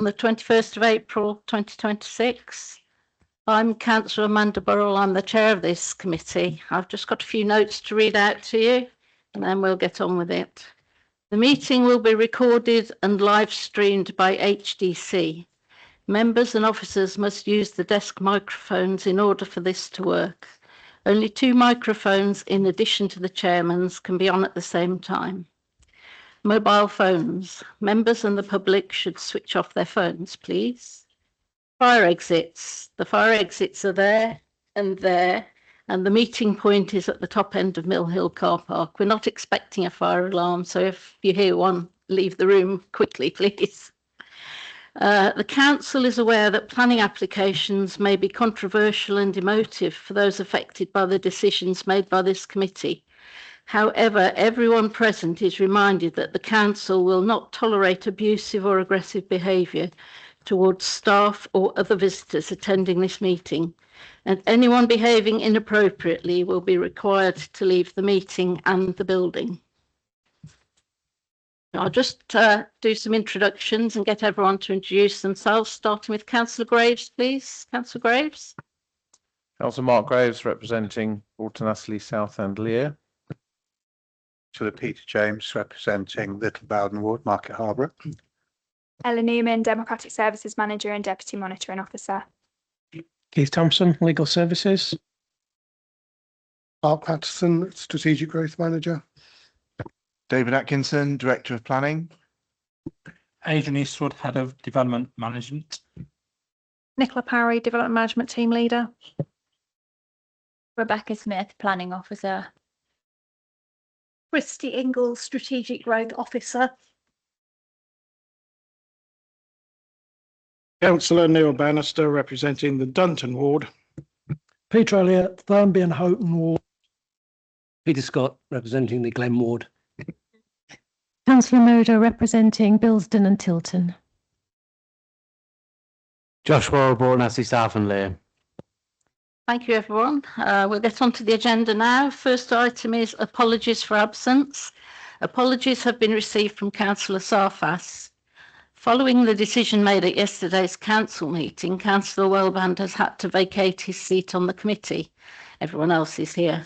on the 21st of April 2026. I'm Councillor Amanda Burrell. I'm the chair of this committee. I've just got a few notes to read out to you and then we'll get on with it. The meeting will be recorded and live streamed by HDC. Members and officers must use the desk microphones in order for this to work. Only 2 microphones in addition to the chairman's can be on at the same time. Mobile phones. Members and the public should switch off their phones, please. Fire exits. The fire exits are there, and the meeting point is at the top end of Mill Hill Car Park. We're not expecting a fire alarm, so if you hear one, leave the room quickly, please. The council is aware that planning applications may be controversial and emotive for those affected by the decisions made by this committee. However, everyone present is reminded that the council will not tolerate abusive or aggressive behaviour towards staff or other visitors attending this meeting, and anyone behaving inappropriately will be required to leave the meeting and the building. I'll just do some introductions and get everyone to introduce themselves, starting with Councillor Graves, please. Councillor Graves. Councillor Mark Graves, representing Alton Astley, Southend Lear. Councillor Peter James, representing Little Bowden Ward, Market Harborough. Ella Newman, Democratic Services Manager and Deputy Monitoring Officer. Keith Thompson, Legal Services. Mark Patterson, Strategic Growth Manager. David Atkinson, Director of Planning. Adrian Eastwood, Head of Development Management. Nicola Parry, Development Management Team Leader. Rebecca Smith, Planning Officer. Christy Ingalls, Strategic Growth Officer. Councillor Neil Bannister, representing the Dunton Ward. Peter Elliott, Thurmby and Houghton Ward. Peter Scott, representing the Glen Ward. Councillor Murdo, representing Bilston and Tilton. Joshua Born, Astley, Southend Lear. Thank you, everyone. We'll get on to the agenda now. First item is apologies for absence. Apologies have been received from Councillor Sarfas. Following the decision made at yesterday's council meeting, Councillor Wellband has had to vacate his seat on the committee. Everyone else is here.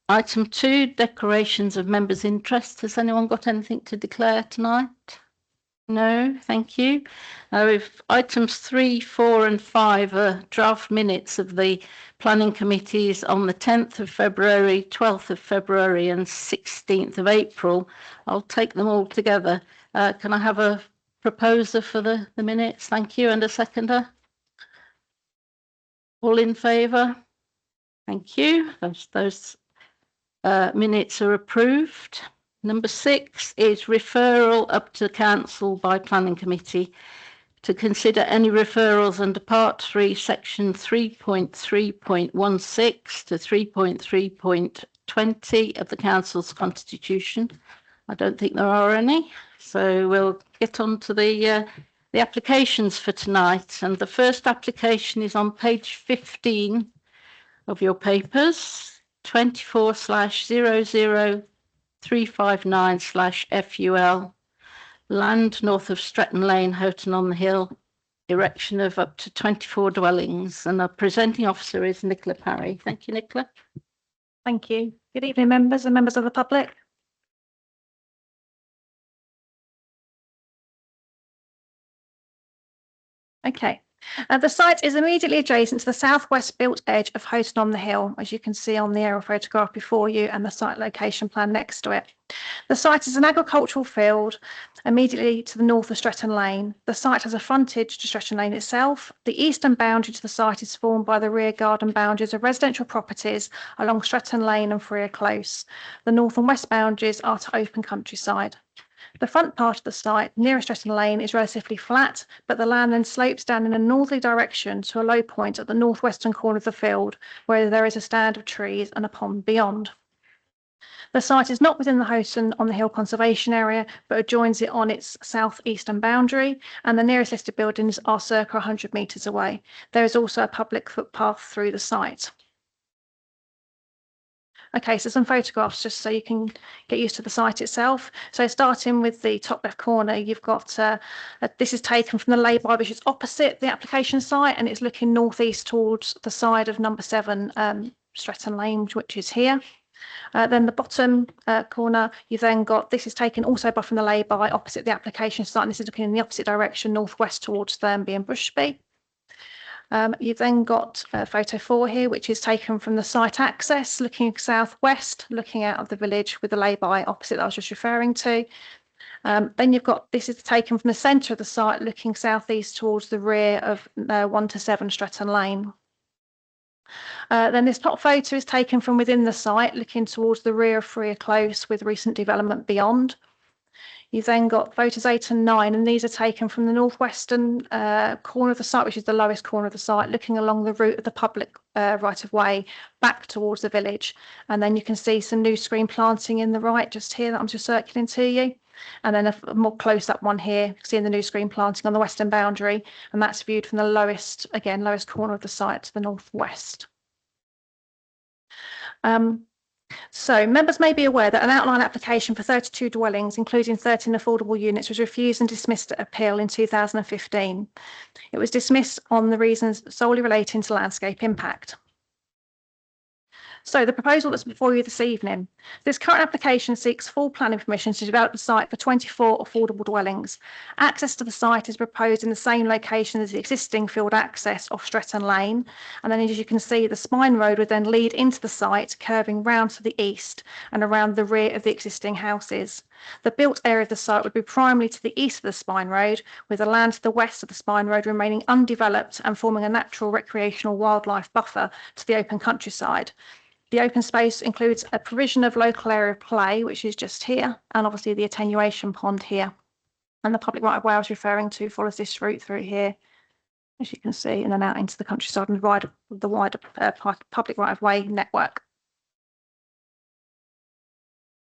Item 2, declarations of members' interest. Has anyone got anything to declare tonight? No, thank you. If items 3, 4 and 5 are draft minutes of the planning committees on the 10th of February, 12th of February and 16th of April, I'll take them all together. Can I have a proposer for the minutes? Thank you. And a seconder? All in favour? Thank you. Those minutes are approved. Number 6 is referral up to council by planning committee to consider any referrals under part 3 section 3.3.16 to 3.3.20 of the council's constitution. I don't think there are any, so we'll get on to the applications for tonight, and the first application is on page 15 of your papers, 24/00359/FUL, land north of Stretton Lane, Houghton on the Hill, erection of up to 24 dwellings, and our presenting officer is Nicola Parry. Thank you, Nicola. Thank you. Good evening, members and members of the public. Okay. The site is immediately adjacent to the southwest built edge of Houghton on the Hill, as you can see on the aerial photograph before you and the site location plan next to it. The site is an agricultural field immediately to the north of Stretton Lane. The site has a frontage to Stretton Lane itself. The eastern boundary to the site is formed by the rear garden boundaries of residential properties along Stretton Lane and Freer Close. The north and west boundaries are to open countryside. The front part of the site, nearest Stretton Lane, is relatively flat, but the land then slopes down in a northerly direction to a low point at the northwestern corner of the field, where there is a stand of trees and a pond beyond. The site is not within the Houghton on the Hill Conservation Area, but adjoins it on its southeastern boundary, and the nearest listed buildings are circa 100 metres away. There is also a public footpath through the site. Okay, so some photographs just so you can get used to the site itself. So starting with the top left corner, you've got, this is taken from the lay-by, which is opposite the application site, and it's looking northeast towards the side of number 7, Stretton Lane, which is here. Then the bottom corner, you've then got, this is taken also from the lay-by opposite the application site, and this is looking in the opposite direction, northwest towards Thurmby and Bushby. You've then got photo 4 here, which is taken from the site access, looking southwest, looking out of the village with the lay-by opposite that I was just referring to. Then you've got, this is taken from the centre of the site, looking southeast towards the rear of 1 to 7 Stretton Lane. Then this top photo is taken from within the site, looking towards the rear of Freer Close with recent development beyond. You've then got photos 8 and 9, and these are taken from the northwestern corner of the site, which is the lowest corner of the site, looking along the route of the public right-of-way back towards the village. And then you can see some new screen planting in the right just here that I'm just circling to you. And then a more close-up one here, seeing the new screen planting on the western boundary, and that's viewed from the lowest corner of the site to the northwest. So members may be aware that an outline application for 32 dwellings, including 13 affordable units, was refused and dismissed at appeal in 2015. It was dismissed on the reasons solely relating to landscape impact. So the proposal that's before you this evening, this current application seeks full planning permission to develop the site for 24 affordable dwellings. Access to the site is proposed in the same location as the existing field access off Stretton Lane. And then as you can see, the spine road would then lead into the site, curving round to the east and around the rear of the existing houses. The built area of the site would be primarily to the east of the spine road, with the land to the west of the spine road remaining undeveloped and forming a natural recreational wildlife buffer to the open countryside. The open space includes a provision of local area of play, which is just here, and obviously the attenuation pond here. And the public right-of-way I was referring to follows this route through here, as you can see, and then out into the countryside and the wider public right-of-way network.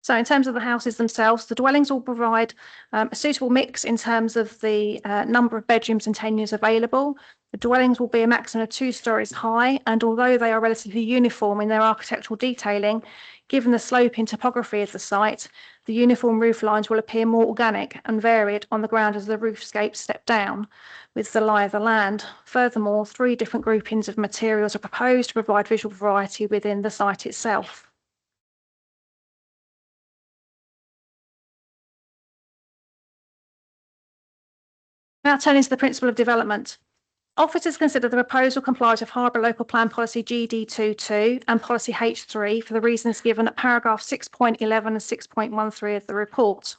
So in terms of the houses themselves, the dwellings will provide a suitable mix in terms of the number of bedrooms and tenures available. The dwellings will be a maximum of 2 stories high, and although they are relatively uniform in their architectural detailing, given the sloping topography of the site, the uniform roof lines will appear more organic and varied on the ground as the roofscapes step down with the lie of the land. Furthermore, 3 different groupings of materials are proposed to provide visual variety within the site itself. Now turning to the principle of development. Officers consider the proposal complies with Harbour Local Plan Policy GD22 and Policy H3 for the reasons given at paragraph 6.11 and 6.13 of the report.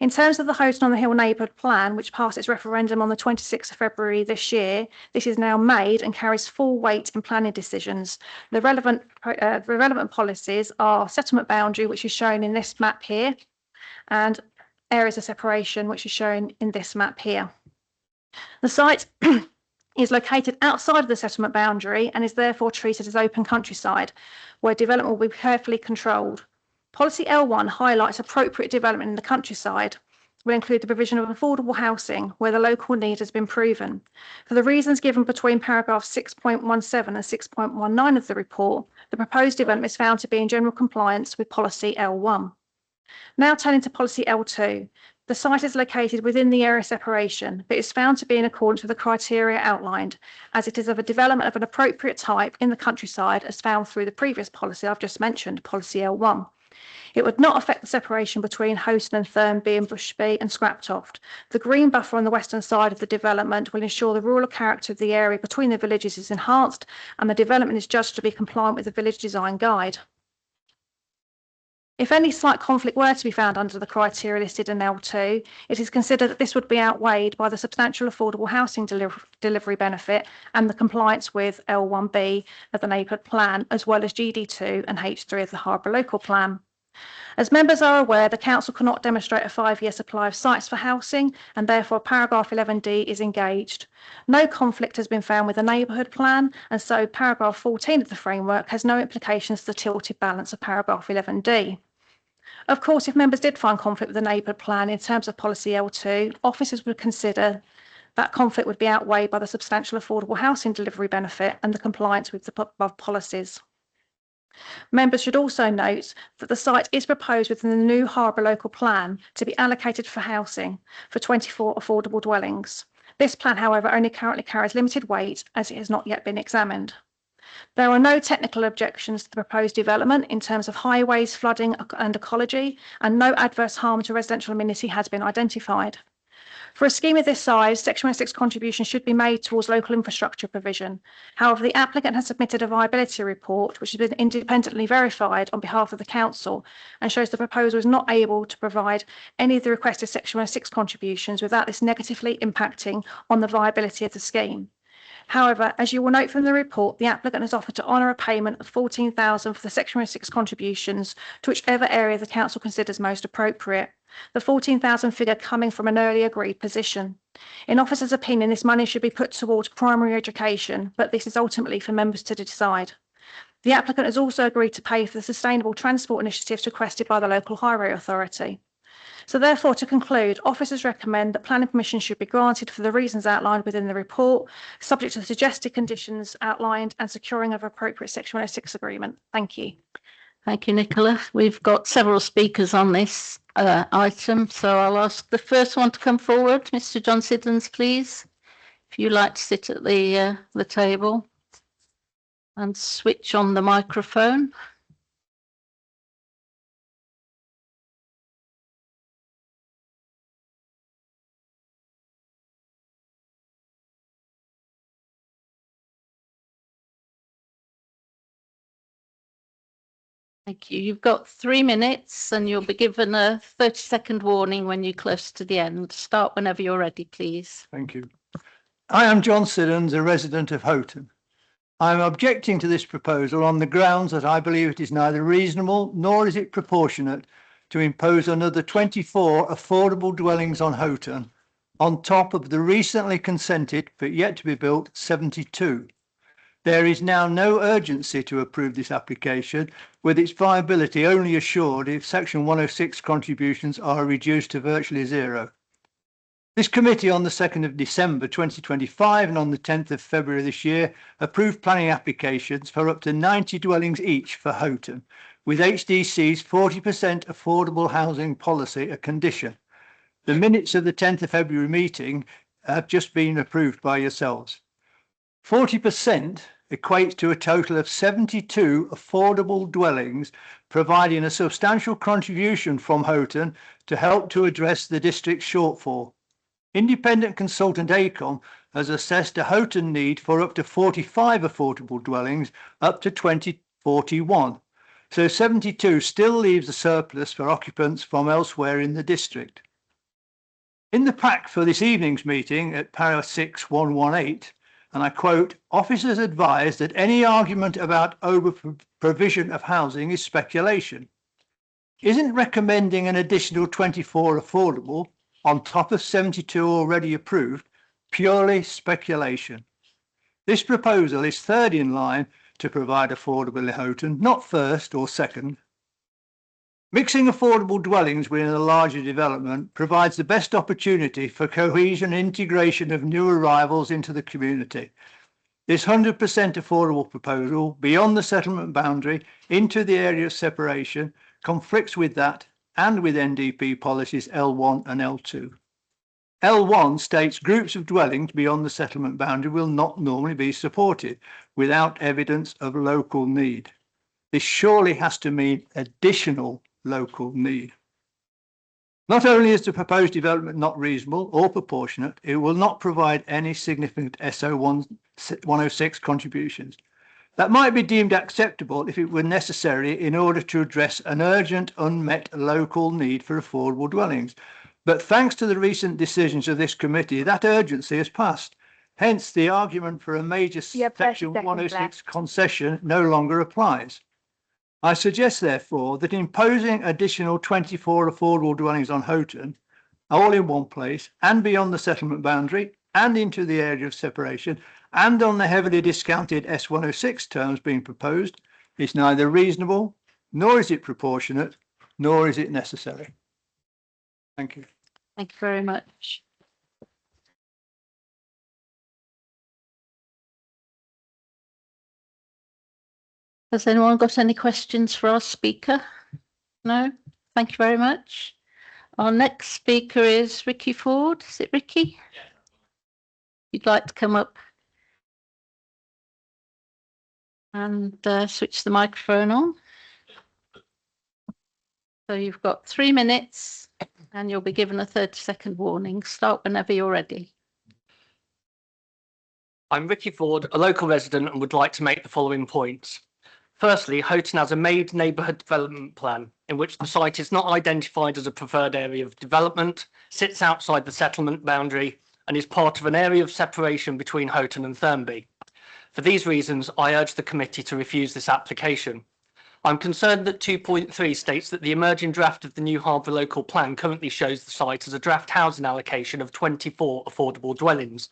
In terms of the Houghton on the Hill Neighbourhood Plan, which passed its referendum on the 26th of February this year, this is now made and carries full weight in planning decisions. The relevant policies are settlement boundary, which is shown in this map here, and areas of separation, which is shown in this map here. The site is located outside of the settlement boundary and is therefore treated as open countryside, where development will be carefully controlled. Policy L1 highlights appropriate development in the countryside, will include the provision of affordable housing where the local need has been proven. For the reasons given between paragraphs 6.17 and 6.19 of the report, the proposed development is found to be in general compliance with Policy L1. Now turning to Policy L2. The site is located within the area separation, but is found to be in accordance with the criteria outlined, as it is of a development of an appropriate type in the countryside as found through the previous policy I've just mentioned, Policy L1. It would not affect the separation between Houghton and Thurmby and Bushby and Scraptoft. The green buffer on the western side of the development will ensure the rural character of the area between the villages is enhanced, and the development is judged to be compliant with the Village Design Guide. If any slight conflict were to be found under the criteria listed in L2, it is considered that this would be outweighed by the substantial affordable housing delivery benefit and the compliance with L1B of the Neighbourhood Plan, as well as GD2 and H3 of the Harbour Local Plan. As members are aware, the Council cannot demonstrate a 5-year supply of sites for housing, and therefore paragraph 11D is engaged. No conflict has been found with the Neighbourhood Plan, and so paragraph 14 of the framework has no implications to the tilted balance of paragraph 11D. Of course, if members did find conflict with the Neighbourhood Plan in terms of Policy L2, officers would consider that conflict would be outweighed by the substantial affordable housing delivery benefit and the compliance with the above policies. Members should also note that the site is proposed within the new Harbour local plan to be allocated for housing for 24 affordable dwellings. This plan, however, only currently carries limited weight as it has not yet been examined. There are no technical objections to the proposed development in terms of highways, flooding and ecology, and no adverse harm to residential amenity has been identified. For a scheme of this size, Section 106 contributions should be made towards local infrastructure provision. However, the applicant has submitted a viability report which has been independently verified on behalf of the council and shows the proposal is not able to provide any of the requested Section 106 contributions without this negatively impacting on the viability of the scheme. However, as you will note from the report, the applicant has offered to honour a payment of £14,000 for the Section 106 contributions to whichever area the council considers most appropriate. The £14,000 figure coming from an earlier agreed position. In officer's opinion, this money should be put towards primary education, but this is ultimately for members to decide. The applicant has also agreed to pay for the sustainable transport initiatives requested by the local highway authority. So therefore, to conclude, officers recommend that planning permission should be granted for the reasons outlined within the report, subject to the suggested conditions outlined and securing of appropriate Section 106 agreement. Thank you. Thank you, Nicola. We've got several speakers on this item, so I'll ask the first one to come forward. Mr. John Siddons, please, if you like to sit at the table and switch on the microphone. Thank you. You've got 3 minutes and you'll be given a 30-second warning when you're close to the end. Start whenever you're ready, please. Thank you. I am John Siddons, a resident of Houghton. I am objecting to this proposal on the grounds that I believe it is neither reasonable nor is it proportionate to impose another 24 affordable dwellings on Houghton on top of the recently consented but yet to be built 72. There is now no urgency to approve this application, with its viability only assured if Section 106 contributions are reduced to virtually zero. This committee on the 2nd of December 2025 and on the 10th of February this year approved planning applications for up to 90 dwellings each for Houghton, with HDC's 40% affordable housing policy a condition. The minutes of the 10th of February meeting have just been approved by yourselves. 40% equates to a total of 72 affordable dwellings, providing a substantial contribution from Houghton to help to address the district's shortfall. Independent consultant ACOM has assessed a Houghton need for up to 45 affordable dwellings up to 2041. So 72 still leaves a surplus for occupants from elsewhere in the district. In the pack for this evening's meeting at para 6118, and I quote, officers advise that any argument about over provision of housing is speculation. Isn't recommending an additional 24 affordable on top of 72 already approved purely speculation? This proposal is third in line to provide affordable in Houghton, not first or second. Mixing affordable dwellings within a larger development provides the best opportunity for cohesion and integration of new arrivals into the community. This 100% affordable proposal beyond the settlement boundary into the area of separation conflicts with that and with NDP policies L1 and L2. L1 states groups of dwellings beyond the settlement boundary will not normally be supported without evidence of local need. This surely has to mean additional local need. Not only is the proposed development not reasonable or proportionate, it will not provide any significant SO 106 contributions. That might be deemed acceptable if it were necessary in order to address an urgent, unmet local need for affordable dwellings. But thanks to the recent decisions of this committee, that urgency has passed. Hence, the argument for a major Section 106 concession no longer applies. I suggest, therefore, that imposing additional 24 affordable dwellings on Houghton, all in one place and beyond the settlement boundary and into the area of separation and on the heavily discounted S106 terms being proposed, is neither reasonable, nor is it proportionate, nor is it necessary. Thank you. Thank you very much. Has anyone got any questions for our speaker? No? Thank you very much. Our next speaker is Ricky Ford. Is it Ricky? Yeah. You'd like to come up and switch the microphone on. So you've got 3 minutes and you'll be given a 30-second warning. Start whenever you're ready. I'm Ricky Ford, a local resident, and would like to make the following points. Firstly, Houghton has a made neighbourhood development plan in which the site is not identified as a preferred area of development, sits outside the settlement boundary, and is part of an area of separation between Houghton and Thurmby. For these reasons, I urge the committee to refuse this application. I'm concerned that 2.3 states that the emerging draft of the New Harbour local plan currently shows the site as a draft housing allocation of 24 affordable dwellings.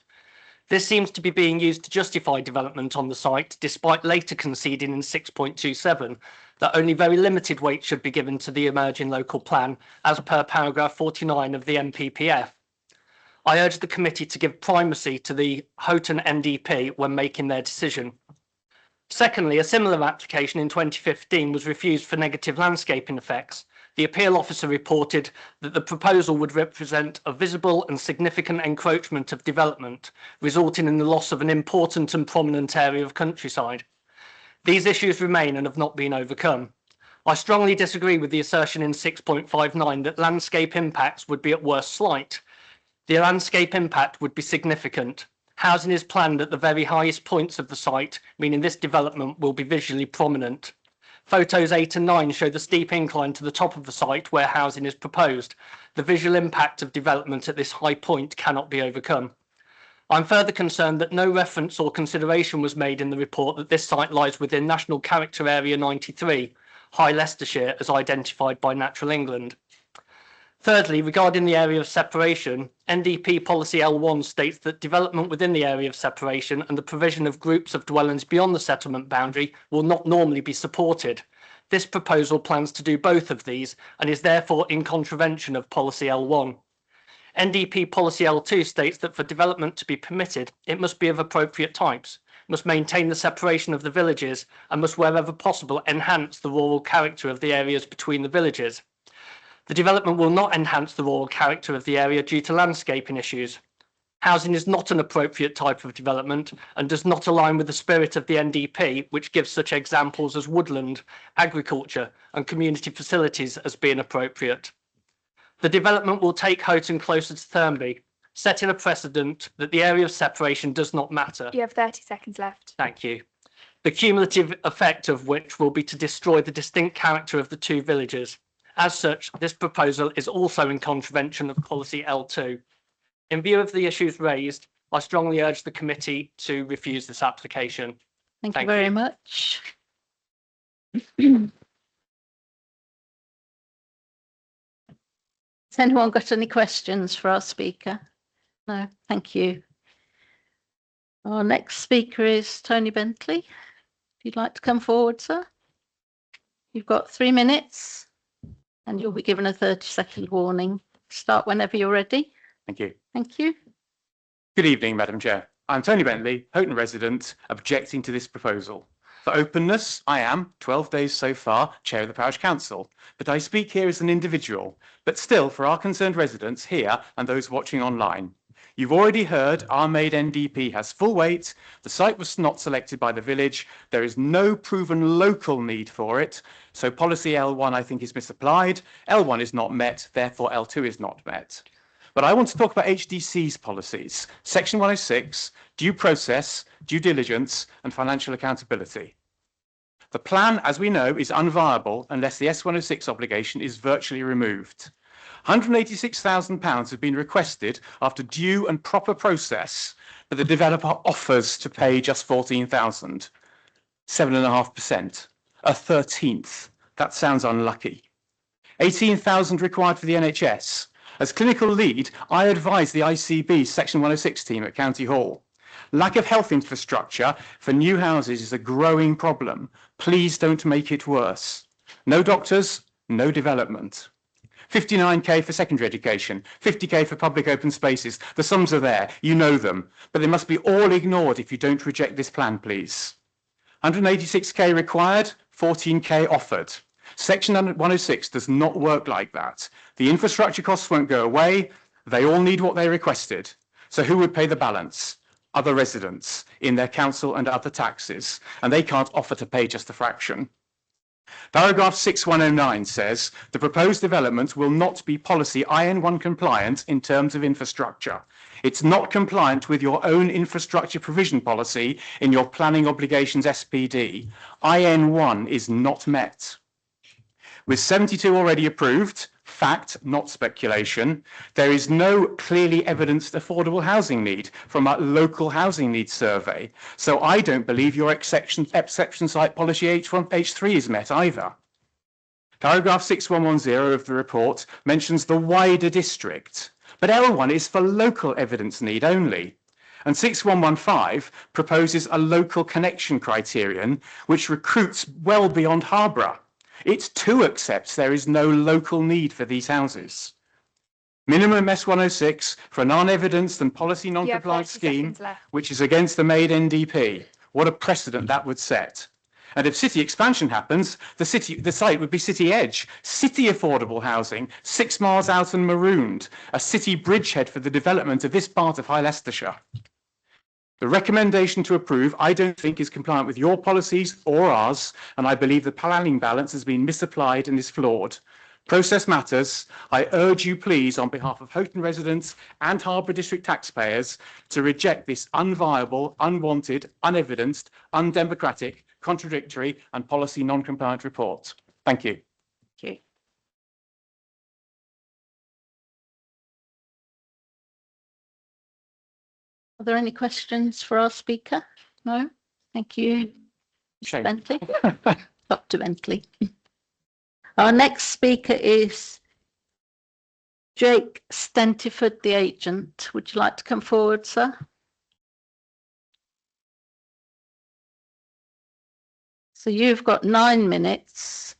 This seems to be being used to justify development on the site, despite later conceding in 6.27 that only very limited weight should be given to the emerging local plan, as per paragraph 49 of the NPPF. I urge the committee to give primacy to the Houghton NDP when making their decision. Secondly, a similar application in 2015 was refused for negative landscaping effects. The appeal officer reported that the proposal would represent a visible and significant encroachment of development, resulting in the loss of an important and prominent area of countryside. These issues remain and have not been overcome. I strongly disagree with the assertion in 6.59 that landscape impacts would be at worst slight. The landscape impact would be significant. Housing is planned at the very highest points of the site, meaning this development will be visually prominent. Photos 8 and 9 show the steep incline to the top of the site where housing is proposed. The visual impact of development at this high point cannot be overcome. I'm further concerned that no reference or consideration was made in the report that this site lies within National Character Area 93, High Leicestershire, as identified by Natural England. Thirdly, regarding the area of separation, NDP policy L1 states that development within the area of separation and the provision of groups of dwellings beyond the settlement boundary will not normally be supported. This proposal plans to do both of these and is therefore in contravention of policy L1. NDP policy L2 states that for development to be permitted, it must be of appropriate types, must maintain the separation of the villages, and must wherever possible enhance the rural character of the areas between the villages. The development will not enhance the rural character of the area due to landscaping issues. Housing is not an appropriate type of development and does not align with the spirit of the NDP, which gives such examples as woodland, agriculture and community facilities as being appropriate. The development will take Houghton closer to Thurmby, setting a precedent that the area of separation does not matter. You have 30 seconds left. Thank you. The cumulative effect of which will be to destroy the distinct character of the two villages. As such, this proposal is also in contravention of policy L2. In view of the issues raised, I strongly urge the committee to refuse this application. Thank you very much. Has anyone got any questions for our speaker? No, thank you. Our next speaker is Tony Bentley. If you'd like to come forward, sir. You've got 3 minutes and you'll be given a 30-second warning. Start whenever you're ready. Thank you. Thank you. Good evening, Madam Chair. I'm Tony Bentley, Houghton resident, objecting to this proposal. For openness, I am, 12 days so far, Chair of the Parish Council, but I speak here as an individual, but still for our concerned residents here and those watching online. You've already heard our maid NDP has full weight, the site was not selected by the village, there is no proven local need for it, so policy L1 I think is misapplied, L1 is not met, therefore L2 is not met. But I want to talk about HDC's policies, Section 106, due process, due diligence and financial accountability. The plan, as we know, is unviable unless the S106 obligation is virtually removed. £186,000 have been requested after due and proper process, but the developer offers to pay just £14,000, 7.5%, a 13th. That sounds unlucky. £18,000 required for the NHS. As clinical lead, I advise the ICB Section 106 team at County Hall. Lack of health infrastructure for new houses is a growing problem. Please don't make it worse. No doctors, no development. 59k for secondary education, 50k for public open spaces. The sums are there, you know them, but they must be all ignored if you don't reject this plan, please. 186k required, 14k offered. Section 106 does not work like that. The infrastructure costs won't go away. They all need what they requested. So who would pay the balance? Other residents in their council and other taxes, and they can't offer to pay just a fraction. Paragraph 6109 says the proposed development will not be policy IN1 compliant in terms of infrastructure. It's not compliant with your own infrastructure provision policy in your planning obligations SPD. IN1 is not met. With 72 already approved, fact, not speculation, there is no clearly evidenced affordable housing need from a local housing needs survey. So I don't believe your exception site policy H3 is met either. Paragraph 6110 of the report mentions the wider district, but L1 is for local evidence need only. And 6115 proposes a local connection criterion which recruits well beyond Harborough. It too accepts there is no local need for these houses. Minimum S106 for a non-evidenced and policy non-compliant scheme, which is against the made NDP. What a precedent that would set. And if city expansion happens, the site would be city edge, city affordable housing, 6 miles out and marooned, a city bridgehead for the development of this part of High Leicestershire. The recommendation to approve, I don't think, is compliant with your policies or ours, and I believe the planning balance has been misapplied and is flawed. Process matters. I urge you, please, on behalf of Houghton residents and Harborough District taxpayers, to reject this unviable, unwanted, unevidenced, undemocratic, contradictory and policy non-compliant report. Thank you. Thank you. Are there any questions for our speaker? No? Thank you. Shame. Bentley. Dr. Bentley. Our next speaker is Jake Stentiford, the agent. Would you like to come forward, sir? So you've got 9 minutes.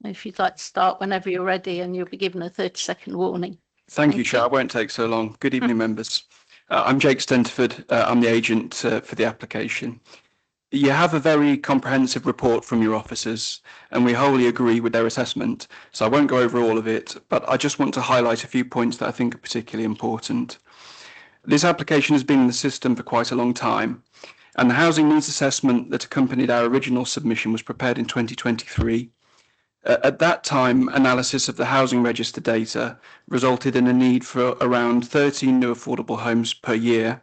If you'd like to start whenever you're ready, and you'll be given a 30-second warning. Thank you, Chair. I won't take so long. Good evening, members. I'm Jake Stentiford. I'm the agent for the application. You have a very comprehensive report from your officers, and we wholly agree with their assessment. So I won't go over all of it, but I just want to highlight a few points that I think are particularly important. This application has been in the system for quite a long time, and the housing needs assessment that accompanied our original submission was prepared in 2023. At that time, analysis of the housing register data resulted in a need for around 13 new affordable homes per year.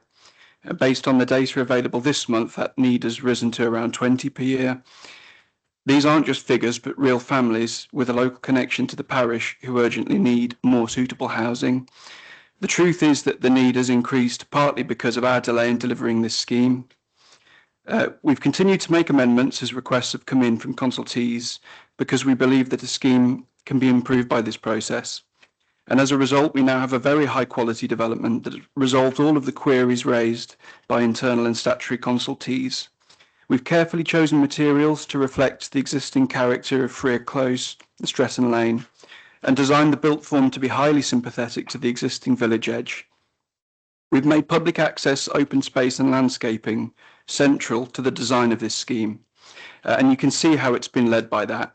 Based on the data available this month, that need has risen to around 20 per year. These aren't just figures, but real families with a local connection to the parish who urgently need more suitable housing. The truth is that the need has increased partly because of our delay in delivering this scheme. We've continued to make amendments as requests have come in from consultees because we believe that the scheme can be improved by this process. And as a result, we now have a very high quality development that resolved all of the queries raised by internal and statutory consultees. We've carefully chosen materials to reflect the existing character of Freer Close and Stretton Lane, and designed the built form to be highly sympathetic to the existing village edge. We've made public access, open space and landscaping central to the design of this scheme, and you can see how it's been led by that.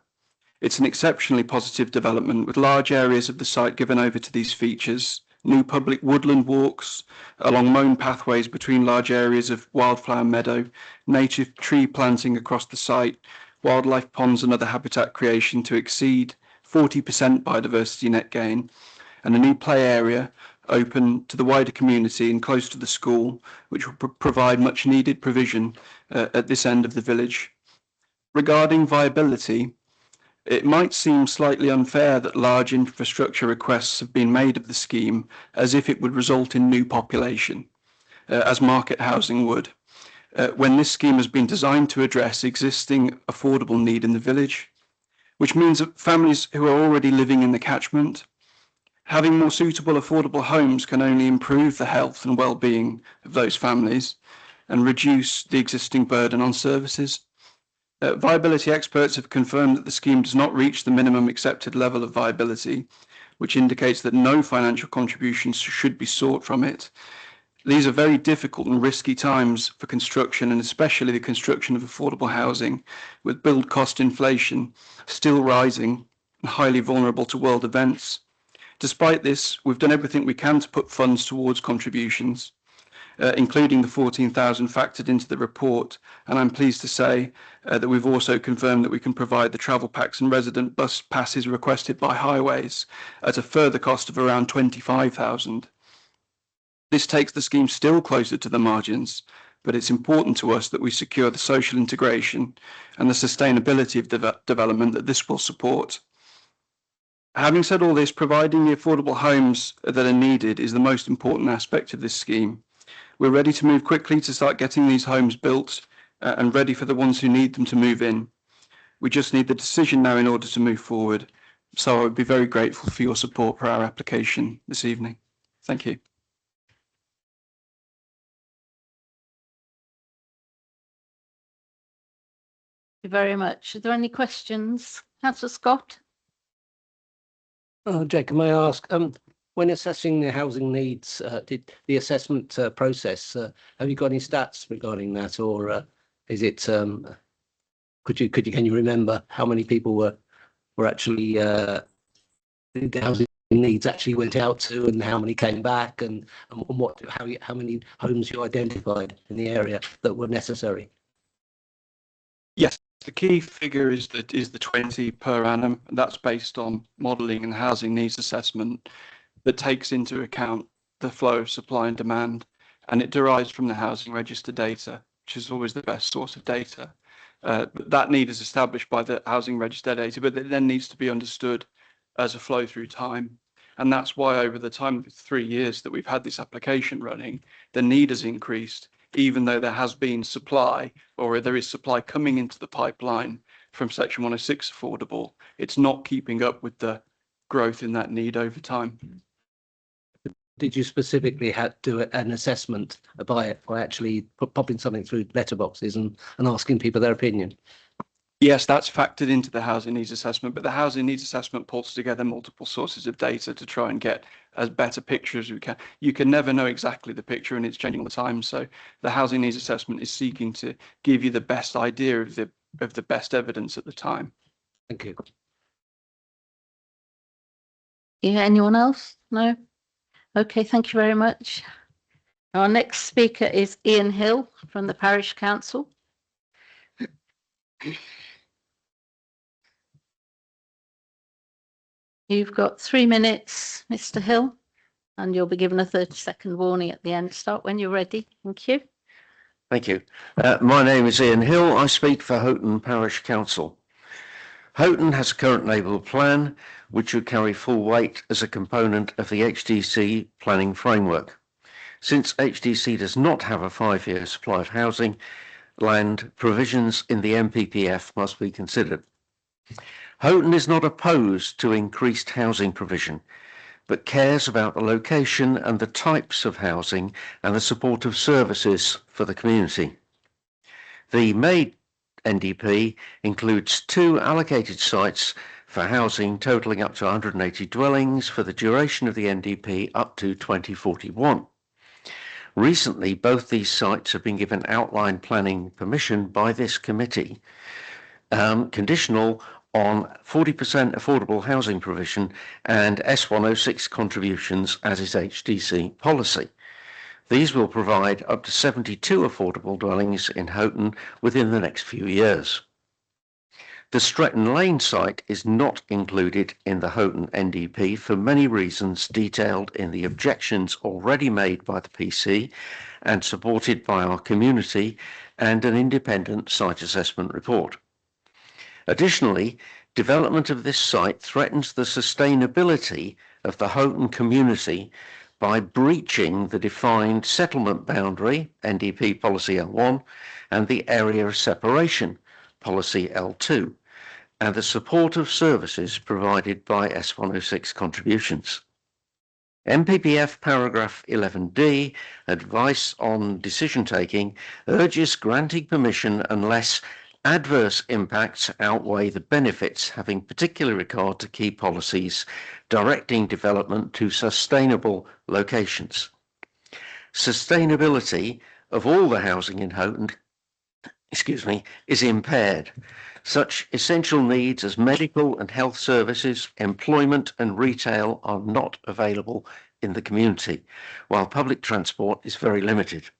It's an exceptionally positive development with large areas of the site given over to these features, new public woodland walks along mown pathways between large areas of wildflower meadow, native tree planting across the site, wildlife ponds and other habitat creation to exceed 40% biodiversity net gain, and a new play area open to the wider community and close to the school, which will provide much needed provision at this end of the village. Regarding viability, it might seem slightly unfair that large infrastructure requests have been made of the scheme as if it would result in new population, as market housing would, when this scheme has been designed to address existing affordable need in the village, which means that families who are already living in the catchment, having more suitable affordable homes can only improve the health and well-being of those families and reduce the existing burden on services. Viability experts have confirmed that the scheme does not reach the minimum accepted level of viability, which indicates that no financial contributions should be sought from it. These are very difficult and risky times for construction, and especially the construction of affordable housing, with build cost inflation still rising and highly vulnerable to world events. Despite this, we've done everything we can to put funds towards contributions, including the 14,000 factored into the report. And I'm pleased to say that we've also confirmed that we can provide the travel packs and resident bus passes requested by highways at a further cost of around 25,000. This takes the scheme still closer to the margins, but it's important to us that we secure the social integration and the sustainability of development that this will support. Having said all this, providing the affordable homes that are needed is the most important aspect of this scheme. We're ready to move quickly to start getting these homes built and ready for the ones who need them to move in. We just need the decision now in order to move forward. So I would be very grateful for your support for our application this evening. Thank you. Thank you very much. Are there any questions? Councillor Scott? Jake, may I ask, when assessing the housing needs, did the assessment process, have you got any stats regarding that, or is it, can you remember how many people were actually the housing needs actually went out to, and how many came back, and how many homes you identified in the area that were necessary? Yes, the key figure is the 20 per annum. That's based on modelling and housing needs assessment that takes into account the flow of supply and demand, and it derives from the housing register data, which is always the best source of data. That need is established by the housing register data, but it then needs to be understood as a flow through time. And that's why over the time of 3 years that we've had this application running, the need has increased, even though there has been supply, or there is supply coming into the pipeline from Section 106 affordable. It's not keeping up with the growth in that need over time. Did you specifically do an assessment by actually popping something through letterboxes and asking people their opinion? Yes, that's factored into the housing needs assessment, but the housing needs assessment pulls together multiple sources of data to try and get as better picture as we can. You can never know exactly the picture, and it's changing all the time. So the housing needs assessment is seeking to give you the best idea of the best evidence at the time. Thank you. Yeah, anyone else? No? Okay, thank you very much. Our next speaker is Ian Hill from the Parish Council. You've got 3 minutes, Mr. Hill, and you'll be given a 30-second warning at the end. Start when you're ready. Thank you. Thank you. My name is Ian Hill. I speak for Houghton Parish Council. Houghton has a current neighbourhood plan which would carry full weight as a component of the HDC planning framework. Since HDC does not have a 5-year supply of housing, land provisions in the MPPF must be considered. Houghton is not opposed to increased housing provision, but cares about the location and the types of housing and the supportive services for the community. The made NDP includes 2 allocated sites for housing totalling up to 180 dwellings for the duration of the NDP up to 2041. Recently, both these sites have been given outline planning permission by this committee, conditional on 40% affordable housing provision and S106 contributions, as is HDC policy. These will provide up to 72 affordable dwellings in Houghton within the next few years. The Stretton Lane site is not included in the Houghton NDP for many reasons detailed in the objections already made by the PC and supported by our community and an independent site assessment report. Additionally, development of this site threatens the sustainability of the Houghton community by breaching the defined settlement boundary, NDP policy L1, and the area of separation, policy L2, and the supportive services provided by S106 contributions. MPPF paragraph 11D, advice on decision taking, urges granting permission unless adverse impacts outweigh the benefits, having particular regard to key policies directing development to sustainable locations. Sustainability of all the housing in Houghton, is impaired. Such essential needs as medical and health services, employment and retail are not available in the community, while public transport is very limited.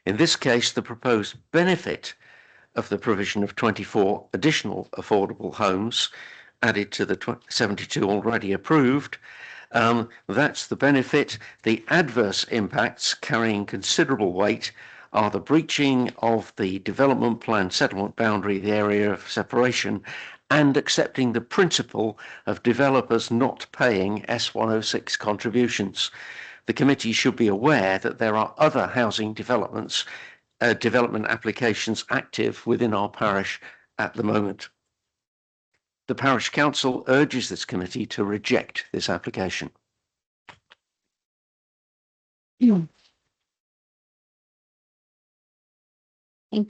In this case, the proposed benefit of the provision of 24 additional affordable homes added to the 72 already approved, that's the benefit. The adverse impacts carrying considerable weight are the breaching of the development plan settlement boundary, the area of separation, and accepting the principle of developers not paying S106 contributions. The committee should be aware that there are other housing development applications active within our parish at the moment. The parish council urges this committee to reject this application. Thank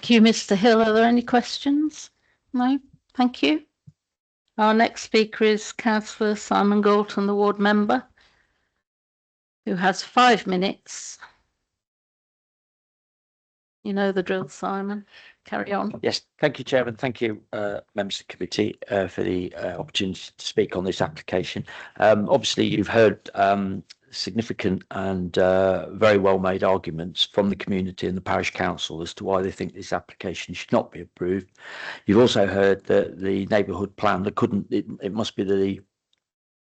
you, Mr. Hill. Are there any questions? No? Thank you. Our next speaker is Councillor Simon Galton, the ward member, who has 5 minutes. You know the drill, Simon. Carry on. Yes, thank you, Chairman. Thank you, members of the committee, for the opportunity to speak on this application. Obviously, you've heard significant and very well made arguments from the community and the parish council as to why they think this application should not be approved. You've also heard that the neighbourhood plan, it must be the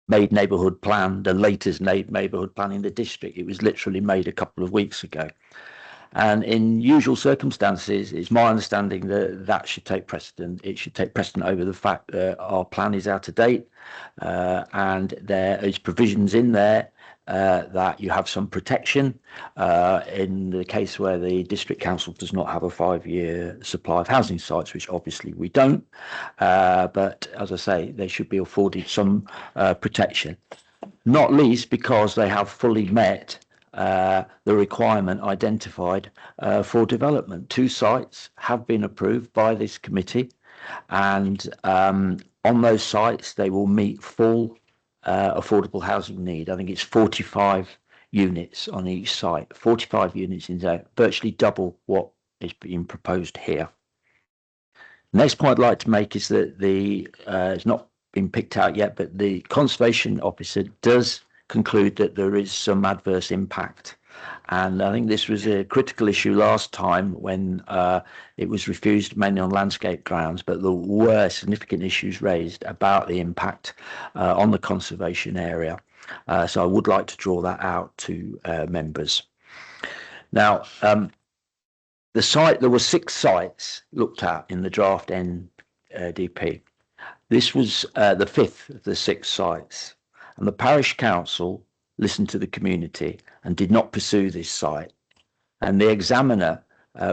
made neighbourhood plan, the latest neighbourhood plan in the district. It was literally made a couple of weeks ago. And in usual circumstances, it's my understanding that that should take precedent. It should take precedent over the fact that our plan is out of date, and there is provisions in there that you have some protection in the case where the district council does not have a 5-year supply of housing sites, which obviously we don't. But as I say, they should be afforded some protection, not least because they have fully met the requirement identified for development. 2 sites have been approved by this committee, and on those sites they will meet full affordable housing need. I think it's 45 units on each site, 45 units in there, virtually double what is being proposed here. Next point I'd like to make is that it's not been picked out yet, but the conservation officer does conclude that there is some adverse impact, and I think this was a critical issue last time when it was refused mainly on landscape grounds, but there were significant issues raised about the impact on the conservation area, so I would like to draw that out to members. Now, there were 6 sites looked at in the draft NDP. This was the 5th of the 6 sites. And the parish council listened to the community and did not pursue this site. And the examiner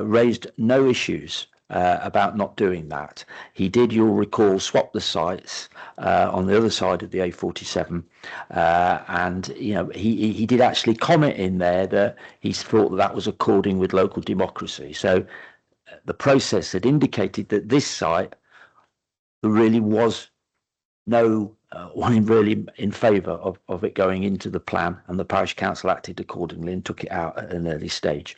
raised no issues about not doing that. He did, you'll recall, swap the sites on the other side of the A47. And, you know, he did actually comment in there that he thought that was according with local democracy. So the process had indicated that this site, there really was no one really in favour of it going into the plan, and the parish council acted accordingly and took it out at an early stage.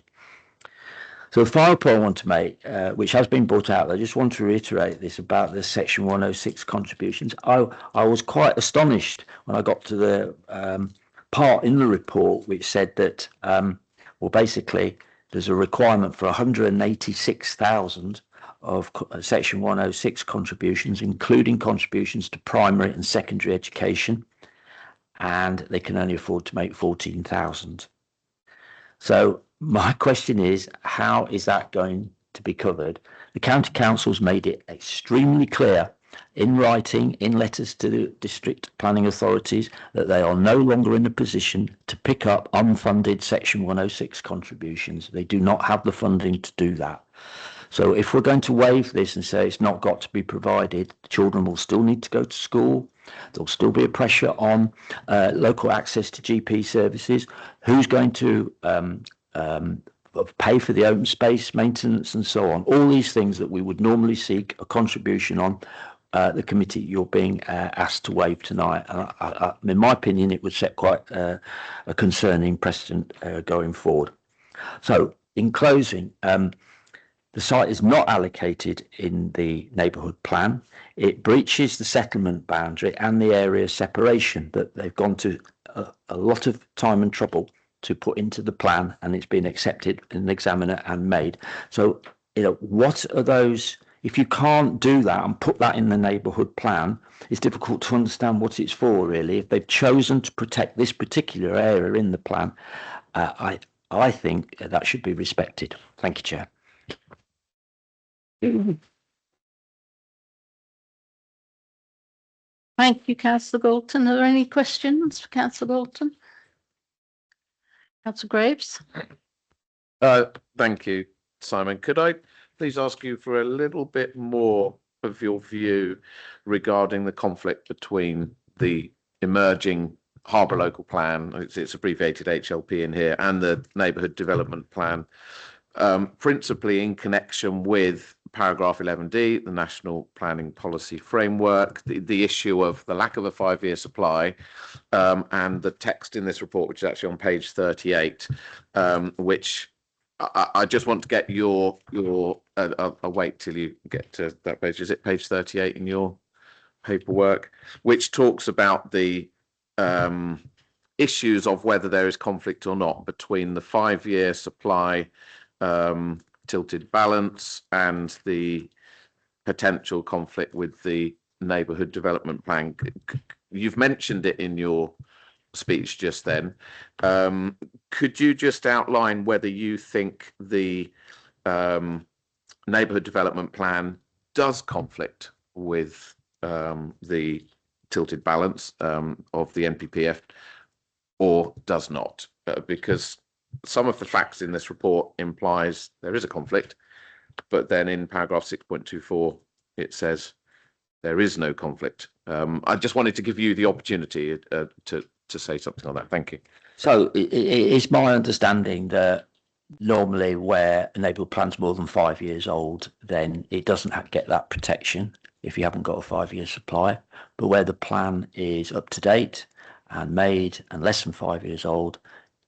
So the final point I want to make, which has been brought out, I just want to reiterate this about the section 106 contributions. I was quite astonished when I got to the part in the report which said that, well, basically there's a requirement for 186,000 of section 106 contributions, including contributions to primary and secondary education, and they can only afford to make 14,000. So my question is, how is that going to be covered? The county council's made it extremely clear in writing, in letters to the district planning authorities, that they are no longer in a position to pick up unfunded section 106 contributions. They do not have the funding to do that. So if we're going to waive this and say it's not got to be provided, children will still need to go to school. There'll still be a pressure on local access to GP services. Who's going to pay for the open space maintenance and so on? All these things that we would normally seek a contribution on the committee you're being asked to waive tonight. And in my opinion, it would set quite a concerning precedent going forward. So in closing, the site is not allocated in the neighbourhood plan. It breaches the settlement boundary and the area separation that they've gone to a lot of time and trouble to put into the plan, and it's been accepted in an examiner and made. So, what are those? If you can't do that and put that in the neighbourhood plan, it's difficult to understand what it's for, really. If they've chosen to protect this particular area in the plan, I think that should be respected. Thank you, Chair. Thank you, Councillor Galton. Are there any questions for Councillor Galton? Councillor Graves? Thank you, Simon. Could I please ask you for a little bit more of your view regarding the conflict between the emerging harbour local plan, it's abbreviated HLP in here, and the neighbourhood development plan, principally in connection with paragraph 11D, the National Planning Policy Framework, the issue of the lack of a 5-year supply, and the text in this report, which is actually on page 38, which I just want to get your I'll wait till you get to that page. Is it page 38 in your paperwork, which talks about the issues of whether there is conflict or not between the 5-year supply tilted balance and the potential conflict with the neighbourhood development plan. You've mentioned it in your speech just then. Could you just outline whether you think the neighbourhood development plan does conflict with the tilted balance of the NPPF or does not? Because some of the facts in this report implies there is a conflict, but then in paragraph 6.24 it says there is no conflict. I just wanted to give you the opportunity to say something on that. Thank you. So it's my understanding that normally where a neighbourhood plan's more than 5 years old, then it doesn't get that protection if you haven't got a 5-year supply. But where the plan is up to date and made and less than 5 years old,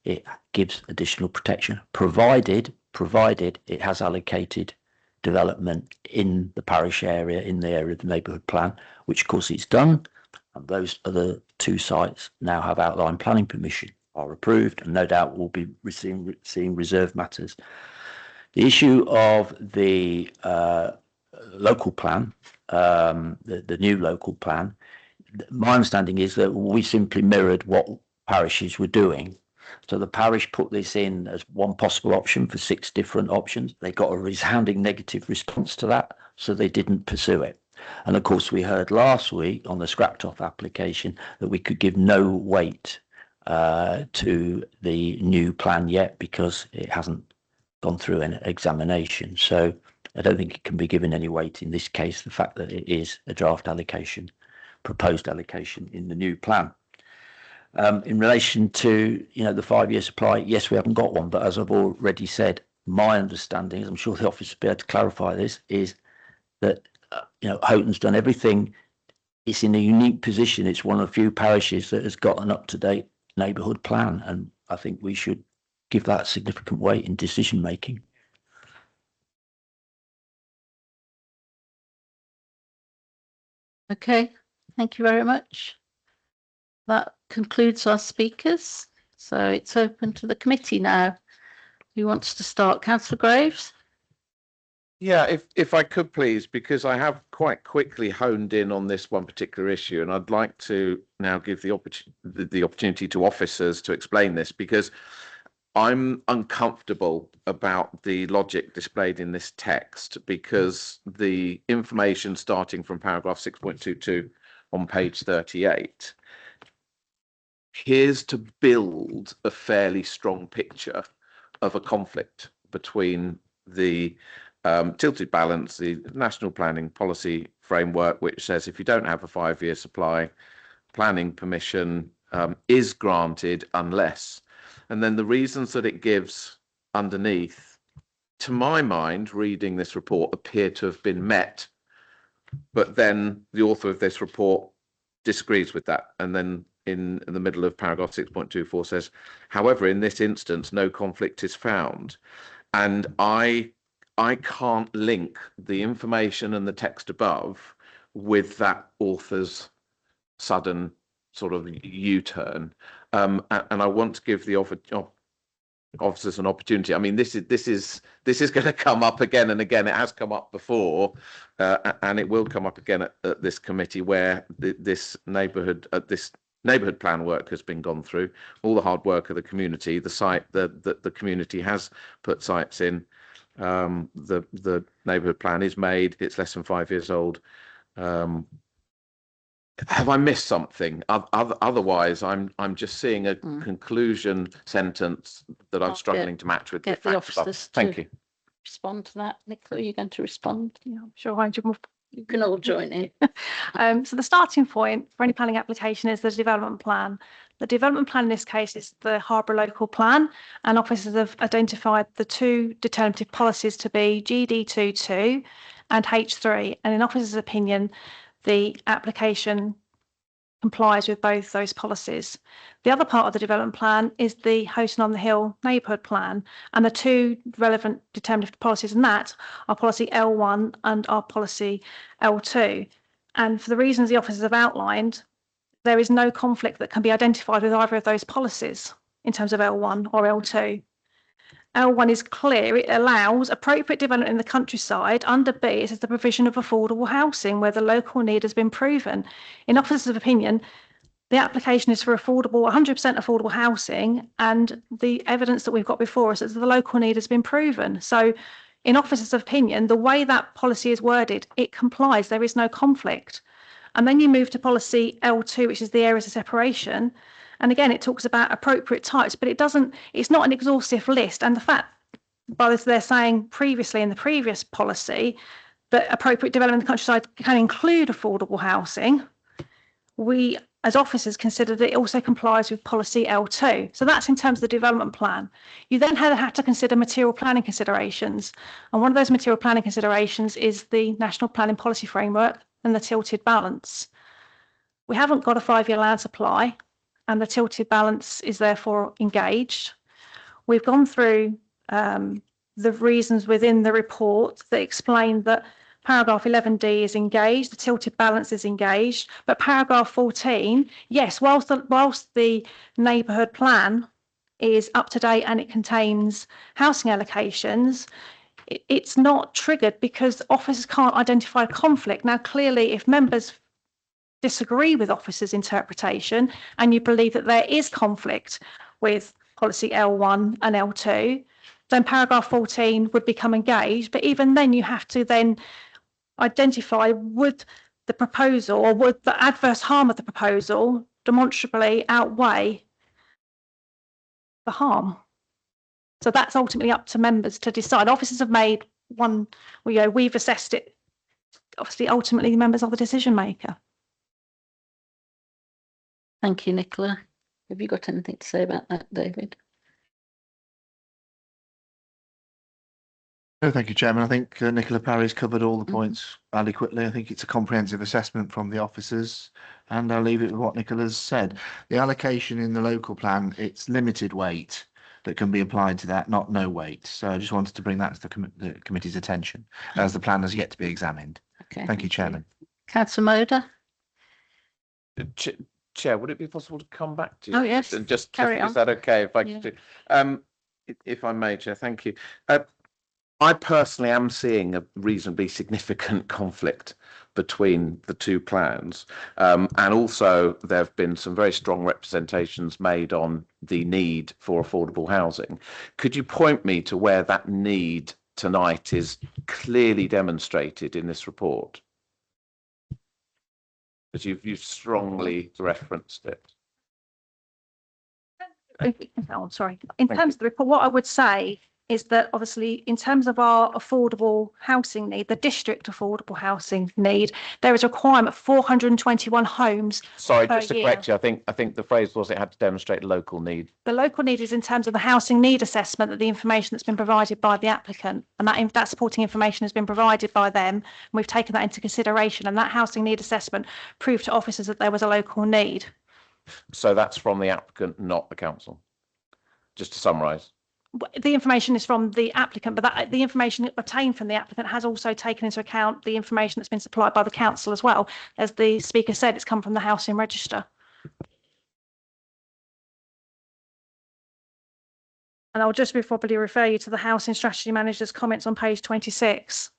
it gives additional protection, provided it has allocated development in the parish area, in the area of the neighbourhood plan, which of course it's done. And those other 2 sites now have outline planning permission, are approved, and no doubt will be seeing reserve matters. The issue of the local plan, the new local plan, my understanding is that we simply mirrored what parishes were doing. So the parish put this in as one possible option for 6 different options. They got a resounding negative response to that, so they didn't pursue it. And of course, we heard last week on the scrapped off application that we could give no weight to the new plan yet because it hasn't gone through an examination. So I don't think it can be given any weight in this case, the fact that it is a draft allocation, proposed allocation in the new plan. In relation to the 5-year supply, yes, we haven't got one, but as I've already said, my understanding, I'm sure the office will be able to clarify this, is that Houghton's done everything. It's in a unique position. It's one of the few parishes that has got an up-to-date neighbourhood plan, and I think we should give that significant weight in decision making. Okay, thank you very much. That concludes our speakers. So it's open to the committee now. Who wants to start? Councillor Graves? Yeah, if I could please, because I have quite quickly honed in on this one particular issue, and I'd like to now give the opportunity to officers to explain this, because I'm uncomfortable about the logic displayed in this text, because the information starting from paragraph 6.22 on page 38 appears to build a fairly strong picture of a conflict between the tilted balance, the National Planning Policy Framework, which says if you don't have a 5-year supply, planning permission is granted unless, and then the reasons that it gives underneath, to my mind, reading this report, appear to have been met but then the author of this report disagrees with that, and then in the middle of paragraph 6.24 says, however, in this instance, no conflict is found. And I can't link the information and the text above with that author's sudden sort of U-turn. And I want to give the officers an opportunity. I mean, this is going to come up again and again. It has come up before, and it will come up again at this committee where this neighbourhood plan work has been gone through. All the hard work of the community, the community has put sites in. The neighbourhood plan is made. It's less than 5 years old. Have I missed something? Otherwise, I'm just seeing a conclusion sentence that I'm struggling to match with. Get the officers Thank you. Respond to that. Nicola, are you going to respond? Yeah, I'm sure. You can all join in. So the starting point for any planning application is the development plan. The development plan in this case is the Harbour Local Plan, and officers have identified the two determinative policies to be GD22 and H3. And in officers' opinion, the application complies with both those policies. The other part of the development plan is the Houghton on the Hill neighbourhood plan, and the two relevant determinative policies in that are policy L1 and our policy L2. And for the reasons the officers have outlined, there is no conflict that can be identified with either of those policies in terms of L1 or L2. L1 is clear. It allows appropriate development in the countryside. Under B, it says the provision of affordable housing where the local need has been proven. In officers' of opinion, the application is for 100% affordable housing, and the evidence that we've got before us is that the local need has been proven. So in officers' of opinion, the way that policy is worded, it complies. There is no conflict. And then you move to policy L2, which is the areas of separation. And again, it talks about appropriate types, but it's not an exhaustive list. And the fact, by they're saying previously in the previous policy, that appropriate development in the countryside can include affordable housing, we as officers consider that it also complies with policy L2. So that's in terms of the development plan. You then have to consider material planning considerations. And one of those material planning considerations is the National Planning Policy Framework and the tilted balance. We haven't got a 5-year land supply, and the tilted balance is therefore engaged. We've gone through the reasons within the report that explain that paragraph 11D is engaged, the tilted balance is engaged, but paragraph 14, yes, whilst the neighbourhood plan is up to date and it contains housing allocations, it's not triggered because officers can't identify conflict. Now, clearly, if members disagree with officers' interpretation and you believe that there is conflict with policy L1 and L2, then paragraph 14 would become engaged. But even then, you have to then identify would the proposal or would the adverse harm of the proposal demonstrably outweigh the harm. So that's ultimately up to members to decide. Officers have made one, we've assessed it. Obviously, ultimately, the members are the decision maker. Thank you, Nicola. Have you got anything to say about that, David? No, thank you, Chairman. I think Nicola Parry's covered all the points adequately. I think it's a comprehensive assessment from the officers, and I'll leave it with what Nicola's said. The allocation in the local plan, it's limited weight that can be applied to that, not no weight. So I just wanted to bring that to the committee's attention, as the plan has yet to be examined. Okay. Thank you, Chairman. Councillor Moder? Chair, would it be possible to come back to you? Oh, yes. And just carry on. Is that okay if I could do? If I may, Chair, thank you. I personally am seeing a reasonably significant conflict between the two plans. And also there have been some very strong representations made on the need for affordable housing. Could you point me to where that need tonight is clearly demonstrated in this report? Because you've strongly referenced it. Oh, sorry. In terms of the report, what I would say is that obviously in terms of our affordable housing need, the district affordable housing need, there is a requirement of 421 homes. Sorry, per just to year. correct you, I think the phrase was it had to demonstrate local need. The local need is in terms of the housing need assessment, that the information that's been provided by the applicant, and that supporting information has been provided by them. And we've taken that into consideration, and that housing need assessment proved to officers that there was a local need. So that's from the applicant, not the council. Just to summarise. The information is from the applicant, but the information obtained from the applicant has also taken into account the information that's been supplied by the council as well. As the speaker said, it's come from the housing register. And I'll just probably refer you to the housing strategy manager's comments on page 26.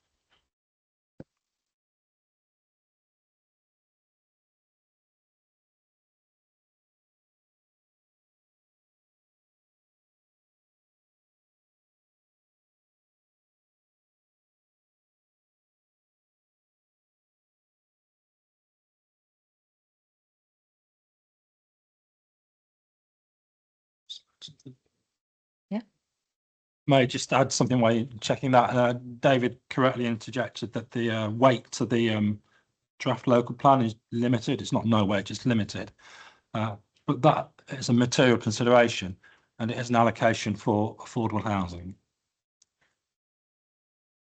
Yeah. May I just add something while you're checking that? David correctly interjected that the weight to the draft local plan is limited. It's not no weight, it's limited. But that is a material consideration, and it is an allocation for affordable housing.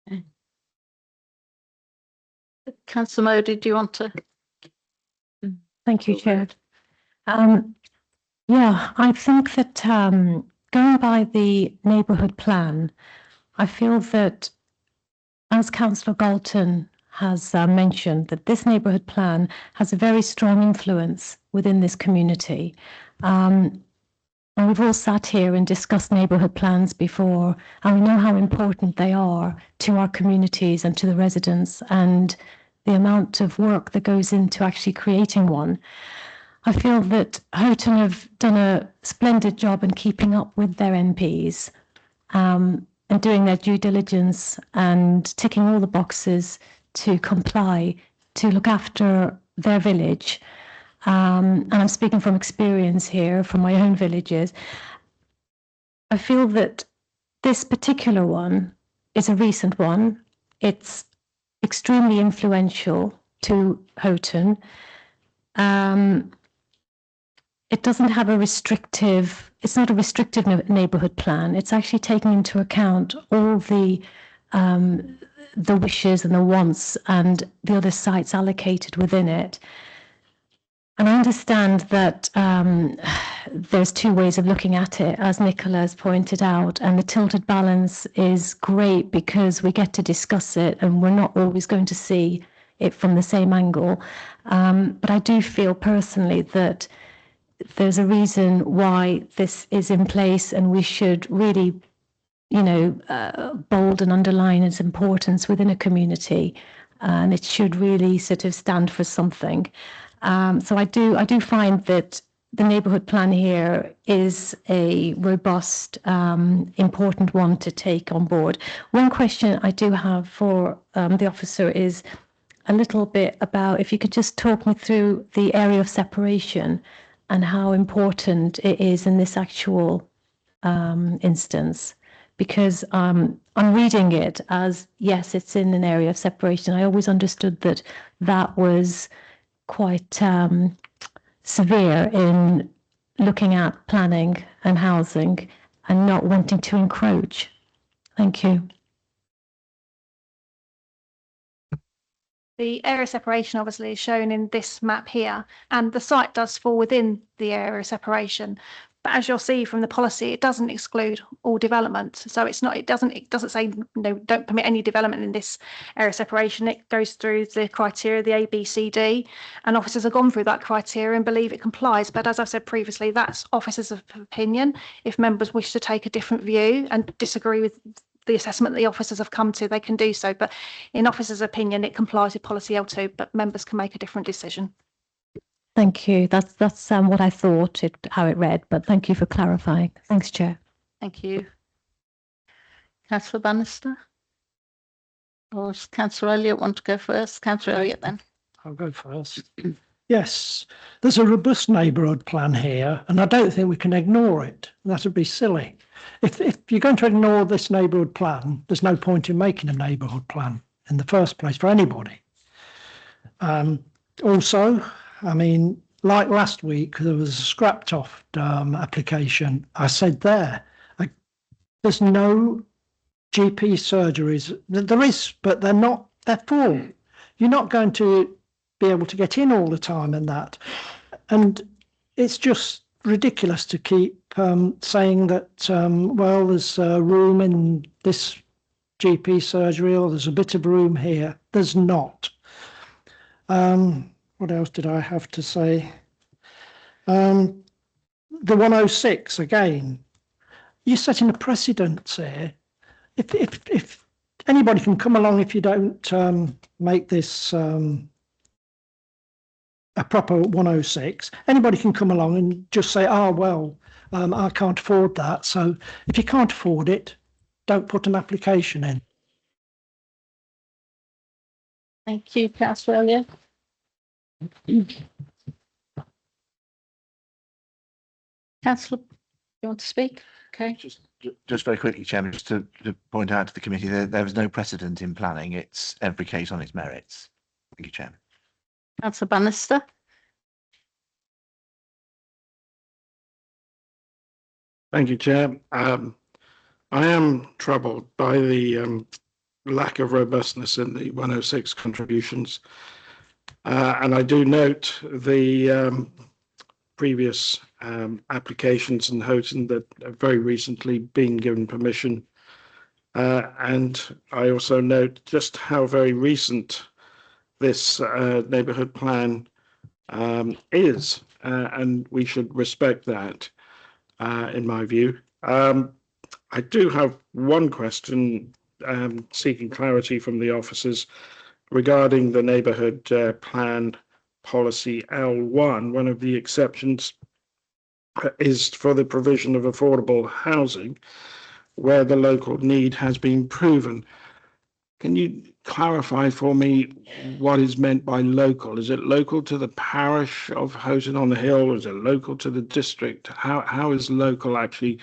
Okay. Councillor Modi, do you want to? Thank you, Chair. Yeah, I think that going by the neighbourhood plan, I feel that, as Councillor Galton has mentioned, that this neighbourhood plan has a very strong influence within this community. And we've all sat here and discussed neighbourhood plans before, and we know how important they are to our communities and to the residents, and the amount of work that goes into actually creating one. I feel that Houghton have done a splendid job in keeping up with their MPs and doing their due diligence and ticking all the boxes to comply, to look after their village. And I'm speaking from experience here, from my own villages. I feel that this particular one is a recent one. It's extremely influential to Houghton. It doesn't have a restrictive, it's not a restrictive neighbourhood plan. It's actually taking into account all the wishes and the wants and the other sites allocated within it. And I understand that there's two ways of looking at it, as Nicola has pointed out, and the tilted balance is great because we get to discuss it and we're not always going to see it from the same angle. But I do feel personally that there's a reason why this is in place, and we should really, bold and underline its importance within a community, and it should really sort of stand for something. So I do find that the neighbourhood plan here is a robust, important one to take on board. One question I do have for the officer is a little bit about, if you could just talk me through the area of separation and how important it is in this actual instance. Because I'm reading it as, yes, it's in an area of separation. I always understood that that was quite severe in looking at planning and housing and not wanting to encroach. Thank you. The area separation obviously is shown in this map here, and the site does fall within the area separation. But as you'll see from the policy, it doesn't exclude all development. So it's not, it doesn't say no, don't permit any development in this area separation. It goes through the criteria, the A, B, C, D, and officers have gone through that criteria and believe it complies. But as I've said previously, that's officers' opinion. If members wish to take a different view and disagree with the assessment the officers have come to, they can do so. But in officers' opinion, it complies with policy L2, but members can make a different decision. Thank you. That's what I thought, how it read, but thank you for clarifying. Thanks, Chair. Thank you. Councillor Bannister? Or does Councillor Elliott want to go first? Councillor Elliott then. I'll go first. Yes, there's a robust neighbourhood plan here, and I don't think we can ignore it. That would be silly. if you're going to ignore this neighbourhood plan, there's no point in making a neighbourhood plan in the first place for anybody. Also, I mean, like last week, there was a scrapped off application. I said there's no GP surgeries. There is, but they're full. You're not going to be able to get in all the time and that. And it's just ridiculous to keep saying that, well, there's room in this GP surgery or there's a bit of room here. There's not. What else did I have to say? The 106, again, you're setting a precedent here. If anybody can come along, if you don't make this a proper 106, anybody can come along and just say, oh, well, I can't afford that. So if you can't afford it, don't put an application in. Thank you, Councillor Elliott. Councillor, you want to speak? Okay. Just very quickly, Chairman, just to point out to the committee that there is no precedent in planning. It's every case on its merits. Thank you, Chairman. Councillor Bannister. Thank you, Chair. I am troubled by the lack of robustness in the 106 contributions. And I do note the previous applications in Houghton that have very recently been given permission. And I also note just how very recent this neighbourhood plan is, and we should respect that, in my view. I do have one question, seeking clarity from the officers regarding the neighbourhood plan policy L1. One of the exceptions is for the provision of affordable housing where the local need has been proven. Can you clarify for me what is meant by local? Is it local to the parish of Houghton on the Hill, or is it local to the district? How is local actually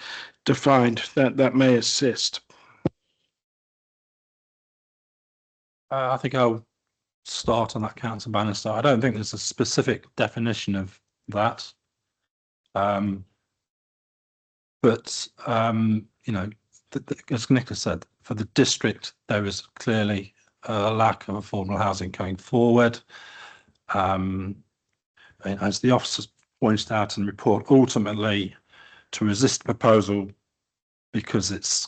defined? That may assist. I think I'll start on that, Councillor Bannister. I don't think there's a specific definition of that. You know, as Nicola said, for the district, there is clearly a lack of affordable housing going forward. As the officers pointed out in the report, ultimately to resist the proposal because it's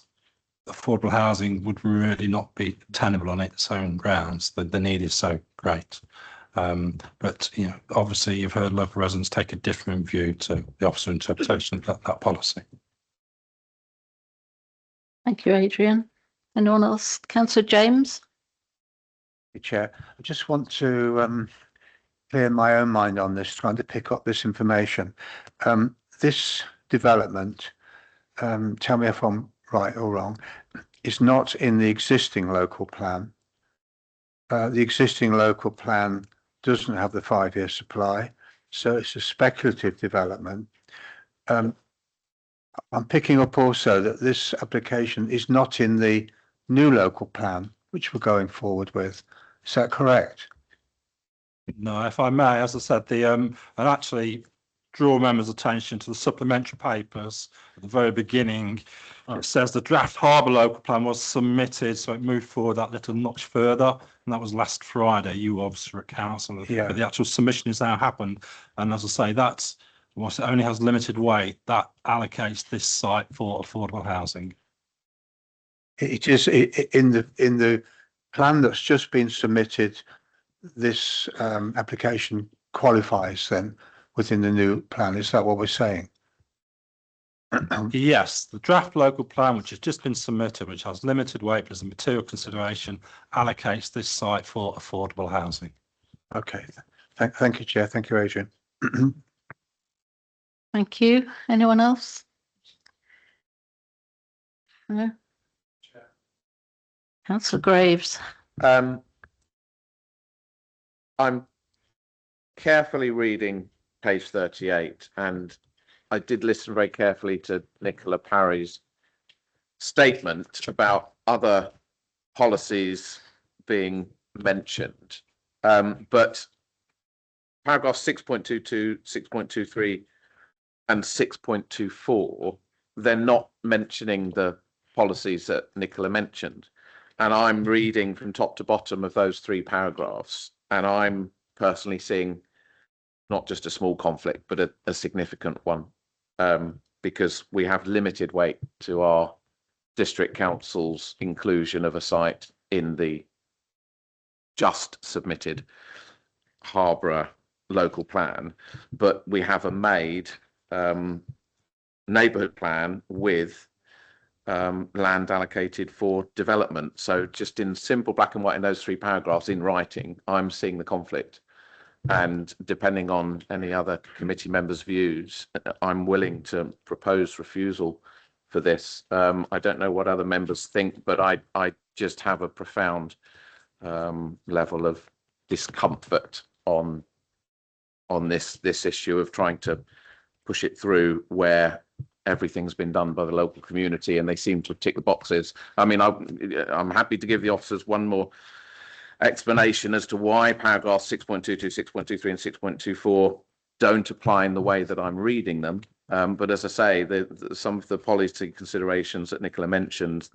affordable housing would really not be tenable on its own grounds. The need is so great. But you know, obviously you've heard local residents take a different view to the officer interpretation of that policy. Thank you, Adrian. Anyone else? Councillor James. Chair, I just want to clear my own mind on this, trying to pick up this information. This development, tell me if I'm right or wrong, is not in the existing local plan. The existing local plan doesn't have the 5-year supply, so it's a speculative development. I'm picking up also that this application is not in the new local plan, which we're going forward with. Is that correct? No, if I may, as I said, and actually draw members' attention to the supplementary papers at the very beginning. It says the draft harbour local plan was submitted, so it moved forward that little notch further, and that was last Friday. You obviously were at council, but the actual submission has now happened. And as I say, that's whilst it only has limited weight, that allocates this site for affordable housing. It is in the plan that's just been submitted. This application qualifies then within the new plan. Is that what we're saying? Yes, the draft local plan, which has just been submitted, which has limited weight but as a material consideration, allocates this site for affordable housing. Okay, thank you, Chair. Thank you, Adrian. Thank you. Anyone else? No. Councillor Graves. I'm carefully reading page 38, and I did listen very carefully to Nicola Parry's statement about other policies being mentioned. But paragraph 6.22, 6.23 and 6.24, they're not mentioning the policies that Nicola mentioned. And I'm reading from top to bottom of those 3 paragraphs, and I'm personally seeing not just a small conflict, but a significant one, because we have limited weight to our district council's inclusion of a site in the just submitted Harborough local plan, but we have a made neighbourhood plan with land allocated for development. So just in simple black and white in those 3 paragraphs in writing, I'm seeing the conflict. And depending on any other committee members' views, I'm willing to propose refusal for this. I don't know what other members think, but I just have a profound level of discomfort on this issue of trying to push it through where everything's been done by the local community and they seem to tick the boxes. I mean, I'm happy to give the officers one more explanation as to why paragraphs 6.22, 6.23 and 6.24 don't apply in the way that I'm reading them. But as I say, some of the policy considerations that Nicola mentioned,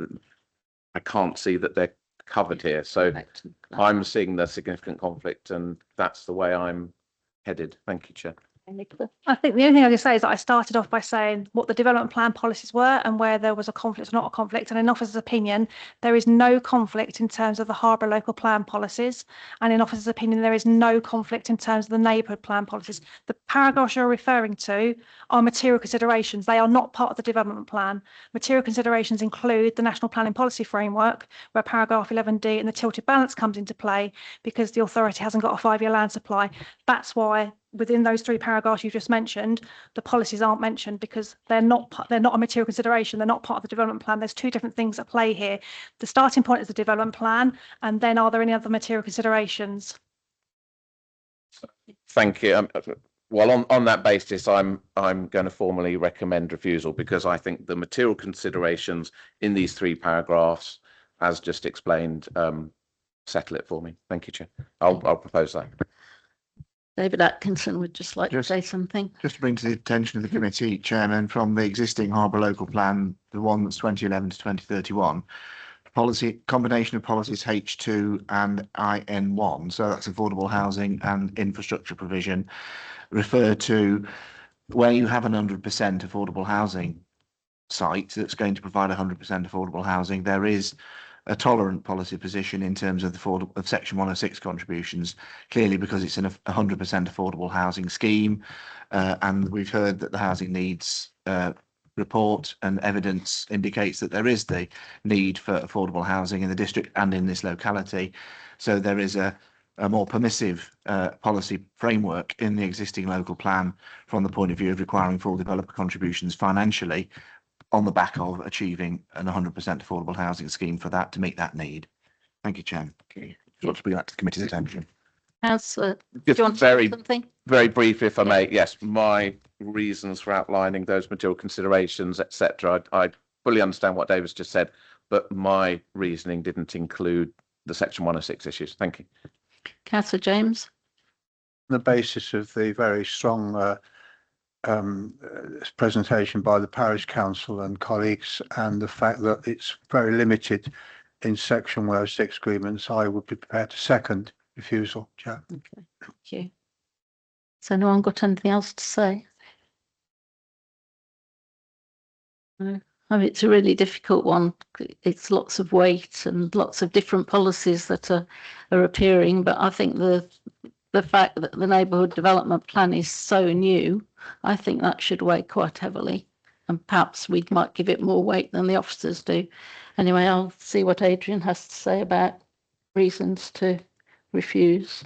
I can't see that they're covered here. So I'm seeing the significant conflict, and that's the way I'm headed. Thank you, Chair. I think the only thing I can say is that I started off by saying what the development plan policies were and where there was a conflict or not a conflict. And in officer's opinion, there is no conflict in terms of the Harborough local plan policies. And in officer's opinion, there is no conflict in terms of the neighbourhood plan policies. The paragraphs you're referring to are material considerations. They are not part of the development plan. Material considerations include the National Planning Policy Framework, where paragraph 11D and the tilted balance comes into play because the authority hasn't got a 5-year land supply. That's why within those 3 paragraphs you just mentioned, the policies aren't mentioned because they're not a material consideration. They're not part of the development plan. There's 2 different things at play here. The starting point is the development plan, and then are there any other material considerations? Thank you. Well, on that basis, I'm going to formally recommend refusal because I think the material considerations in these 3 paragraphs, as just explained, settle it for me. Thank you, Chair. I'll propose that. David Atkinson would just like to say something. Just to bring to the attention of the committee, Chairman, from the existing Harborough local plan, the one that's 2011 to 2031, policy combination of policies H2 and IN1, so that's affordable housing and infrastructure provision, refer to where you have an 100% affordable housing site that's going to provide 100% affordable housing. There is a tolerant policy position in terms of of Section 106 contributions, clearly because it's an 100% affordable housing scheme, and we've heard that the housing needs report and evidence indicates that there is the need for affordable housing in the district and in this locality. So there is a more permissive policy framework in the existing local plan from the point of view of requiring full developer contributions financially on the back of achieving an 100% affordable housing scheme for that to meet that need. Thank you, Chairman. Okay. Just want to bring that to the committee's attention. Councillor, do you want to say something? Very brief, if I may. Yes, my reasons for outlining those material considerations, etc. I fully understand what David's just said, but my reasoning didn't include the Section 106 issues. Thank you. Councillor James. On the basis of the very strong presentation by the parish council and colleagues, and the fact that it's very limited in Section 106 agreements, I would be prepared to second refusal, Chair. Okay, thank you. Has anyone got anything else to say? No. I mean, it's a really difficult one. It's lots of weight and lots of different policies that are appearing, but I think the fact that the neighbourhood development plan is so new, I think that should weigh quite heavily, and perhaps we might give it more weight than the officers do. Anyway, I'll see what Adrian has to say about reasons to refuse.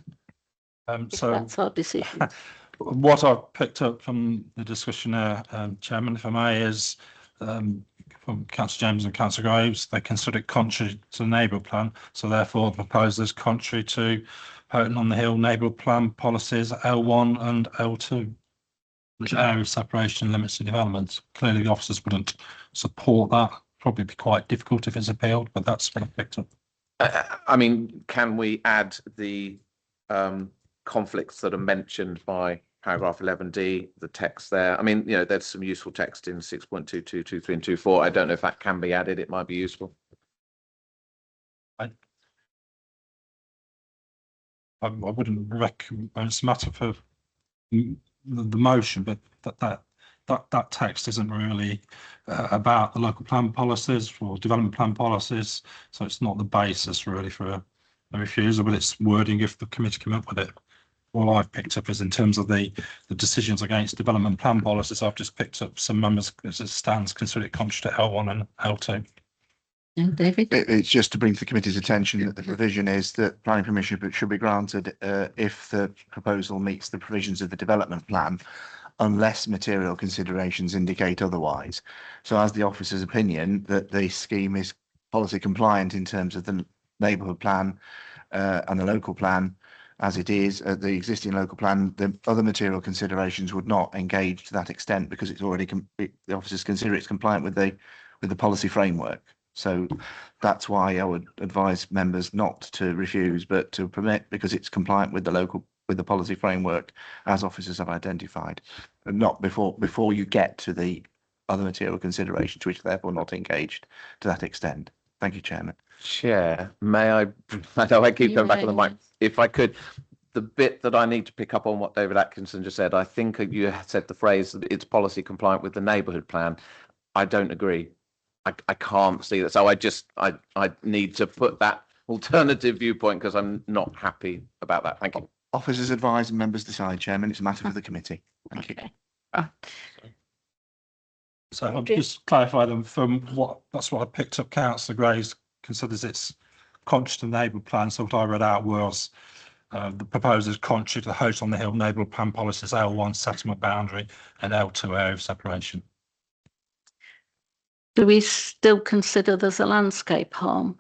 So that's our decision. What I've picked up from the discussion there, Chairman, if I may, is from Councillor James and Councillor Graves, they consider it contrary to the neighbourhood plan, so therefore proposed contrary to Houghton on the Hill neighbourhood plan policies L1 and L2, which are area of separation and limits to development. Clearly the officers wouldn't support that probably be quite difficult if it's appealed, but that's what I picked up. I mean, can we add the conflicts that are mentioned by paragraph 11D, the text there? I mean, you know, there's some useful text in 6.22, 23 and 24. I don't know if that can be added. It might be useful. I wouldn't recommend, it's a matter for the motion, but that text isn't really about the local plan policies or development plan policies, so it's not the basis really for a refusal, but it's wording if the committee come up with it. All I've picked up is in terms of the decisions against development plan policies. I've just picked up some members as it stands consider it contrary to L1 and L2. And David? It's just to bring to the committee's attention that the provision is that planning permission should be granted if the proposal meets the provisions of the development plan, unless material considerations indicate otherwise. So as the officer's opinion that the scheme is policy compliant in terms of the neighbourhood plan and the local plan as it is, the existing local plan, the other material considerations would not engage to that extent because it's already, the officers consider it's compliant with the policy framework. So that's why I would advise members not to refuse, but to permit because it's compliant with the policy framework as officers have identified, and not before you get to the other material considerations, which are therefore not engaged to that extent. Thank you, Chairman. Chair, may I know I keep going back on the mic. If I could, the bit that I need to pick up on what David Atkinson just said, I think you said the phrase that it's policy compliant with the neighbourhood plan. I don't agree. I can't see that. So I need to put that alternative viewpoint because I'm not happy about that. Thank you. Officers advise and members decide, Chairman. It's a matter for the committee. Thank you. So I'll just clarify them from that's what I picked up. Councillor Graves considers it's contrary to the neighbourhood plan. So what I read out was the proposal is contrary to the Host on the Hill neighbourhood plan policies, L1 settlement boundary and L2 area of separation. Do we still consider there's a landscape harm,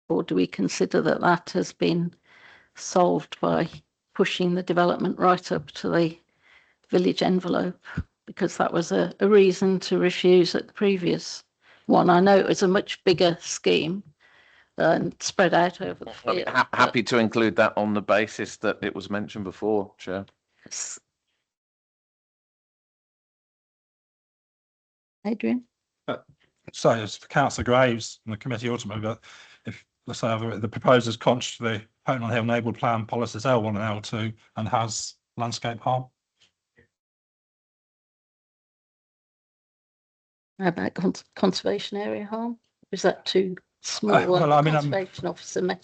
or do we consider that that has been solved by pushing the development right up to the village envelope? Because that was a reason to refuse at the previous one. I know it was a much bigger scheme and spread out over the field. Happy to include that on the basis that it was mentioned before, Chair. Yes. Adrian? So it's for Councillor Graves and the committee ultimately, but if let's say the proposer is contrary to the Houghton on Hill neighbourhood plan policies L1 and L2 and has landscape harm. How about conservation area harm? Is that too small? Well, I mean, conservation officer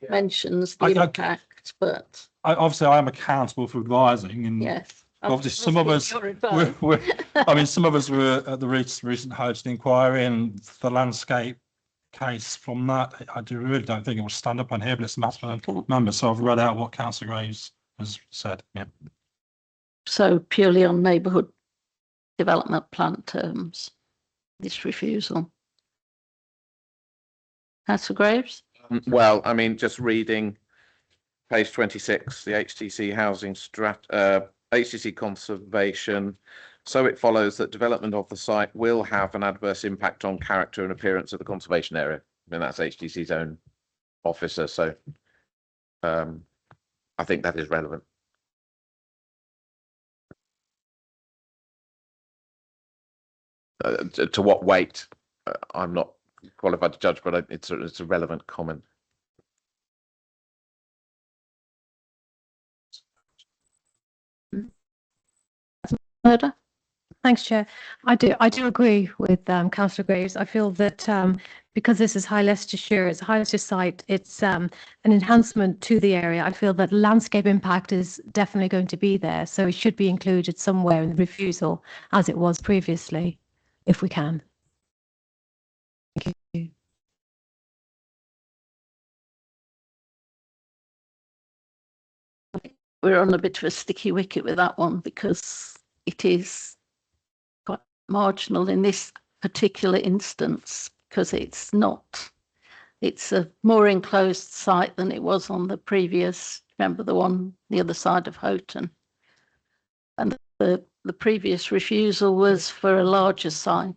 mentions the impact, but obviously I am accountable for advising, and yes, obviously some of us some of us were at the recent Houghton inquiry, and the landscape case from that, I really don't think it will stand up on here, but it's a matter of members. So I've read out what Councillor Graves has said. Yeah. So purely on neighbourhood development plan terms, this refusal. Councillor Graves? Well, I mean, just reading page 26, the HTC housing HTC conservation. So it follows that development of the site will have an adverse impact on character and appearance of the conservation area. I mean, that's HTC's own officer. So I think that is relevant. To what weight, I'm not qualified to judge, but it's a relevant comment. Thanks, Chair. I do agree with Councillor Graves. I feel that because this is High Leicestershire, it's a High Leicester site, it's an enhancement to the area. I feel that landscape impact is definitely going to be there, so it should be included somewhere in the refusal as it was previously, if we can. Thank you. We're on a bit of a sticky wicket with that one because it is quite marginal in this particular instance because it's a more enclosed site than it was on the previous, remember the one the other side of Houghton. And the previous refusal was for a larger site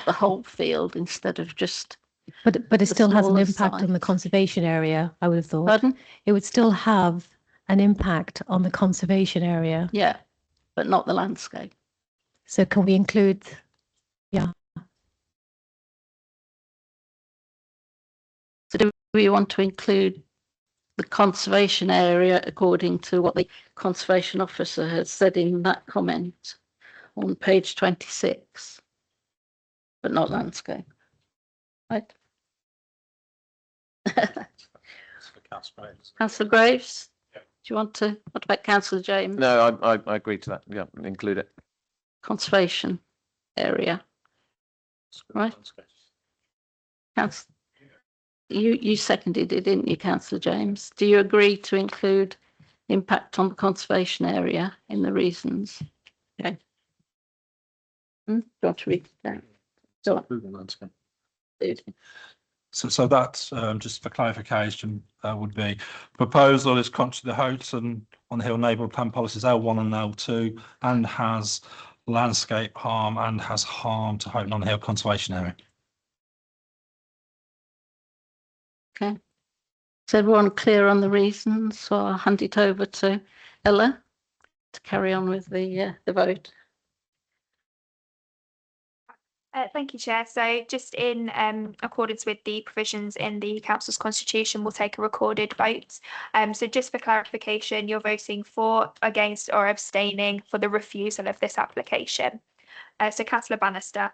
the whole field instead of just. But it the still has an smaller impact on the sites. conservation area, I would have thought. Pardon? It would still have an impact on the conservation area. Yeah, but not the landscape. So can we include, yeah, So do we want to include the conservation area according to what the conservation officer has said in that comment on page 26, but not landscape, right? Councillor Graves, do you want to, what about Councillor James? No, I agree to that. Yeah, include it. Conservation area, right? Councillor, you seconded it, didn't you, Councillor James? Do you agree to include impact on the conservation area in the reasons? Okay. Do you want to read that? Go on. So that, just for clarification, would be proposal is contrary to the Houghton on the Hill neighbourhood plan policies L1 and L2 and has landscape harm and has harm to Houghton on the Hill conservation area. Okay. Is everyone clear on the reasons? So I'll hand it over to Ella to carry on with the vote. Thank you, Chair. So just in accordance with the provisions in the Council's constitution, we'll take a recorded vote. So just for clarification, you're voting for, against or abstaining for the refusal of this application. So Councillor Bannister.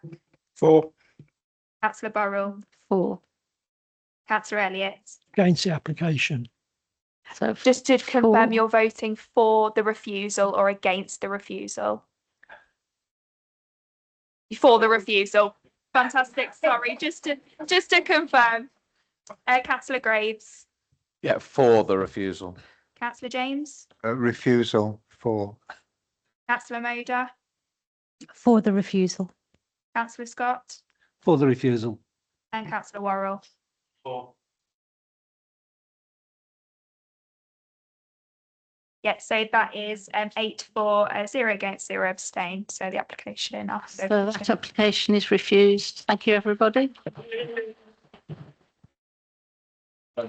For. Councillor Burrell. For. Councillor Elliott. Against the application. So just to confirm, you're voting for the refusal or against the refusal? For the refusal. Fantastic. Sorry, just to confirm. Councillor Graves. Yeah, for the refusal. Councillor James. Refusal for. Councillor Moder. for the refusal. Councillor Scott. For the refusal. And Councillor Worrell. For. Yeah, so that is 8 for, 0 against, 0 abstain. So the application. So that application is refused. Thank you, everybody. You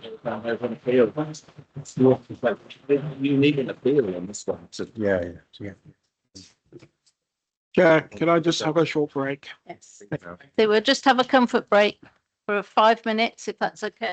need an appeal on this one. Yeah. Chair, can I just have a short break? Yes. So we'll just have a comfort break for 5 minutes, if that's okay.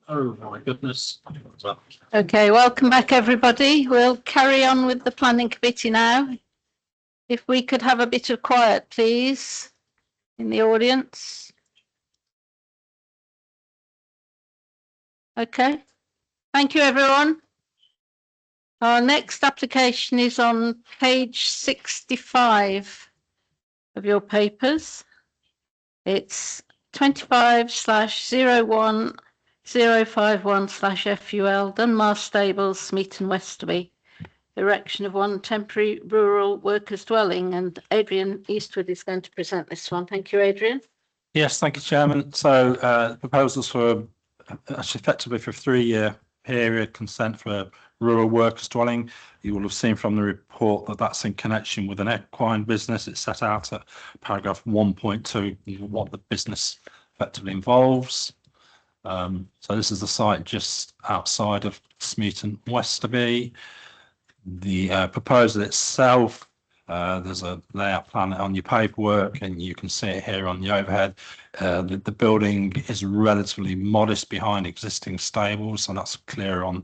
Oh my goodness. Okay, welcome back, everybody. We'll carry on with the planning committee now. If we could have a bit of quiet, please, in the audience. Okay, thank you, everyone. Our next application is on page 65 of your papers. It's 25/01051/FUL Dunmar Stables, Smeaton, Westerby. Erection of one temporary rural workers dwelling, and Adrian Eastwood is going to present this one. Thank you, Adrian. Yes, thank you, Chairman. So proposals for actually effectively for a 3-year period consent for a rural workers dwelling. You will have seen from the report that that's in connection with an equine business. It's set out at paragraph 1.2 what the business effectively involves. So this is the site just outside of Smeaton, Westerby. The proposal itself, there's a layout plan on your paperwork, and you can see it here on the overhead. The building is relatively modest behind existing stables, and that's clear on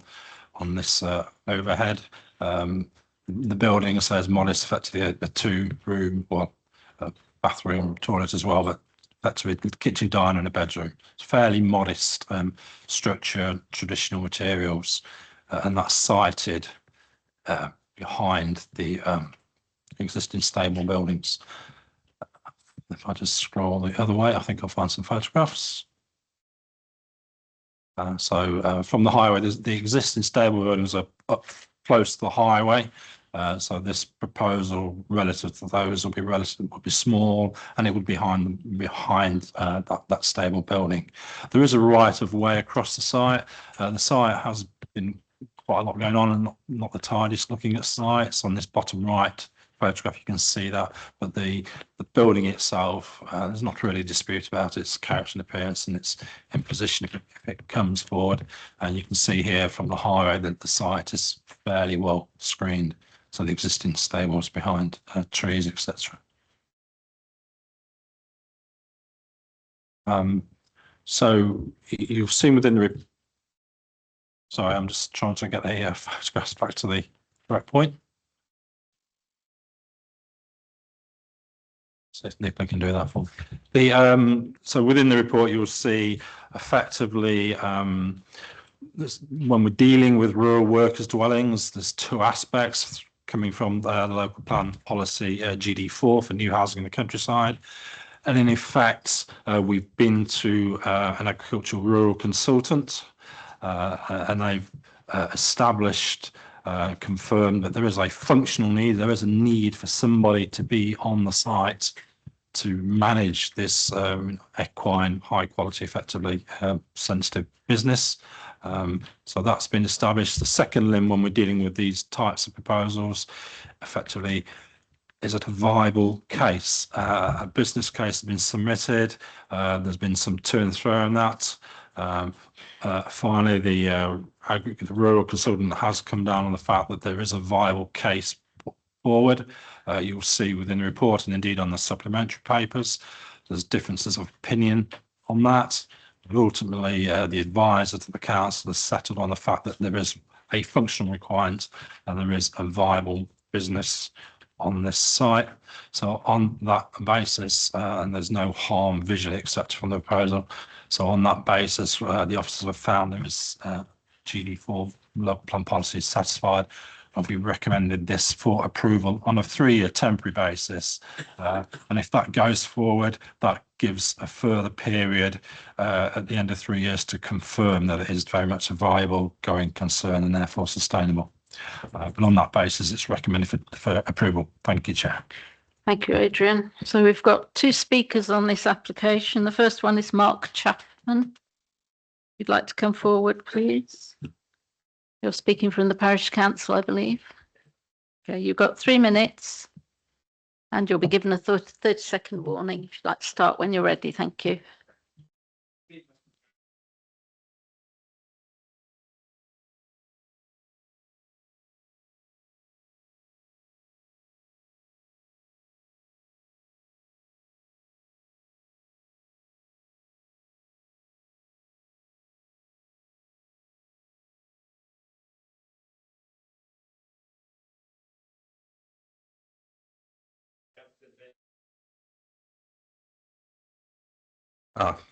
this overhead. The building says modest, effectively a 2-room, well, a bathroom, toilet as well, but effectively the kitchen, diner, and a bedroom. It's fairly modest structure, traditional materials, and that's sited behind the existing stable buildings. If I just scroll the other way, I think I'll find some photographs. So from the highway, the existing stable buildings are up close to the highway. So this proposal relative to those would be small, and it would be behind that stable building. There is a right of way across the site. The site has been quite a lot going on, and not the tidiest looking at sites. On this bottom right photograph, you can see that, but the building itself, there's not really a dispute about its character and appearance and its imposition if it comes forward. And you can see here from the highway that the site is fairly well screened. So the existing stables behind trees, etc. So you've seen within the sorry, I'm just trying to get the photographs back to the correct point. So if Nicola can do that for the so within the report you'll see effectively when we're dealing with rural workers dwellings, there's 2 aspects coming from the local plan policy GD4 for new housing in the countryside. And in effect, we've been to an agricultural rural consultant, and they've established, confirmed that there is a functional need, there is a need for somebody to be on the site to manage this equine, high quality, effectively sensitive business. So that's been established. The second limb when we're dealing with these types of proposals, effectively, is it a viable case? A business case has been submitted. There's been some to and fro on that. Finally, the rural consultant has come down on the fact that there is a viable case forward. You'll see within the report and indeed on the supplementary papers, there's differences of opinion on that. But ultimately, the advisor to the council has settled on the fact that there is a functional requirement and there is a viable business on this site. So on that basis, and there's no harm visually except from the proposal. So on that basis, the officers have found there is GD4 local plan policy is satisfied, and we recommended this for approval on a 3-year temporary basis. And if that goes forward, that gives a further period at the end of 3 years to confirm that it is very much a viable going concern and therefore sustainable. But on that basis, it's recommended for approval. Thank you, Chair. Thank you, Adrian. So we've got 2 speakers on this application. The first one is Mark Chapman. If you'd like to come forward, please. You're speaking from the Parish Council, I believe. Okay, you've got 3 minutes and you'll be given a 30-second warning if you'd like to start when you're ready. Thank you.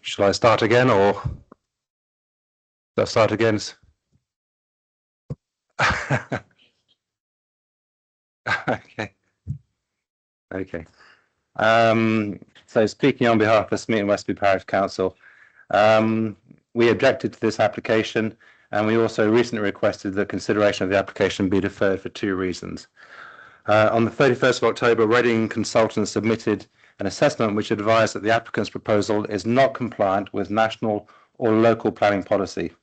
Shall I start again or? Shall I start again? Okay. Okay. So speaking on behalf of Smeaton Westby Parish Council, we objected to this application, and we also recently requested that consideration of the application be deferred for two reasons. On the 31st of October, Reading Consultants submitted an assessment which advised that the applicant's proposal is not compliant with national or local planning policy.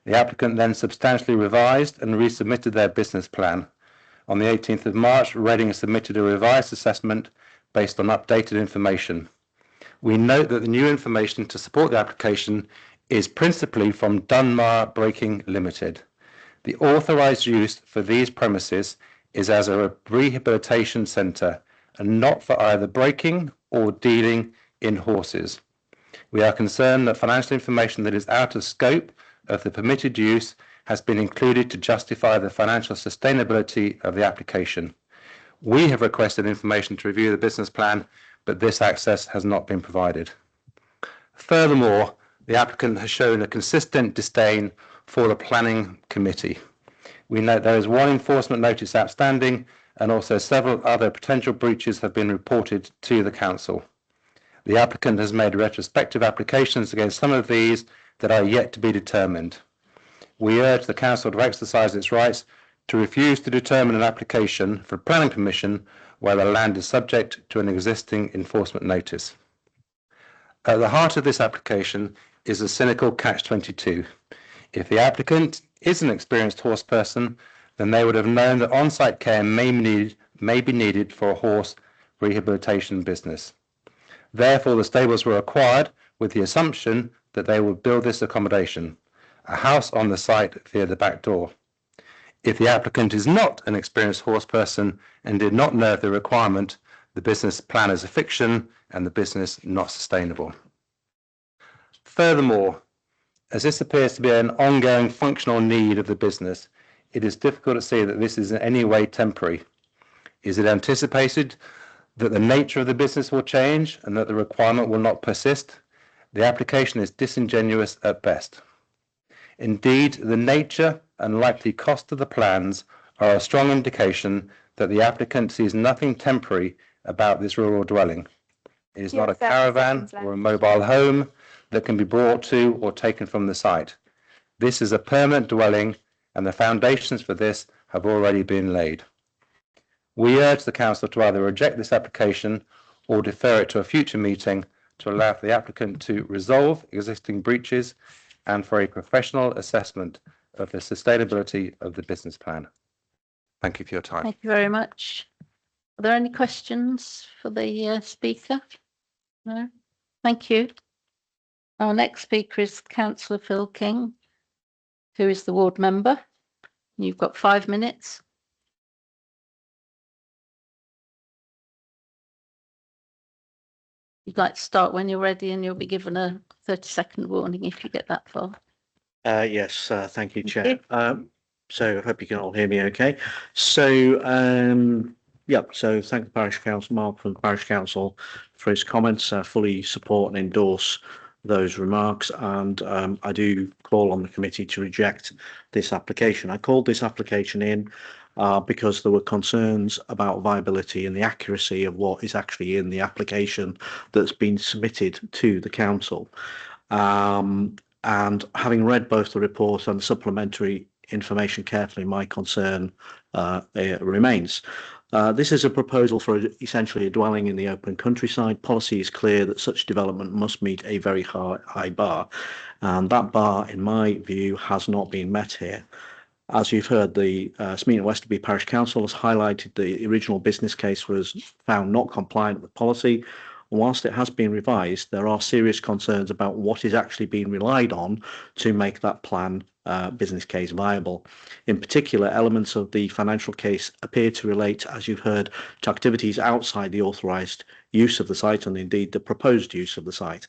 The applicant then substantially revised and resubmitted their business plan. On the 18th of March, Reading submitted a revised assessment based on updated information. We note that the new information to support the application is principally from Dunmar Breaking Limited. The authorised use for these premises is as a rehabilitation centre and not for either breaking or dealing in horses. We are concerned that financial information that is out of scope of the permitted use has been included to justify the financial sustainability of the application. We have requested information to review the business plan, but this access has not been provided. Furthermore, the applicant has shown a consistent disdain for the planning committee. We note there is one enforcement notice outstanding, and also several other potential breaches have been reported to the council. The applicant has made retrospective applications against some of these that are yet to be determined. We urge the council to exercise its rights to refuse to determine an application for planning permission where the land is subject to an existing enforcement notice. At the heart of this application is a cynical catch-22. If the applicant is an experienced horse person, then they would have known that on-site care may be needed for a horse rehabilitation business. Therefore, the stables were acquired with the assumption that they would build this accommodation, a house on the site via the back door. If the applicant is not an experienced horse person and did not know of the requirement, the business plan is a fiction and the business not sustainable. Furthermore, as this appears to be an ongoing functional need of the business, it is difficult to see that this is in any way temporary. Is it anticipated that the nature of the business will change and that the requirement will not persist? The application is disingenuous at best. Indeed, the nature and likely cost of the plans are a strong indication that the applicant sees nothing temporary about this rural dwelling. It is not a caravan or a mobile home that can be brought to or taken from the site. This is a permanent dwelling, and the foundations for this have already been laid. We urge the council to either reject this application or defer it to a future meeting to allow for the applicant to resolve existing breaches and for a professional assessment of the sustainability of the business plan. Thank you for your time. Thank you very much. Are there any questions for the speaker? No? Thank you. Our next speaker is Councillor Phil King, who is the ward member. You've got 5 minutes. You'd like to start when you're ready, and you'll be given a 30-second warning if you get that far. Yes, thank you, Chair. So I hope you can all hear me okay. So, yeah, so thank the Parish Council, Mark from the Parish Council, for his comments. I fully support and endorse those remarks, and I do call on the committee to reject this application. I called this application in because there were concerns about viability and the accuracy of what is actually in the application that's been submitted to the council. And having read both the report and the supplementary information carefully, my concern remains. This is a proposal for essentially a dwelling in the open countryside. Policy is clear that such development must meet a very high bar, and that bar, in my view, has not been met here. As you've heard, the Smeaton Westby Parish Council has highlighted the original business case was found not compliant with policy. Whilst it has been revised, there are serious concerns about what is actually being relied on to make that plan business case viable. In particular, elements of the financial case appear to relate, as you've heard, to activities outside the authorised use of the site and indeed the proposed use of the site.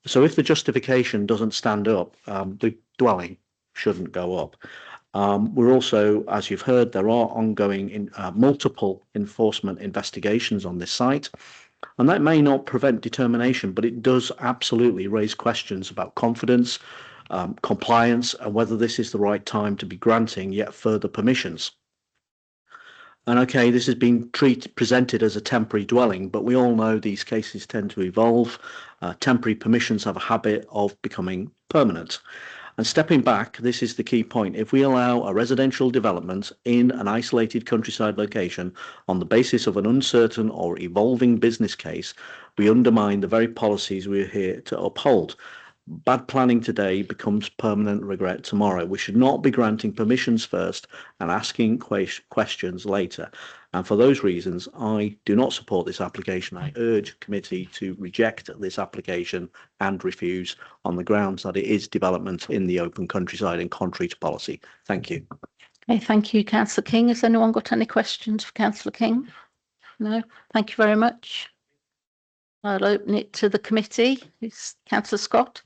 So if the justification doesn't stand up, the dwelling shouldn't go up. We're also, as you've heard, there are ongoing multiple enforcement investigations on this site. And that may not prevent determination, but it does absolutely raise questions about confidence, compliance, and whether this is the right time to be granting yet further permissions. And okay, this has been presented as a temporary dwelling, but we all know these cases tend to evolve. Temporary permissions have a habit of becoming permanent. And stepping back, this is the key point. If we allow a residential development in an isolated countryside location on the basis of an uncertain or evolving business case, we undermine the very policies we're here to uphold. Bad planning today becomes permanent regret tomorrow. We should not be granting permissions first and asking questions later. And for those reasons, I do not support this application. I urge committee to reject this application and refuse on the grounds that it is development in the open countryside and contrary to policy. Thank you. Okay, thank you, Councillor King. Has anyone got any questions for Councillor King? No, thank you very much. I'll open it to the committee. It's Councillor Scott.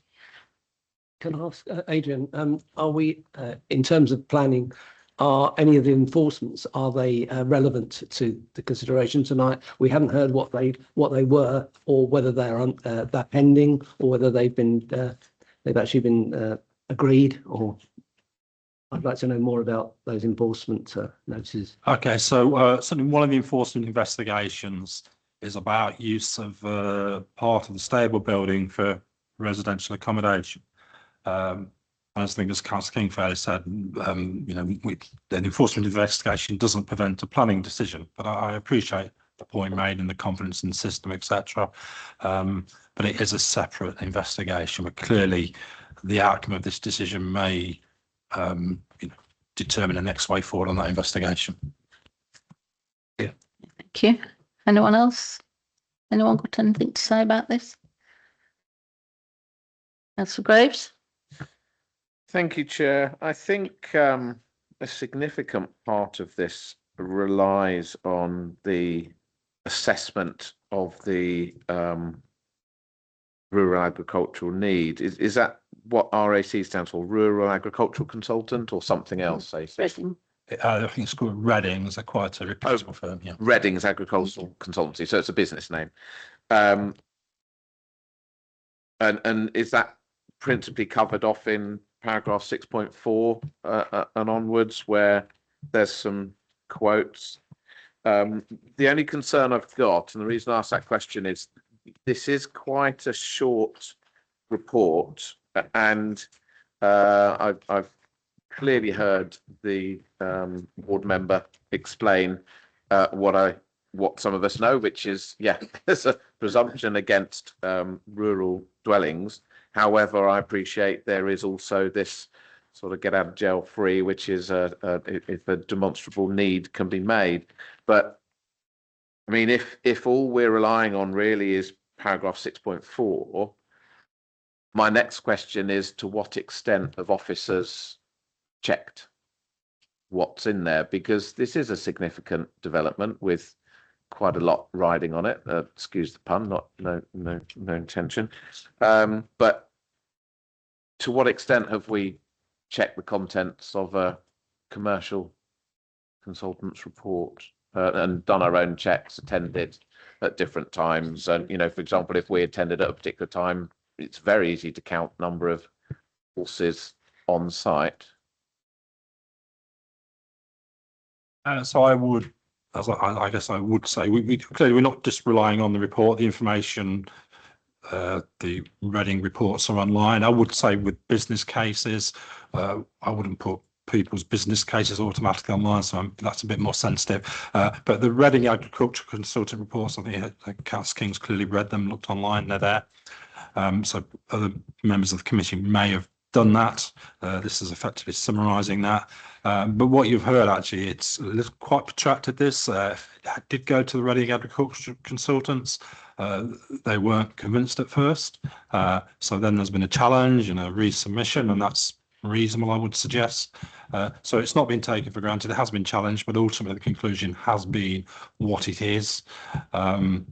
Can I ask, Adrian, are we, in terms of planning, are any of the enforcements, are they relevant to the consideration tonight? We haven't heard what they were, or whether they're pending, or whether they've actually been agreed. Or I'd like to know more about those enforcement notices. Okay, so certainly one of the enforcement investigations is about use of part of the stable building for residential accommodation. I think, as Councillor King fairly said, you know, the enforcement investigation doesn't prevent a planning decision, but I appreciate the point made in the confidence in the system, etc. But it is a separate investigation. But clearly, the outcome of this decision may you know, determine the next way forward on that investigation. Yeah. Thank you. Anyone else? Anyone got anything to say about this? Councillor Graves. Thank you, Chair. I think a significant part of this relies on the assessment of the rural agricultural need. Is that what RAC stands for? Rural Agricultural Consultant or something else? Reading. I think it's called Reading. It's quite a reputable firm. Yeah. Reading's Agricultural Consultancy, so it's a business name. And is that principally covered off in paragraph 6.4 and onwards, where there's some quotes? The only concern I've got, and the reason I asked that question, is this is quite a short report, and I've clearly heard the board member explain what some of us know, which is, yeah, there's a presumption against rural dwellings. However, I appreciate there is also this sort of get out of jail free, which is if a demonstrable need can be made. But I mean, if all we're relying on really is paragraph 6.4, my next question is, to what extent have officers checked what's in there? Because this is a significant development with quite a lot riding on it. Excuse the pun, no intention. But to what extent have we checked the contents of a commercial consultant's report and done our own checks, attended at different times? And, you know, for example, if we attended at a particular time, it's very easy to count number of horses on site. So I would, as I guess I would say, we clearly we're not just relying on the report, the information. The Reading reports are online. I would say with business cases, I wouldn't put people's business cases automatically online, so that's a bit more sensitive. But the Reading Agricultural Consultant reports, I think Councillor King's clearly read them, looked online, they're there. So other members of the committee may have done that. This is effectively summarising that. But what you've heard, actually, it's quite protracted. This did go to the Reading Agricultural Consultants. They weren't convinced at first. So then there's been a challenge and a resubmission, and that's reasonable, I would suggest. So it's not been taken for granted. It has been challenged, but ultimately the conclusion has been what it is,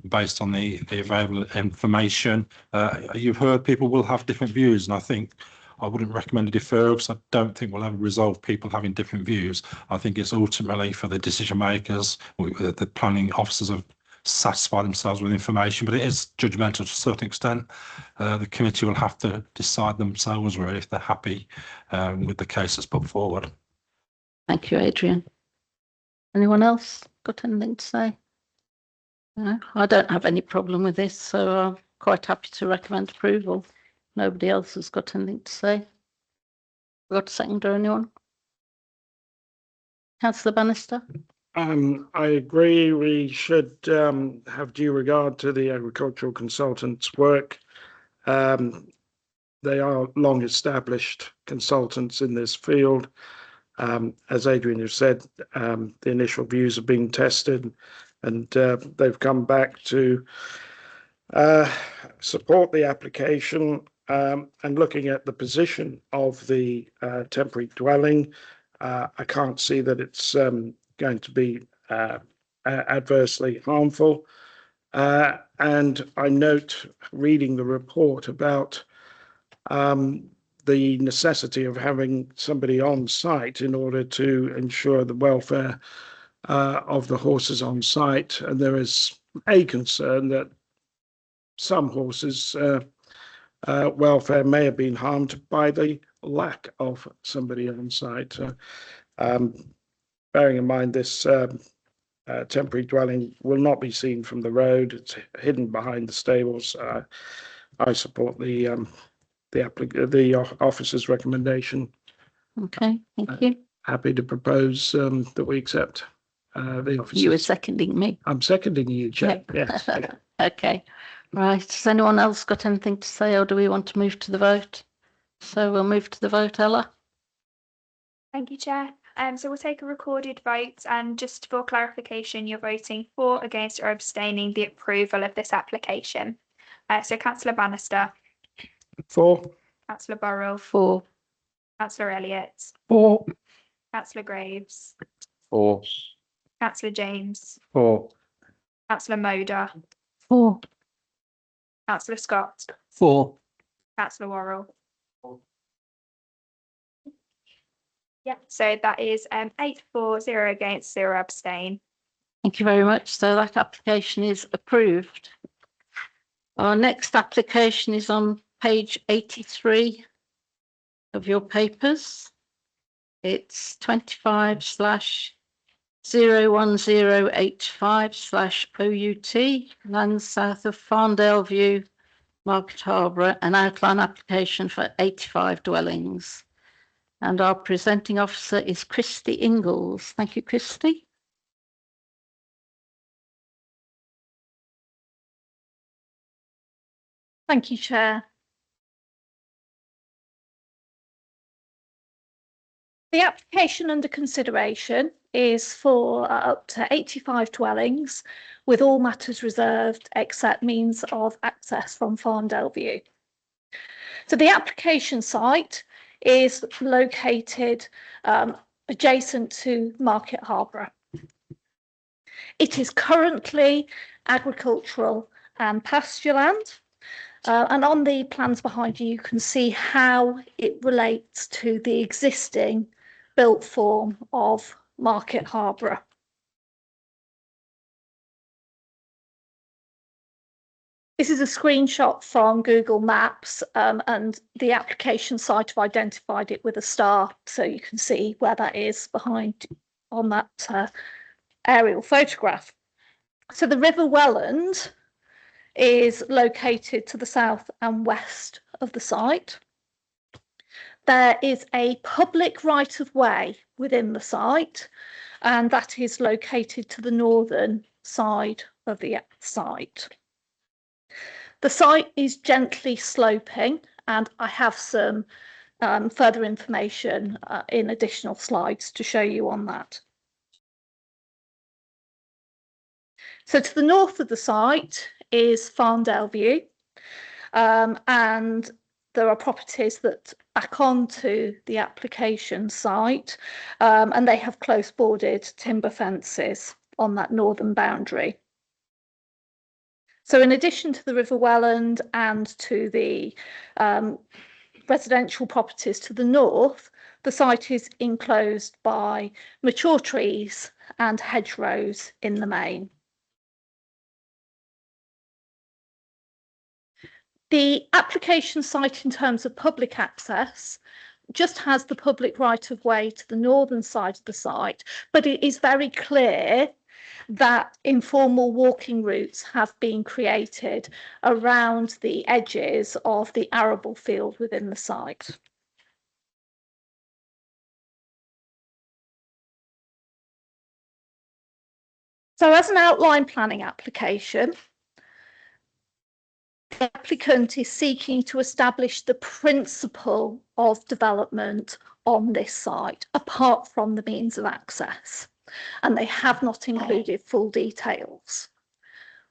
based on the available information. You've heard people will have different views, and I think I wouldn't recommend a deferral, because I don't think we'll ever resolve people having different views. I think it's ultimately for the decision makers, the planning officers of satisfy themselves with information, but it is judgmental to a certain extent. The committee will have to decide themselves really if they're happy with the case that's put forward. Thank you, Adrian. Anyone else got anything to say? No, I don't have any problem with this, so I'm quite happy to recommend approval. Nobody else has got anything to say. Got a second or anyone? Councillor Bannister? I agree. We should have due regard to the agricultural consultants' work. They are long established consultants in this field. As Adrian has said, the initial views are being tested and they've come back to support the application, and looking at the position of the temporary dwelling, I can't see that it's going to be adversely harmful. And I note reading the report about the necessity of having somebody on site in order to ensure the welfare of the horses on site. And there is a concern that some horses' welfare may have been harmed by the lack of somebody on site. Bearing in mind this temporary dwelling will not be seen from the road, it's hidden behind the stables. I support the officer's recommendation. Okay, thank you. Happy to propose that we accept the officer. You were seconding me. I'm seconding you, Chair. Yep. Yes. Okay, right. Has anyone else got anything to say, or do we want to move to the vote? So we'll move to the vote, Ella. Thank you, Chair. So we'll take a recorded vote, and just for clarification, you're voting for, against, or abstaining the approval of this application. So Councillor Bannister. For. Councillor Burrell. For. Councillor Elliott. For. Councillor Graves. For. Councillor James. For. Councillor Moder. For. Councillor Scott. For. Councillor Worrell. Yeah, so that is 8 for, 0 against, 0 abstain. Thank you very much. So that application is approved. Our next application is on page 83 of your papers. It's 25/01085/OUT, land south of Farndale View, Market Harborough, an outline application for 85 dwellings. And our presenting officer is Christy Ingalls. Thank you, Christy. Thank you, Chair. The application under consideration is for up to 85 dwellings, with all matters reserved except means of access from Farndale View. So the application site is located adjacent to Market Harborough. It is currently agricultural and pasture land. And on the plans behind you, you can see how it relates to the existing built form of Market Harborough. This is a screenshot from Google Maps, and the application site have identified it with a star, so you can see where that is behind on that aerial photograph. So the River Welland is located to the south and west of the site. There is a public right-of-way within the site, and that is located to the northern side of the site. The site is gently sloping, and I have some further information in additional slides to show you on that. So to the north of the site is Farndale View, and there are properties that back onto the application site, and they have close boarded timber fences on that northern boundary. So in addition to the River Welland and to the residential properties to the north, the site is enclosed by mature trees and hedgerows in the main. The application site in terms of public access just has the public right of way to the northern side of the site, but it is very clear that informal walking routes have been created around the edges of the arable field within the site. So as an outline planning application, the applicant is seeking to establish the principle of development on this site, apart from the means of access, and they have not included full details.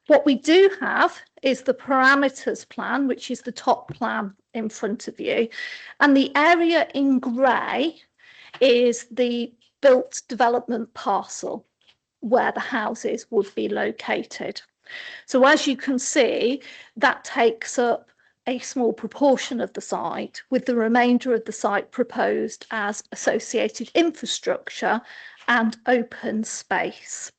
What we do have is the parameters plan, which is the top plan in front of you, and the area in grey is the built development parcel where the houses would be located. So as you can see, that takes up a small proportion of the site, with the remainder of the site proposed as associated infrastructure and open space.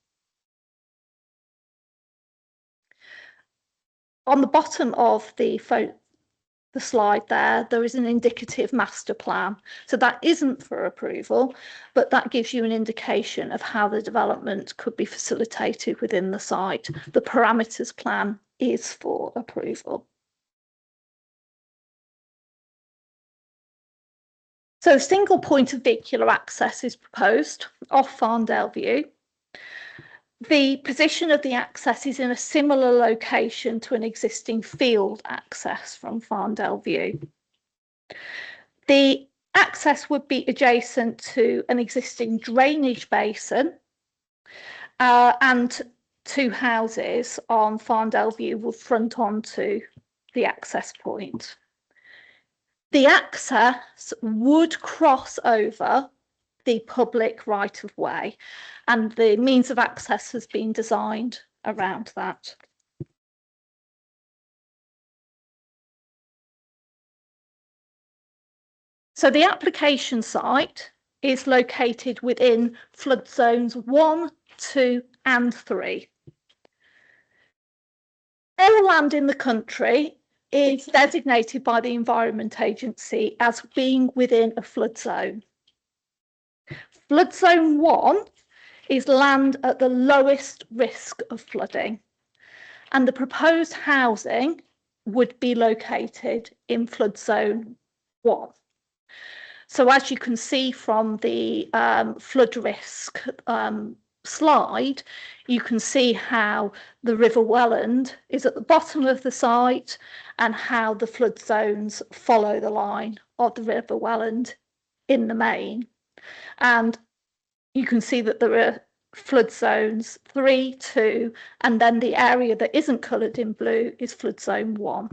On the bottom of the slide there is an indicative master plan. So that isn't for approval, but that gives you an indication of how the development could be facilitated within the site. The parameters plan is for approval. So a single point of vehicular access is proposed off Farndale View. The position of the access is in a similar location to an existing field access from Farndale View. The access would be adjacent to an existing drainage basin, and two houses on Farndale View will front onto the access point. The access would cross over the public right of way, and the means of access has been designed around that. So the application site is located within flood zones 1, 2 and 3. All land in the country is designated by the Environment Agency as being within a flood zone. Flood zone 1 is land at the lowest risk of flooding, and the proposed housing would be located in flood zone 1. So as you can see from the flood risk slide, you can see how the River Welland is at the bottom of the site and how the flood zones follow the line of the River Welland in the main. And you can see that there are flood zones 3, 2, and then the area that isn't coloured in blue is flood zone 1.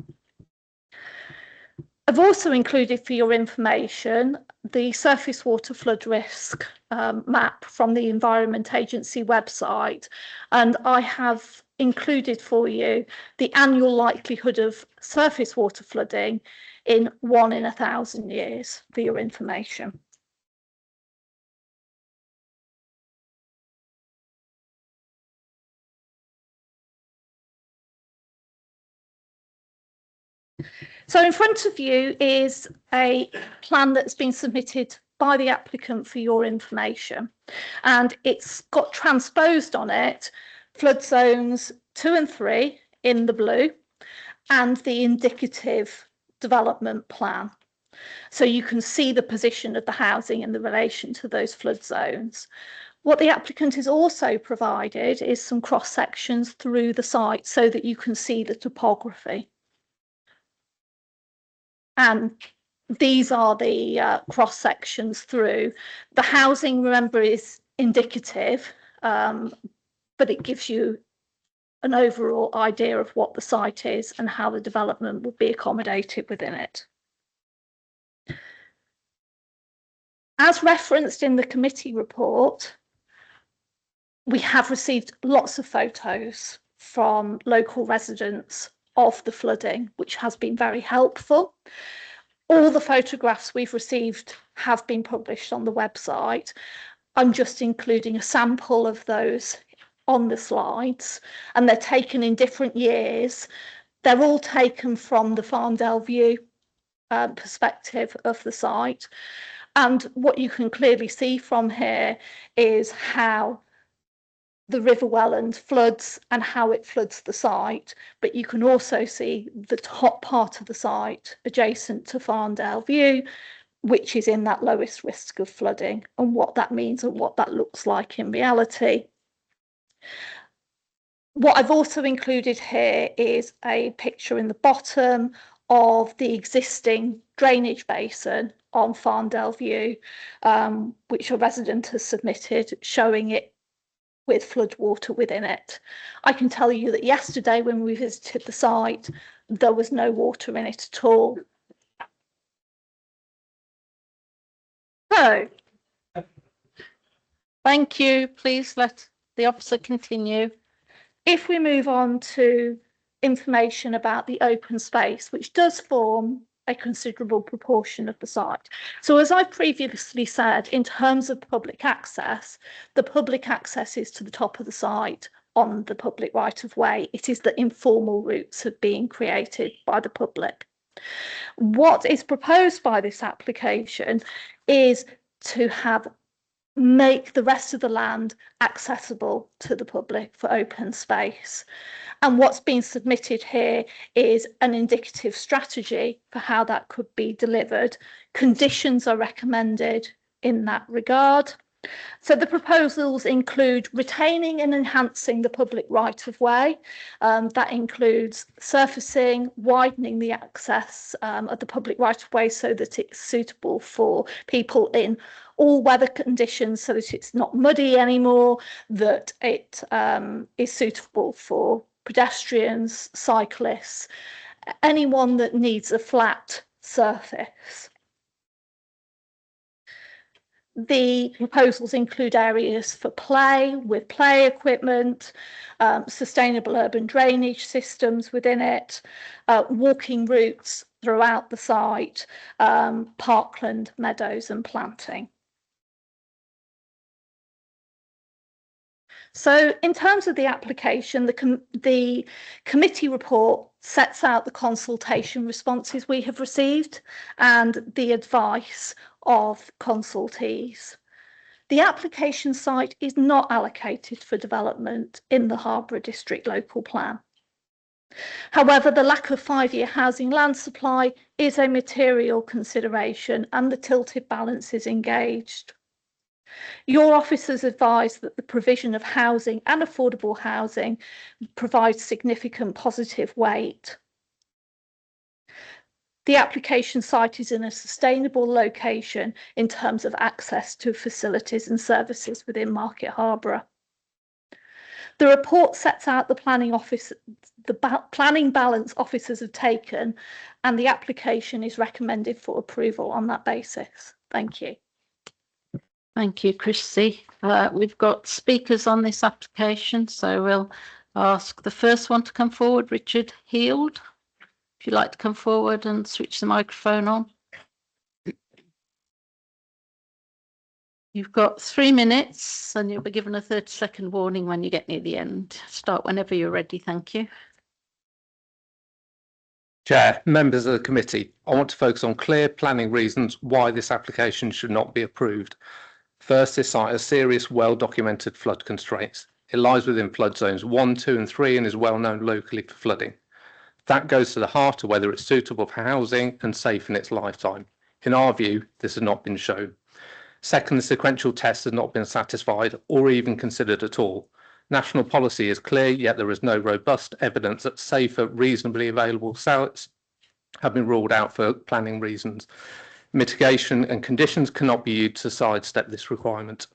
I've also included for your information the surface water flood risk map from the Environment Agency website, and I have included for you the annual likelihood of surface water flooding in 1 in 1,000 years for your information. So in front of you is a plan that's been submitted by the applicant for your information, and it's got transposed on it flood zones 2 and 3 in the blue and the indicative development plan. So you can see the position of the housing in the relation to those flood zones. What the applicant has also provided is some cross sections through the site so that you can see the topography. And these are the cross sections through. The housing, remember, is indicative, but it gives you an overall idea of what the site is and how the development would be accommodated within it. As referenced in the committee report, we have received lots of photos from local residents of the flooding, which has been very helpful. All the photographs we've received have been published on the website. I'm just including a sample of those on the slides, and they're taken in different years They're all taken from the Farndale view perspective of the site. And what you can clearly see from here is how the River Welland floods and how it floods the site. But you can also see the top part of the site adjacent to Farndale view, which is in that lowest risk of flooding, and what that means and what that looks like in reality. What I've also included here is a picture in the bottom of the existing drainage basin on Farndale View, which a resident has submitted, showing it with flood water within it. I can tell you that yesterday when we visited the site, there was no water in it at all. So, thank you. Please let the officer continue. If we move on to information about the open space, which does form a considerable proportion of the site. So as I previously said, in terms of public access, the public access is to the top of the site on the public right of way. It is the informal routes of being created by the public. What is proposed by this application is to make the rest of the land accessible to the public for open space. And what's been submitted here is an indicative strategy for how that could be delivered. Conditions are recommended in that regard. So the proposals include retaining and enhancing the public right of way. That includes surfacing, widening the access of the public right of way so that it's suitable for people in all weather conditions, so that it's not muddy anymore, that it is suitable for pedestrians, cyclists, anyone that needs a flat surface. The proposals include areas for play, with play equipment, sustainable urban drainage systems within it, walking routes throughout the site, parkland, meadows and planting. So in terms of the application, the committee report sets out the consultation responses we have received and the advice of consultees. The application site is not allocated for development in the Harborough District Local Plan. However, the lack of 5-year housing land supply is a material consideration and the tilted balance is engaged. Your officers advise that the provision of housing and affordable housing provides significant positive weight. The application site is in a sustainable location in terms of access to facilities and services within Market Harborough. The report sets out the planning balance officers have taken, and the application is recommended for approval on that basis. Thank you. Thank you, Chrissy. We've got speakers on this application, so we'll ask the first one to come forward, Richard Heald. If you'd like to come forward and switch the microphone on. You've got 3 minutes and you'll be given a 30-second warning when you get near the end. Start whenever you're ready. Thank you. Chair, members of the committee, I want to focus on clear planning reasons why this application should not be approved. First, this site has serious, well-documented flood constraints. It lies within flood zones 1, 2 and 3 and is well known locally for flooding. That goes to the heart of whether it's suitable for housing and safe in its lifetime. In our view, this has not been shown. Second, the sequential test has not been satisfied or even considered at all. National policy is clear, yet there is no robust evidence that safer, reasonably available sites have been ruled out for planning reasons. Mitigation and conditions cannot be used to sidestep this requirement.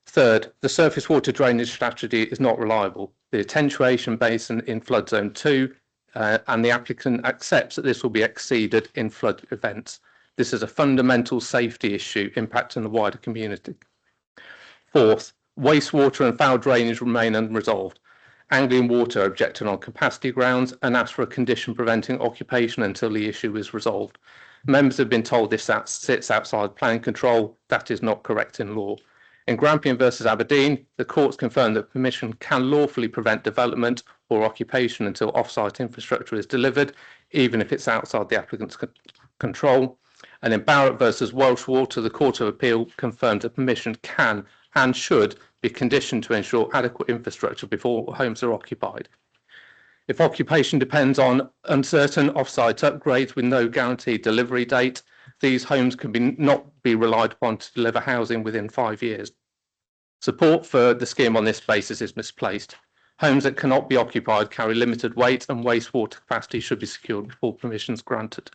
Third, the surface water drainage strategy is not reliable. The attenuation basin in flood zone 2 and the applicant accepts that this will be exceeded in flood events. This is a fundamental safety issue impacting the wider community. Fourth, wastewater and foul drainage remain unresolved. Anglian Water objected on capacity grounds and asked for a condition preventing occupation until the issue is resolved. Members have been told this sits outside planning control. That is not correct in law. In Grampian versus Aberdeen, the courts confirmed that permission can lawfully prevent development for occupation until off-site infrastructure is delivered, even if it's outside the applicant's control. And in Barrett versus Welsh Water, the Court of Appeal confirmed that permission can and should be conditioned to ensure adequate infrastructure before homes are occupied. If occupation depends on uncertain off-site upgrades with no guaranteed delivery date, these homes can not be relied upon to deliver housing within 5 years. Support for the scheme on this basis is misplaced. Homes that cannot be occupied carry limited weight and wastewater capacity should be secured before permissions granted.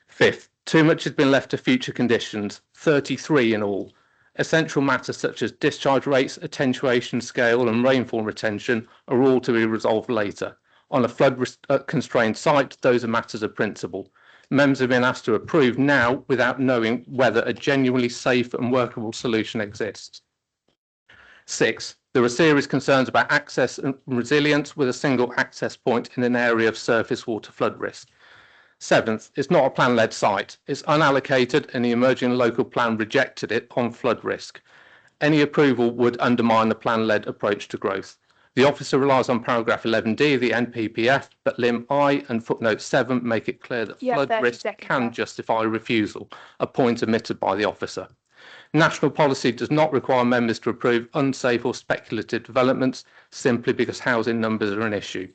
Fifth, too much has been left to future conditions, 33 in all. Essential matters such as discharge rates, attenuation scale and rainfall retention are all to be resolved later. On a flood-constrained site, those are matters of principle. Members have been asked to approve now without knowing whether a genuinely safe and workable solution exists. Six, there are serious concerns about access and resilience with a single access point in an area of surface water flood risk. Seventh, it's not a plan-led site. It's unallocated and the emerging local plan rejected it on flood risk. Any approval would undermine the plan-led approach to growth. The officer relies on paragraph 11D of the NPPF, but limb I and footnote 7 make it clear that flood risk can justify refusal, a point omitted by the officer. National policy does not require members to approve unsafe or speculative developments simply because housing numbers are an issue.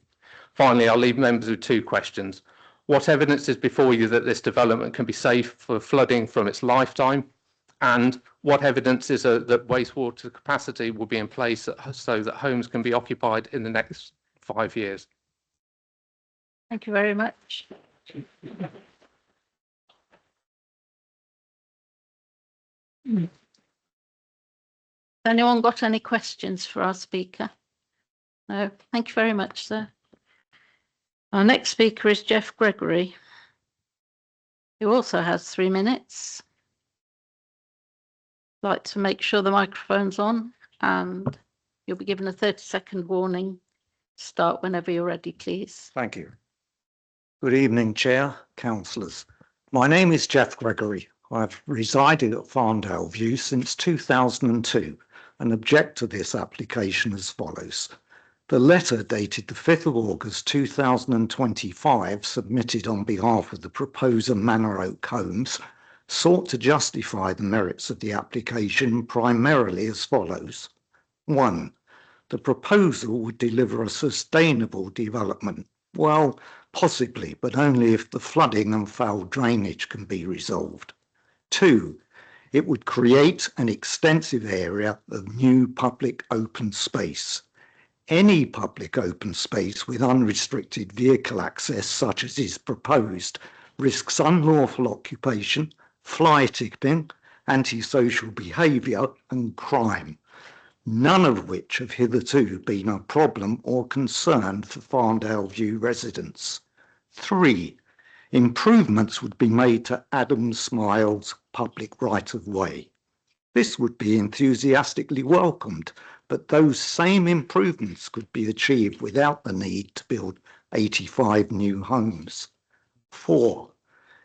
Finally, I'll leave members with two questions. What evidence is before you that this development can be safe for flooding from its lifetime? And what evidence is that wastewater capacity will be in place so that homes can be occupied in the next 5 years? Thank you very much. Anyone got any questions for our speaker? No, thank you very much, sir. Our next speaker is Jeff Gregory, who also has 3 minutes. I'd like to make sure the microphone's on and you'll be given a 30-second warning. Start whenever you're ready, please. Thank you. Good evening, Chair, councillors. My name is Jeff Gregory. I've resided at Farndale View since 2002 and object to this application as follows. The letter dated the 5th of August 2025, submitted on behalf of the proposer Manor Oak Homes, sought to justify the merits of the application primarily as follows. 1. The proposal would deliver a sustainable development. Well, possibly, but only if the flooding and foul drainage can be resolved. 2. It would create an extensive area of new public open space. Any public open space with unrestricted vehicle access, such as is proposed, risks unlawful occupation, fly tipping, antisocial behaviour and crime, none of which have hitherto been a problem or concern for Farndale View residents. 3. Improvements would be made to Adams Smiles public right-of-way. This would be enthusiastically welcomed, but those same improvements could be achieved without the need to build 85 new homes. 4.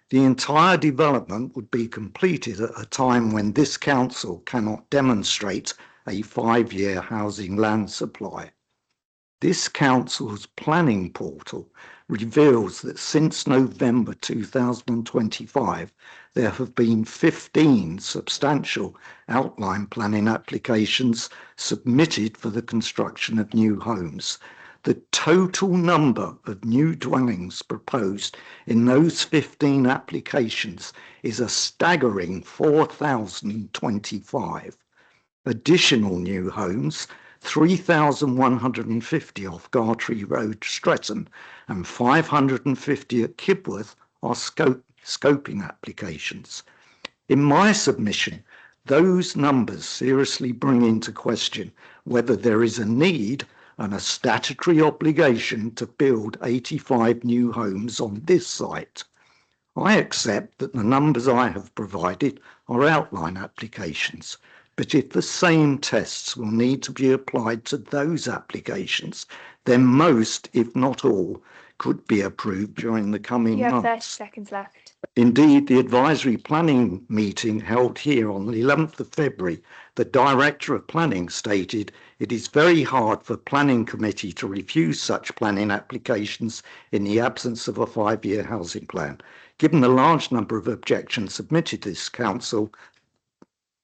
The entire development would be completed at a time when this council cannot demonstrate a 5-year housing land supply. This council's planning portal reveals that since November 2025, there have been 15 substantial outline planning applications submitted for the construction of new homes. The total number of new dwellings proposed in those 15 applications is a staggering 4,025. Additional new homes, 3,150 off Gartree Road, Stretton, and 550 at Kibworth are scoping applications. In my submission, those numbers seriously bring into question whether there is a need and a statutory obligation to build 85 new homes on this site. I accept that the numbers I have provided are outline applications, but if the same tests will need to be applied to those applications, then most, if not all, could be approved during the coming You have 30 months. seconds left. Indeed, the advisory planning meeting held here on the 11th of February, the Director of Planning stated it is very hard for Planning Committee to refuse such planning applications in the absence of a 5-year housing plan. Given the large number of objections submitted to this council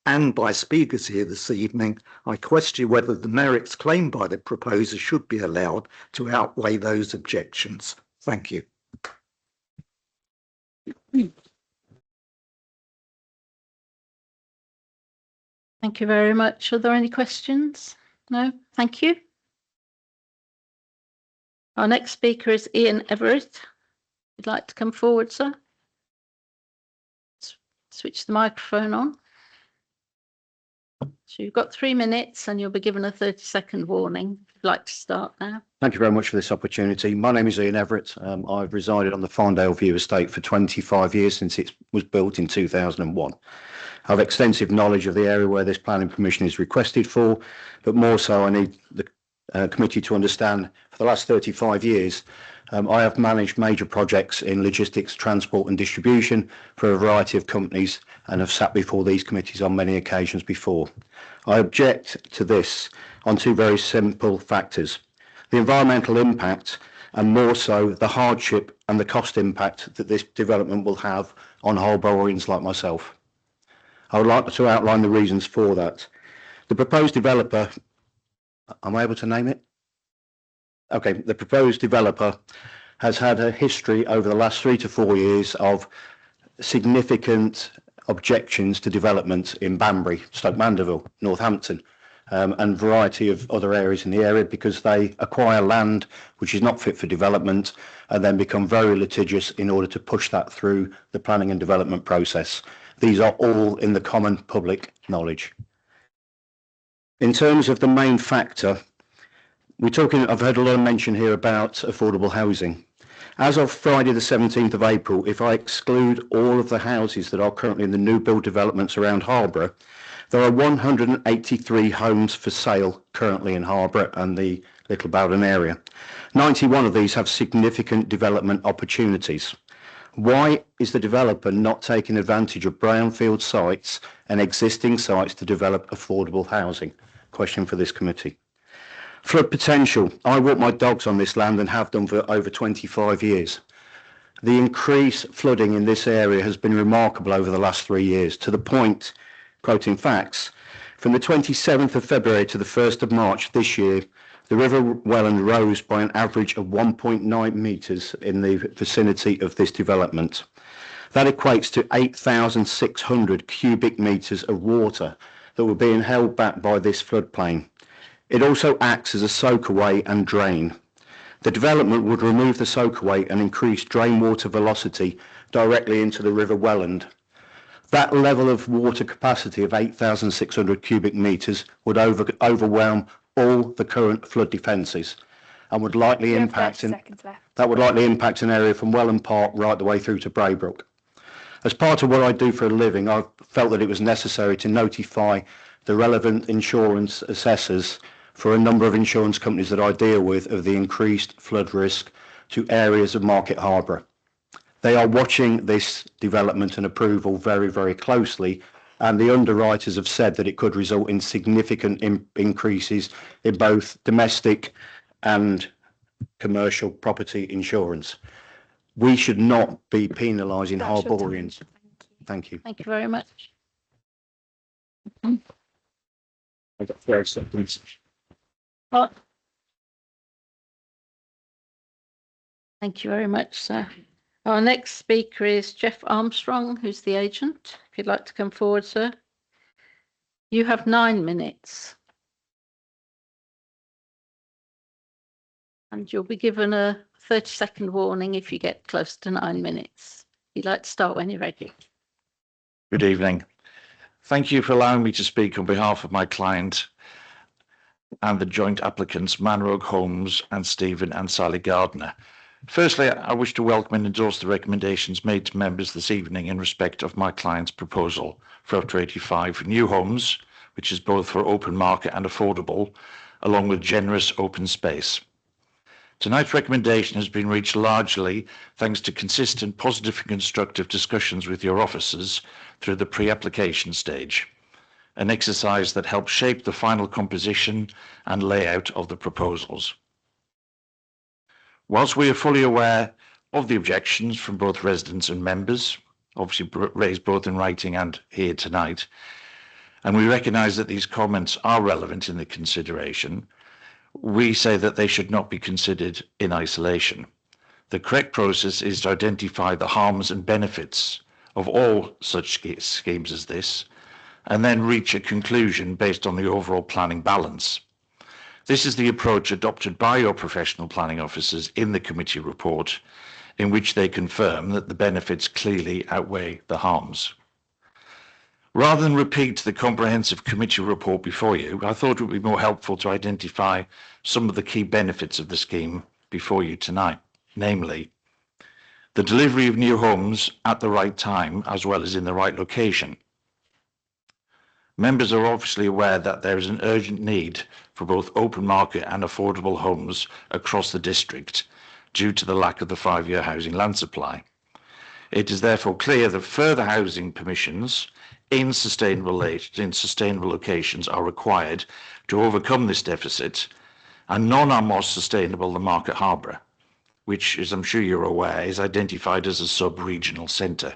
and by speakers here this evening, I question whether the merits claimed by the proposer should be allowed to outweigh those objections. Thank you. Thank you very much. Are there any questions? No, thank you. Our next speaker is Ian Everett. You'd like to come forward, sir? Switch the microphone on. So you've got 3 minutes and you'll be given a 30-second warning. If you'd like to start now. Thank you very much for this opportunity. My name is Ian Everett. I've resided on the Farndale View estate for 25 years since it was built in 2001. I have extensive knowledge of the area where this planning permission is requested for, but more so I need the committee to understand for the last 35 years I have managed major projects in logistics, transport and distribution for a variety of companies and have sat before these committees on many occasions before. I object to this on 2 very simple factors: the environmental impact and more so the hardship and the cost impact that this development will have on Holboroughians like myself. I would like to outline the reasons for that. The proposed developer, am I able to name it? Okay, the proposed developer has had a history over the last 3 to 4 years of significant objections to development in Banbury, Stoke Mandeville, Northampton, and variety of other areas in the area because they acquire land which is not fit for development and then become very litigious in order to push that through the planning and development process. These are all in the common public knowledge. In terms of the main factor, I've heard a lot of mention here about affordable housing. As of Friday the 17th of April, if I exclude all of the houses that are currently in the new build developments around Harborough, there are 183 homes for sale currently in Harborough and the Little Bowden area. 91 of these have significant development opportunities. Why is the developer not taking advantage of brownfield sites and existing sites to develop affordable housing? Question for this committee. Flood potential. I walk my dogs on this land and have done for over 25 years. The increased flooding in this area has been remarkable over the last 3 years, to the point, quoting facts, from the 27th of February to the 1st of March this year, the River Welland rose by an average of 1.9 metres in the vicinity of this development. That equates to 8,600 cubic metres of water that were being held back by this floodplain. It also acts as a soakaway and drain. The development would remove the soakaway and increase drain water velocity directly into the River Welland. That level of water capacity of 8,600 cubic metres would overwhelm all the current flood defences and would likely impact an area from Welland Park right the way through to Braybrook. As part of what I do for a living, I felt that it was necessary to notify the relevant insurance assessors for a number of insurance companies that I deal with of the increased flood risk to areas of Market Harborough. They are watching this development and approval very, very closely, and the underwriters have said that it could result in significant increases in both domestic and commercial property insurance. We should not be penalising Harboroughians. Thank you. Thank you very much. I've got 30 seconds. Thank you very much, sir. Our next speaker is Jeff Armstrong, who's the agent. If you'd like to come forward, sir. You have 9 minutes. And you'll be given a 30-second warning if you get close to 9 minutes. You'd like to start when you're ready. Good evening. Thank you for allowing me to speak on behalf of my client and the joint applicants, Manrogue Homes and Stephen and Sally Gardner. Firstly, I wish to welcome and endorse the recommendations made to members this evening in respect of my client's proposal for up to 85 new homes, which is both for open market and affordable, along with generous open space. Tonight's recommendation has been reached largely thanks to consistent, positive and constructive discussions with your officers through the pre-application stage, an exercise that helps shape the final composition and layout of the proposals. Whilst we are fully aware of the objections from both residents and members, obviously raised both in writing and here tonight, and we recognise that these comments are relevant in the consideration, we say that they should not be considered in isolation. The correct process is to identify the harms and benefits of all such schemes as this, and then reach a conclusion based on the overall planning balance. This is the approach adopted by your professional planning officers in the committee report, in which they confirm that the benefits clearly outweigh the harms. Rather than repeat the comprehensive committee report before you, I thought it would be more helpful to identify some of the key benefits of the scheme before you tonight, namely, the delivery of new homes at the right time as well as in the right location. Members are obviously aware that there is an urgent need for both open market and affordable homes across the district due to the lack of the 5-year housing land supply. It is therefore clear that further housing permissions in sustainable locations are required to overcome this deficit, and none are more sustainable than Market Harborough, which, as I'm sure you're aware, is identified as a sub-regional centre.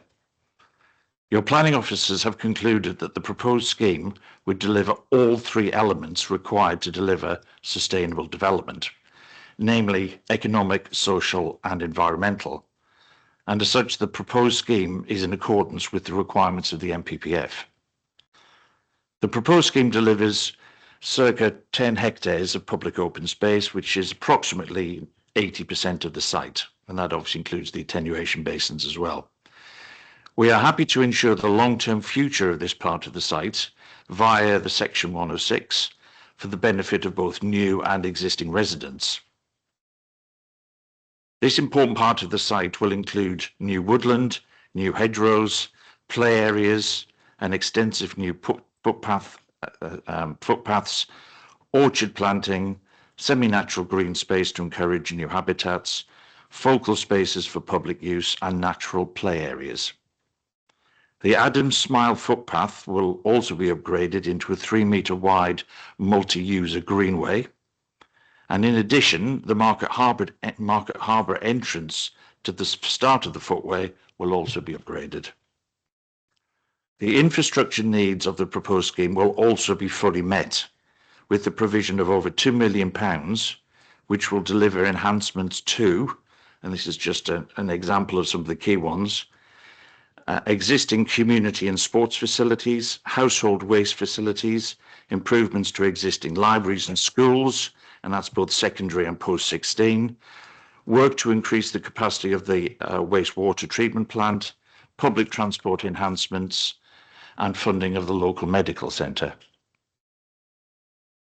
Your planning officers have concluded that the proposed scheme would deliver all 3 elements required to deliver sustainable development, namely economic, social and environmental. And as such, the proposed scheme is in accordance with the requirements of the MPPF. The proposed scheme delivers circa 10 hectares of public open space, which is approximately 80% of the site, and that obviously includes the attenuation basins as well. We are happy to ensure the long-term future of this part of the site via the Section 106 for the benefit of both new and existing residents. This important part of the site will include new woodland, new hedgerows, play areas, and extensive new footpaths, orchard planting, semi-natural green space to encourage new habitats, focal spaces for public use, and natural play areas. The Adams Smile footpath will also be upgraded into a 3-metre wide multi-user greenway. And in addition, the Market Harbour entrance to the start of the footway will also be upgraded. The infrastructure needs of the proposed scheme will also be fully met, with the provision of over £2 million, which will deliver enhancements to, and this is just an example of some of the key ones, existing community and sports facilities, household waste facilities, improvements to existing libraries and schools, and that's both secondary and post-16, work to increase the capacity of the wastewater treatment plant, public transport enhancements, and funding of the local medical centre.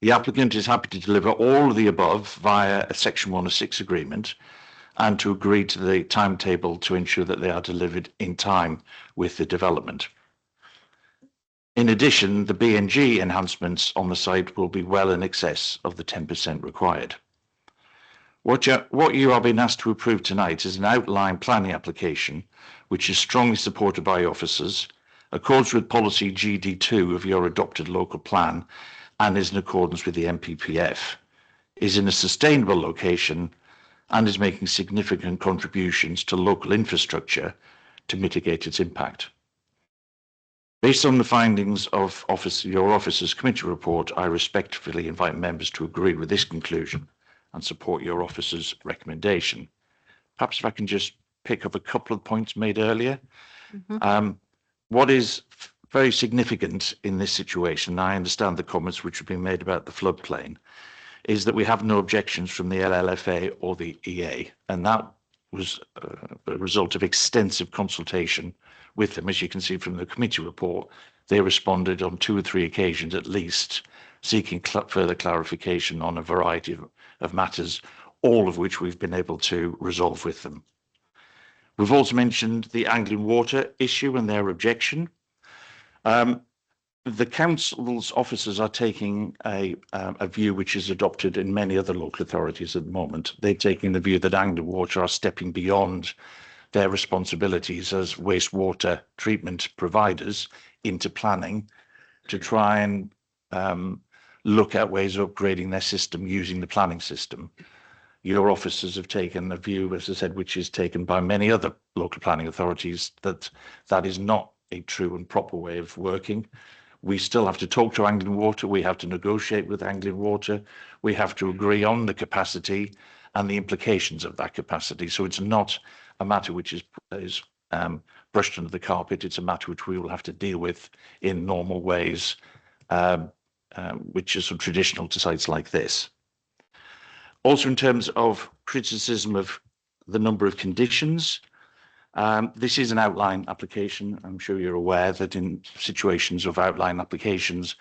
The applicant is happy to deliver all of the above via a Section 106 agreement and to agree to the timetable to ensure that they are delivered in time with the development. In addition, the B&G enhancements on the site will be well in excess of the 10% required. What you are being asked to approve tonight is an outline planning application, which is strongly supported by officers, accords with policy GD2 of your adopted local plan, and is in accordance with the MPPF, is in a sustainable location, and is making significant contributions to local infrastructure to mitigate its impact. Based on the findings of your officer's committee report, I respectfully invite members to agree with this conclusion and support your officer's recommendation. Perhaps if I can just pick up a couple of points made earlier. What is very significant in this situation, I understand the comments which have been made about the floodplain, is that we have no objections from the LLFA or the EA, and that was a result of extensive consultation with them. As you can see from the committee report, they responded on 2 or 3 occasions at least, seeking further clarification on a variety of matters, all of which we've been able to resolve with them. We've also mentioned the Anglian Water issue and their objection. The the council's officers are taking a view which is adopted in many other local authorities at the moment. They're taking the view that Anglian Water are stepping beyond their responsibilities as wastewater treatment providers into planning to try and look at ways of upgrading their system using the planning system. Your officers have taken a view, as I said, which is taken by many other local planning authorities, that that is not a true and proper way of working. We still have to talk to Anglian Water. We have to negotiate with Anglian Water. We have to agree on the capacity and the implications of that capacity. So it's not a matter which is brushed under the carpet. It's a matter which we will have to deal with in normal ways, which is sort of traditional to sites like this. Also, in terms of criticism of the number of conditions, this is an outline application. I'm sure you're aware that in situations of outline applications,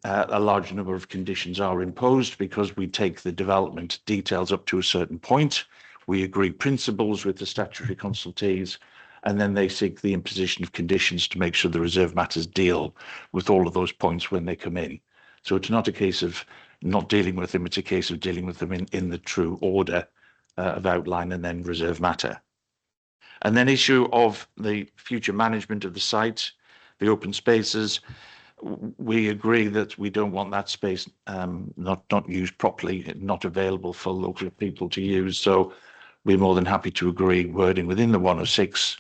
a large number of conditions are imposed because we take the development details up to a certain point. We agree principles with the statutory consultees, and then they seek the imposition of conditions to make sure the reserve matters deal with all of those points when they come in. So it's not a case of not dealing with them, it's a case of dealing with them in the true order of outline and then reserve matter. And then issue of the future management of the site, the open spaces. We agree that we don't want that space not used properly, not available for local people to use. So we're more than happy to agree wording within the 106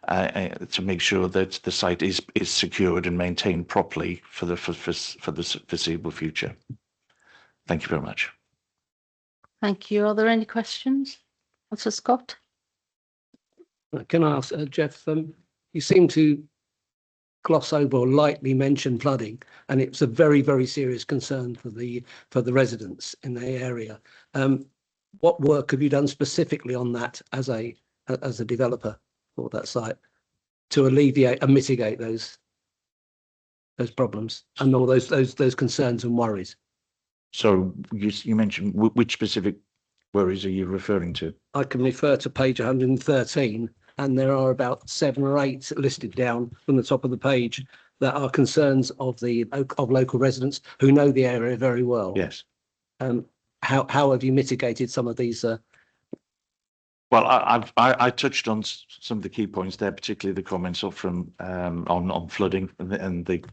to make sure that the site is secured and maintained properly for the foreseeable future. Thank you very much. Thank you. Are there any questions? Councillor Scott? Can I ask, Jeff, you seem to gloss over or lightly mention flooding, and it's a very, very serious concern for the residents in the area. What work have you done specifically on that as a developer for that site to alleviate and mitigate those problems and all those concerns and worries? So you mentioned which specific worries are you referring to? I can refer to page 113, and there are about 7 or 8 listed down from the top of the page that are concerns of local residents who know the area very well. Yes. How have you mitigated some of these? Well, I touched on some of the key points there, particularly the comments from on flooding and the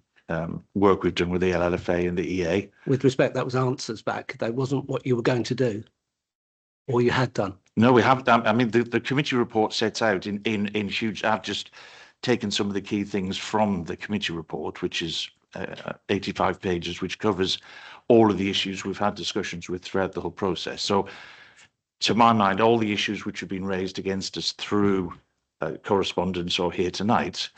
work we've done with the LLFA and the EA. With respect, that was answers back. That wasn't what you were going to do, or you had done. No, we haven't. I mean, the committee report sets out in huge. I've just taken some of the key things from the committee report, which is 85 pages, which covers all of the issues we've had discussions with throughout the whole process. So, to my mind, all the issues which have been raised against us through correspondence or here tonight,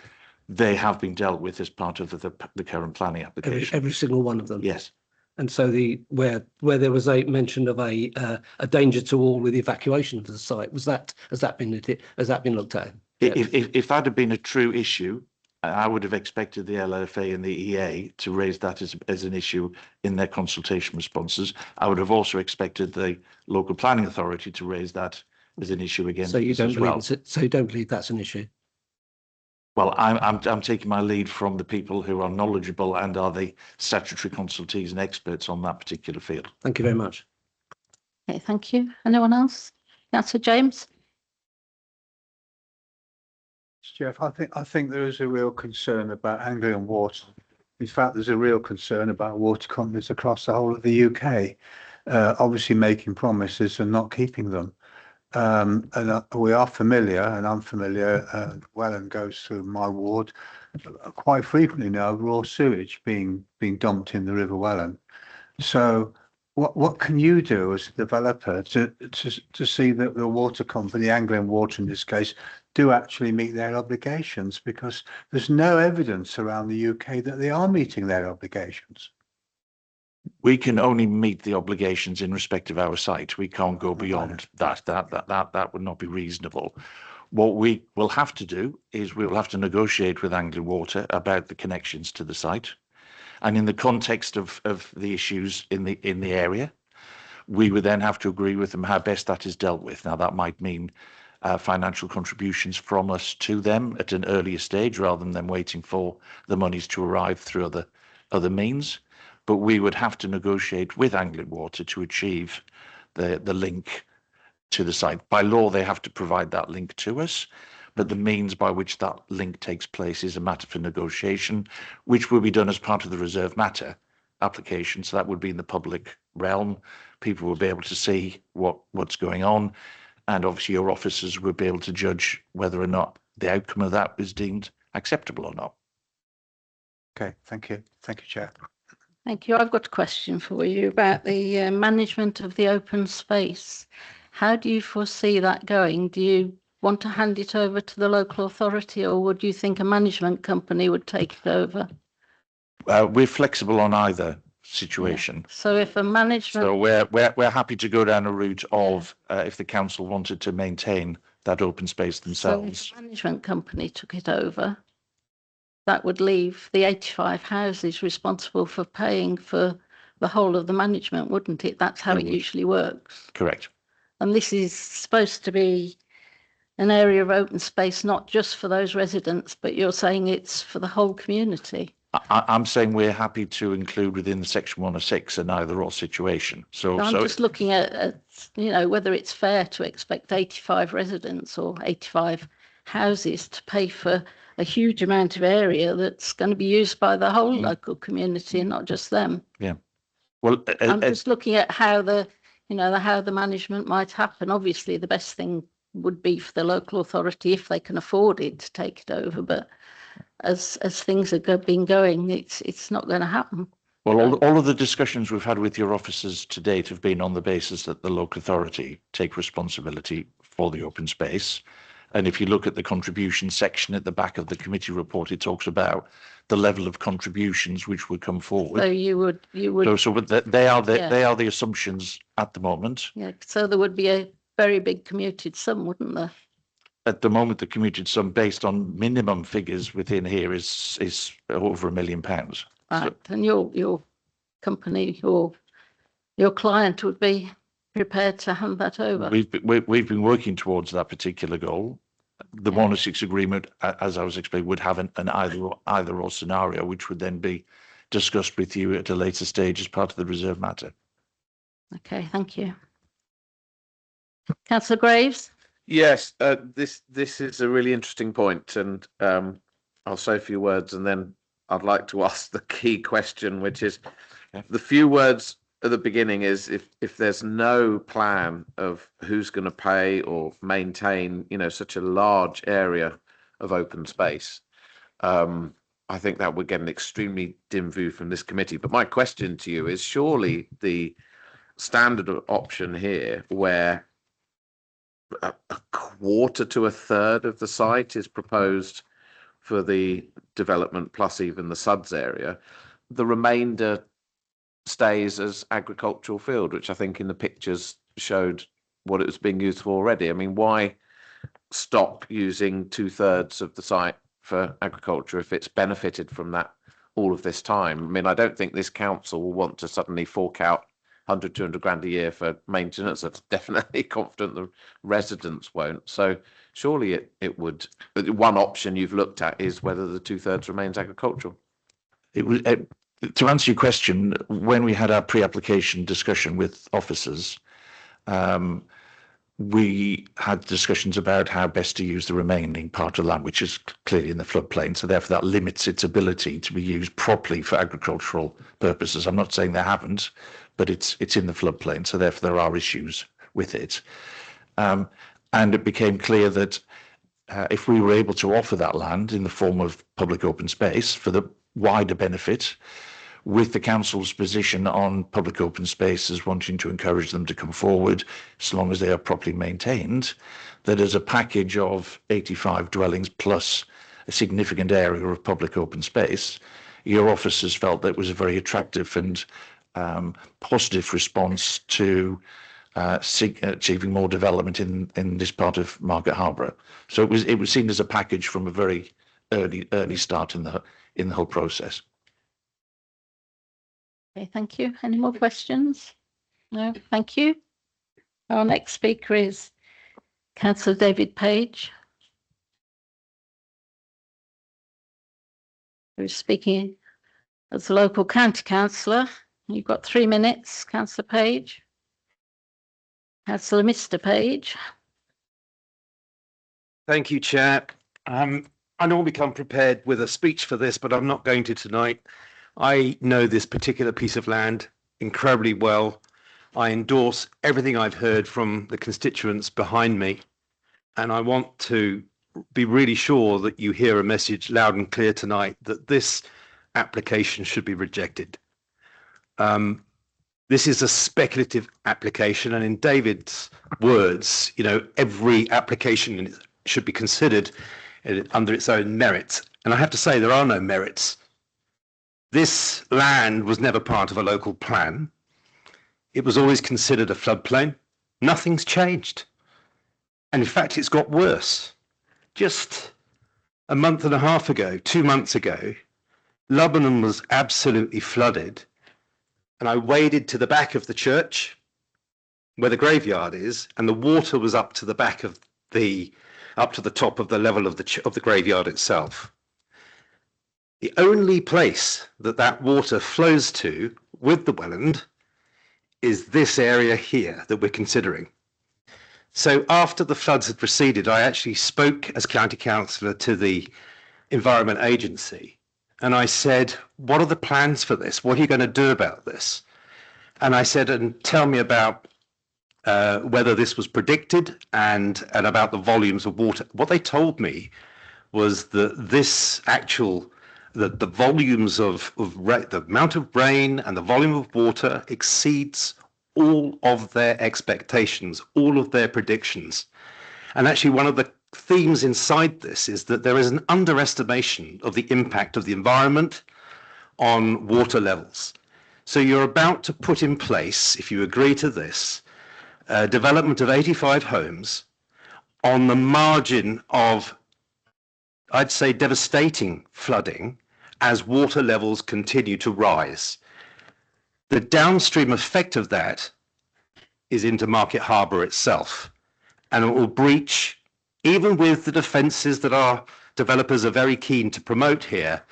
they have been dealt with as part of the current planning application. Every single one of them. Yes. And so where there was a mention of a danger to all with the evacuation of the site, has that been looked at? If that had been a true issue, I would have expected the LFA and the EA to raise that as an issue in their consultation responses. I would have also expected the local planning authority to raise that as an issue again. So you don't believe so you don't believe that's an issue? Well, I'm taking my lead from the people who are knowledgeable and are the statutory consultees and experts on that particular field. Thank you very much. Okay, thank you. Anyone else? Councillor James? Jeff, I think there is a real concern about Anglian Water. In fact, there's a real concern about water companies across the whole of the UK, obviously making promises and not keeping them. And we are familiar, and I'm familiar, Welland goes through my ward quite frequently now, raw sewage being dumped in the River Welland. So what can you do as a developer to see that the water company, Anglian Water in this case, do actually meet their obligations? Because there's no evidence around the UK that they are meeting their obligations. We can only meet the obligations in respect of our site. We can't go beyond that. That would not be reasonable. What we will have to do is we will have to negotiate with Anglian Water about the connections to the site, and in the context of the issues in the area, we would then have to agree with them how best that is dealt with. Now that might mean financial contributions from us to them at an earlier stage rather than them waiting for the monies to arrive through other means. But we would have to negotiate with Anglian Water to achieve the link to the site. By law, they have to provide that link to us, but the means by which that link takes place is a matter for negotiation, which will be done as part of the reserve matter application. So that would be in the public realm. People will be able to see what's going on, and obviously your officers will be able to judge whether or not the outcome of that is deemed acceptable or not. Okay, thank you. Thank you, Chair. Thank you. I've got a question for you about the management of the open space. How do you foresee that going? Do you want to hand it over to the local authority, or would you think a management company would take it over? We're flexible on either situation. So if a management... So we're happy to go down a route of if the council wanted to maintain that open space themselves. So if a management company took it over, that would leave the 85 houses responsible for paying for the whole of the management, wouldn't it? That's how it usually works. Correct. And this is supposed to be an area of open space, not just for those residents, but you're saying it's for the whole community. I'm saying we're happy to include within the section 106 an either or situation. So I'm just looking at whether it's fair to expect 85 residents or 85 houses to pay for a huge amount of area that's going to be used by the whole local community and not just them. Yeah. Well, I'm just looking at how the management might happen. Obviously, the best thing would be for the local authority, if they can afford it, to take it over. But as things have been going, it's not going to happen. Well, all of the discussions we've had with your officers to date have been on the basis that the local authority take responsibility for the open space. And if you look at the contribution section at the back of the committee report, it talks about the level of contributions which would come forward. So you would. So they are the assumptions at the moment. Yeah. So there would be a very big commuted sum, wouldn't there? At the moment, the commuted sum based on minimum figures within here is over £1 million. Right. So, and your company or your client would be prepared to hand that over. We've been working towards that particular goal. The 106 agreement, as I was explaining, would have an either or scenario, which would then be discussed with you at a later stage as part of the reserve matter. Okay, thank you. Councillor Graves? Yes, this is a really interesting point, and I'll say a few words, and then I'd like to ask the key question, which is the few words at the beginning is if there's no plan of who's going to pay or maintain, such a large area of open space, I think that would get an extremely dim view from this committee. But my question to you is, surely the standard option here, where a quarter to a third of the site is proposed for the development plus even the SUDS area, the remainder stays as agricultural field, which I think in the pictures showed what it was being used for already. I mean, why stop using 2/3 of the site for agriculture if it's benefited from that all of this time? I mean, I don't think this council will want to suddenly fork out 100, 200 grand a year for maintenance. That's definitely confident the residents won't. So surely it would. One option you've looked at is whether the 2/3 remains agricultural. It was to answer your question, when we had our pre-application discussion with officers, we had discussions about how best to use the remaining part of land, which is clearly in the floodplain. So therefore that limits its ability to be used properly for agricultural purposes. I'm not saying they haven't, but it's in the floodplain. So therefore there are issues with it. And it became clear that if we were able to offer that land in the form of public open space for the wider benefit, with the council's position on public open spaces, wanting to encourage them to come forward as long as they are properly maintained, that as a package of 85 dwellings plus a significant area of public open space, your officers felt that was a very attractive and positive response to achieving more development in this part of Market Harborough. So it was seen as a package from a very early start in the whole process. Okay, thank you. Any more questions? No, thank you. Our next speaker is Councillor David Page. Who's speaking as a local county councillor. You've got 3 minutes, Councillor Page. Councillor Mr Page. Thank you, Chair. I normally come prepared with a speech for this, but I'm not going to tonight. I know this particular piece of land incredibly well. I endorse everything I've heard from the constituents behind me, and I want to be really sure that you hear a message loud and clear tonight that this application should be rejected. This is a speculative application, and in David's words, you know, every application should be considered under its own merits. And I have to say, there are no merits. This land was never part of a local plan. It was always considered a floodplain. Nothing's changed. And in fact, it's got worse. Just a month and a half ago, 2 months ago, Lebanon was absolutely flooded. And I waded to the back of the church where the graveyard is, and the water was up to the back of up to the top of the level of the graveyard itself. The only place that water flows to with the welland is this area here that we're considering. So after the floods had receded, I actually spoke as county councillor to the Environment Agency, and I said, what are the plans for this? What are you going to do about this? And I said, and tell me about whether this was predicted and about the volumes of water. What they told me was that the volumes the amount of rain and the volume of water exceeds all of their expectations, all of their predictions. And actually one of the themes inside this is that there is an underestimation of the impact of the environment on water levels. So you're about to put in place, if you agree to this, development of 85 homes on the margin of, I'd say, devastating flooding as water levels continue to rise. The downstream effect of that is into Market Harbour itself, and it will breach, even with the defences that our developers are very keen to promote here,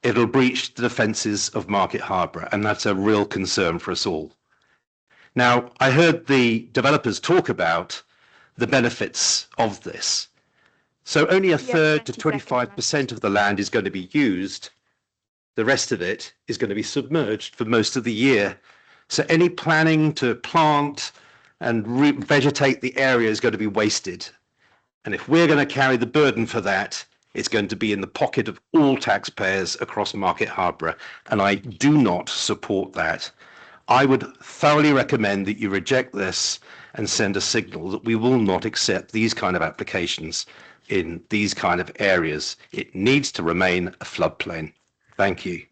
it'll breach the defences of Market Harbour, and that's a real concern for us all. Now, I heard the developers talk about the benefits of this. So only a third to 25% of the land is going to be used. The rest of it is going to be submerged for most of the year. So any planning to plant and revegetate the area is going to be wasted. And if we're going to carry the burden for that, it's going to be in the pocket of all taxpayers across Market Harbour. And I do not support that. I would thoroughly recommend that you reject this and send a signal that we will not accept these kind of applications in these kind of areas. It needs to remain a floodplain. Thank you.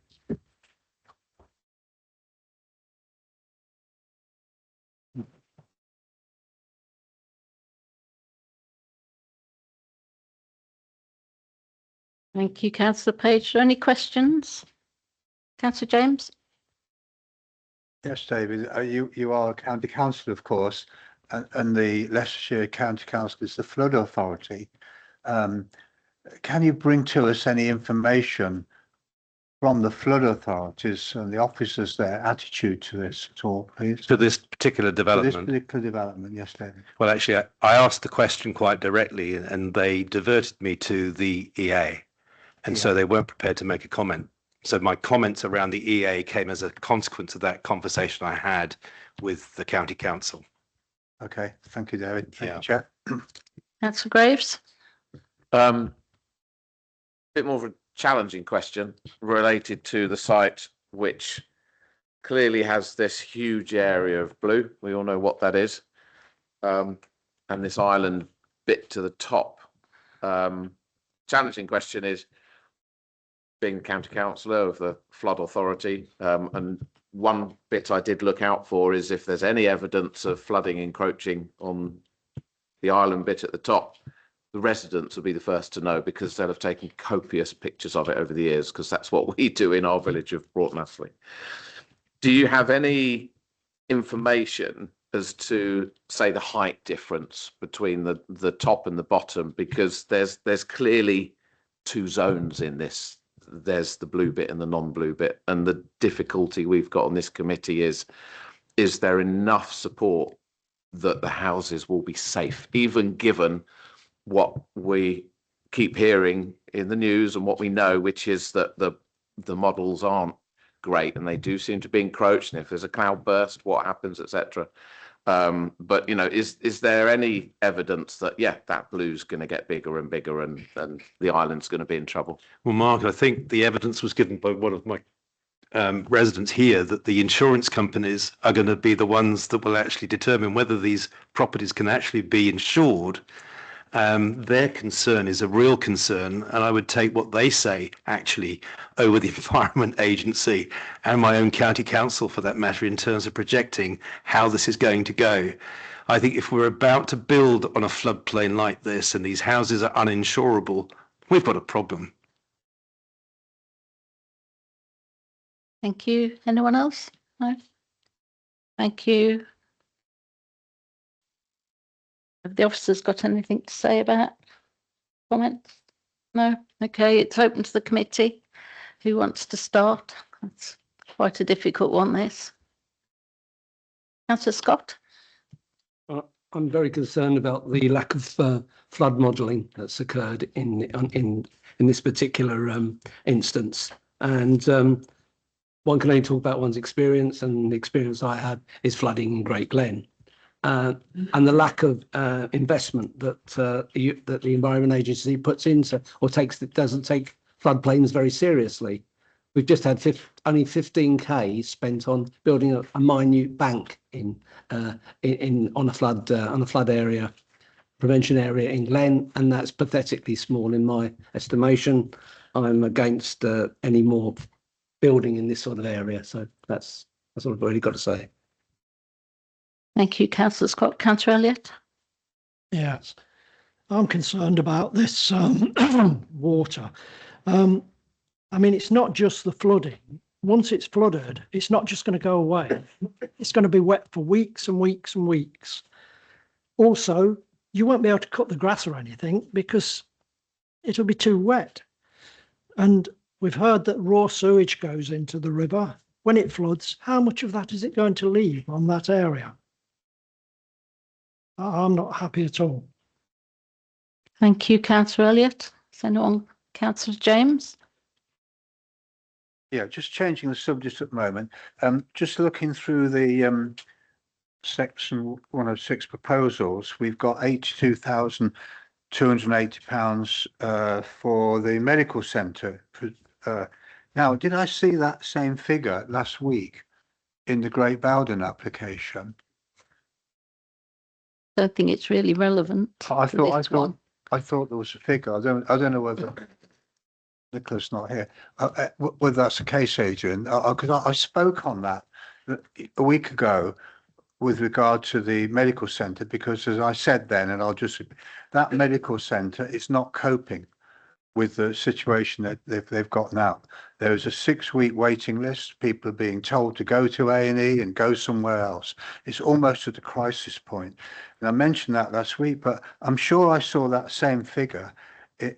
Thank you, Councillor Page. Are there any questions? Councillor James? Yes, David, you are a county councillor, of course, and the Leicestershire County Council is the flood authority. Can you bring to us any information from the flood authorities and the officers, their attitude to this at all, please? To this particular development? To this particular development, yes, David. Well, actually, I asked the question quite directly, and they diverted me to the EA, and so they weren't prepared to make a comment. So my comments around the EA came as a consequence of that conversation I had with the county council. Okay, thank you, David. Thank you, Chair. Councillor Graves? Bit more of a challenging question related to the site, which clearly has this huge area of blue. We all know what that is. And this island bit to the top. Challenging question is, being the county councillor of the flood authority, and one bit I did look out for is if there's any evidence of flooding encroaching on the island bit at the top, the residents will be the first to know, because they'll have taken copious pictures of it over the years, because that's what we do in our village of Broughton Astley. Do you have any information as to say the height difference between the top and the bottom, because there's clearly two zones in this. There's the blue bit and the non-blue bit, and the difficulty we've got on this committee is there enough support that the houses will be safe, even given what we keep hearing in the news and what we know, which is that the models aren't great and they do seem to be encroached, and if there's a cloud burst, what happens, etc. But you know, is there any evidence that that blue's going to get bigger and bigger and the island's going to be in trouble? Well, Mark, I think the evidence was given by one of my residents here that the insurance companies are going to be the ones that will actually determine whether these properties can actually be insured. Their concern is a real concern, and I would take what they say actually over the Environment Agency and my own county council for that matter in terms of projecting how this is going to go. I think if we're about to build on a floodplain like this and these houses are uninsurable, we've got a problem. Thank you. Anyone else? No? Thank you. Have the officers got anything to say about comments? No? Okay, it's open to the committee. Who wants to start? That's quite a difficult one, this. Councillor Scott? I'm very concerned about the lack of flood modelling that's occurred in this particular instance. And one can only talk about one's experience, and the experience I had is flooding in Great Glen. And the lack of investment that that the Environment Agency puts into or doesn't take floodplains very seriously. We've just had only 15k spent on building a minute bank on a flood area, prevention area in Glen, and that's pathetically small in my estimation. I'm against any more building in this sort of area, so that's what I've really got to say. Thank you, Councillor Scott. Councillor Elliott? Yes, I'm concerned about this water. I mean, it's not just the flooding. Once it's flooded, it's not just going to go away. It's going to be wet for weeks and weeks and weeks. Also, you won't be able to cut the grass or anything because it'll be too wet. And we've heard that raw sewage goes into the river. When it floods, how much of that is it going to leave on that area? I'm not happy at all. Thank you, Councillor Elliott. Is anyone? Councillor James? Yeah, just changing the subject at the moment. Just looking through the section 106 proposals, we've got £82,280 for the medical centre. Now, did I see that same figure last week in the Great Bowden application? Don't think it's really relevant. I thought there was a figure. I don't know whether Nicola's not here. Whether that's the case, Adrian, because I spoke on that a week ago with regard to the medical centre, because as I said then, and that medical centre is not coping with the situation that they've got now. There is a 6-week waiting list. People are being told to go to A&E and go somewhere else. It's almost at a crisis point. And I mentioned that last week, but I'm sure I saw that same figure